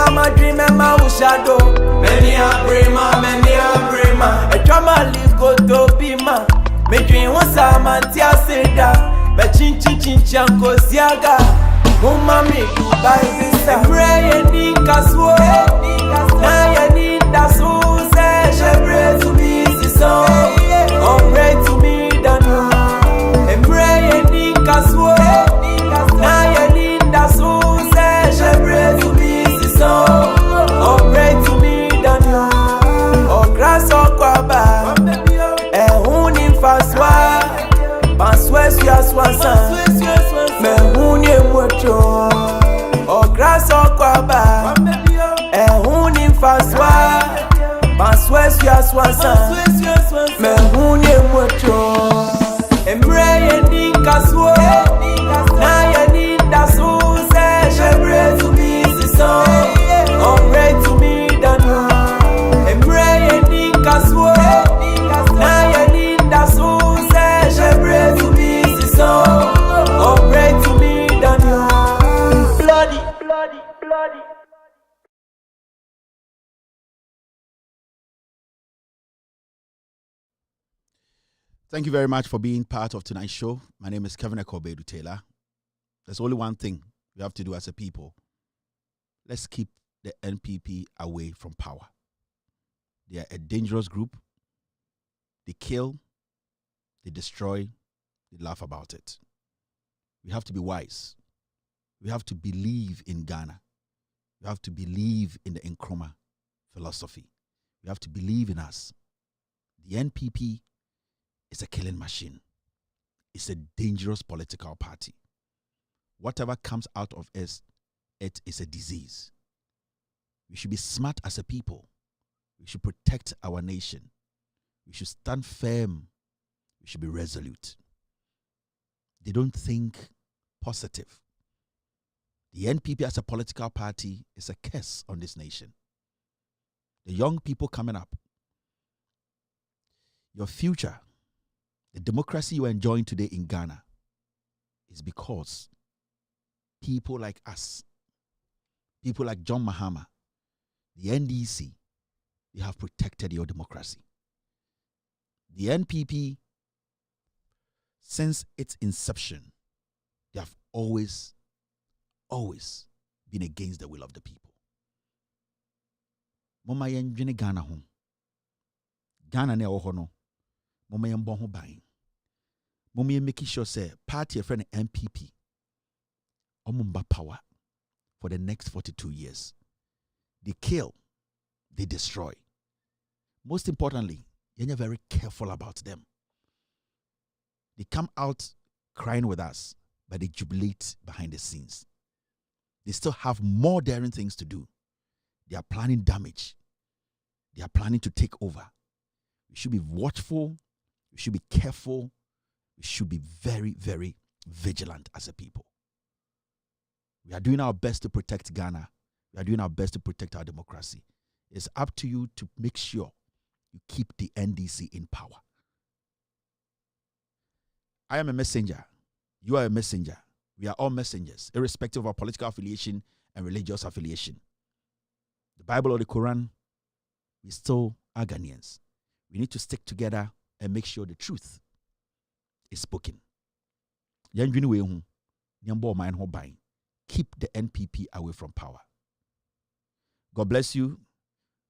My dream and my shadow. Many a prima. A drama live go to be ma. Me dream was a man tia seda. But chin chanko siaga. Mumma me to buy this. And pray and think as well. Now you need that so say. Je pray to me, so. Oh, pray to me, Dano. And pray and think as well. Now you need that so say. Je pray to me. So, oh pray to me, Daniel. Oh grass or kwaba. Ehuni mfaswa. Banswe suya swansan. Mehuni emwecho. Oh grass or kwaba. Ehuni mfaswa. Banswe suya swansan. Mehuni emwecho. Emreye ni kaswo. Na ye ni dasu se. Je pray to me, so. Oh, pray to me, Dano. And pray and think as well. Now you need Thank you very much for being part of tonight's show. My name is Kevin Ekobedu Taylor. There's only one thing we have to do as a people. Let's keep the NPP away from power. They are a dangerous group. They kill, they destroy, they laugh about it. We have to be wise. We have to believe in Ghana. We have to believe in the Nkrumah philosophy. We have to believe in us. The NPP is a killing machine. It's a dangerous political party. Whatever comes out of it is a disease. We should be smart as a people. We should protect our nation. We should stand firm. We should be resolute. They don't think positive. The NPP as a political party is a curse on this nation. The young people coming up, your future, the democracy you are enjoying today in Ghana is because people like us, people like John Mahama, the NDC, they have protected your democracy. The NPP, since its inception, they have always been against the will of the people. Mama yenjene Ghana home. Ghana ne ohono. Mama yembon ho ban. Mama yen making sure say party a friend NPP. Omumba power for the next 42 years. They kill, they destroy. Most importantly, you're very careful about them. They come out crying with us, but they jubilate behind the scenes. They still have more daring things to do. They are planning damage. They are planning to take over. We should be watchful. We should be careful. We should be very, very vigilant as a people. We are doing our best to protect Ghana. We are doing our best to protect our democracy. It's up to you to make sure you keep the NDC in power. I am a messenger. You are a messenger. We are all messengers, irrespective of our political affiliation and religious affiliation. The Bible or the Quran, we still are Ghanaians. We need to stick together and make sure the truth is spoken. Keep the NPP away from power. God bless you.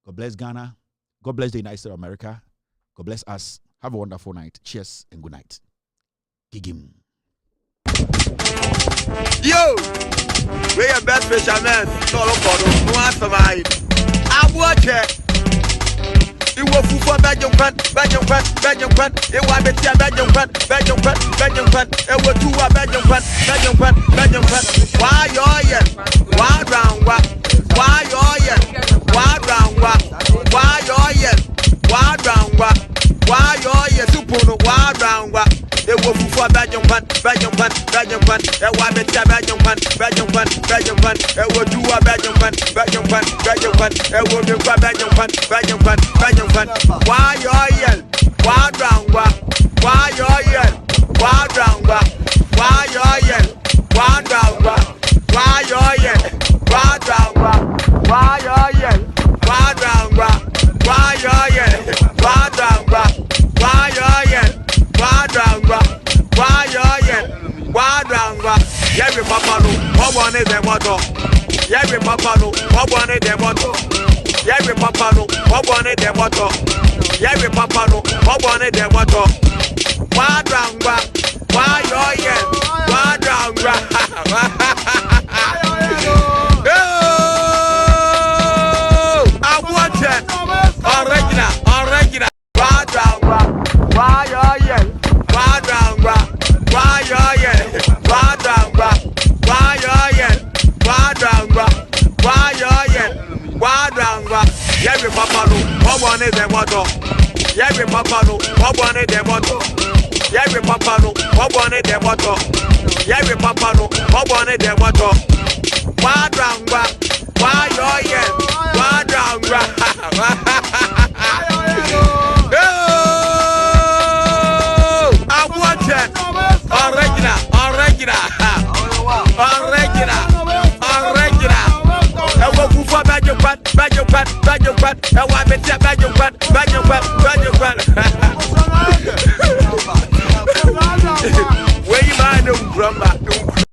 God bless Ghana. God bless the United States of America. God bless us. Have a wonderful night. Cheers and good night. Gigim. Yo! We are best fishermen. No, no answer mine. I watch it. You will for Belgium fan. It was better Belgium fan. It was two Belgium fan. Why you Why round what? Why you Why round what? Why you Why round what? Why you Supuno? Why round what? It was for Belgium fan. It was better Belgium fan. It was two Belgium fan. It was Belgium fan. Why you Why round what? Why you Why round what? Why you Why round what? Why you Why round what? Why you Why round what? Why you Why round what? Why you Why round what? Why you Why round what? Yeah, we papa no. What one is the motto? Yeah, we papa no. What one is the motto? Yeah, we papa no. What one is the motto? Yeah, we papa no. What one is the motto? Why round what? Why you Why round what? I want it. Original. Why round what? Why you Why round what? Why you Why round what? Why you Why round what? Why you Why round what? Yeah, we papa no. What one is the motto? Yeah, we papa no. What one is the motto? Yeah, we papa no. What one is the motto? Yeah, we papa no. What one is the motto? Why round what? Why you Why round what? I want it. Original. I will move for Belgium. I want to Where you mind Nkrumah?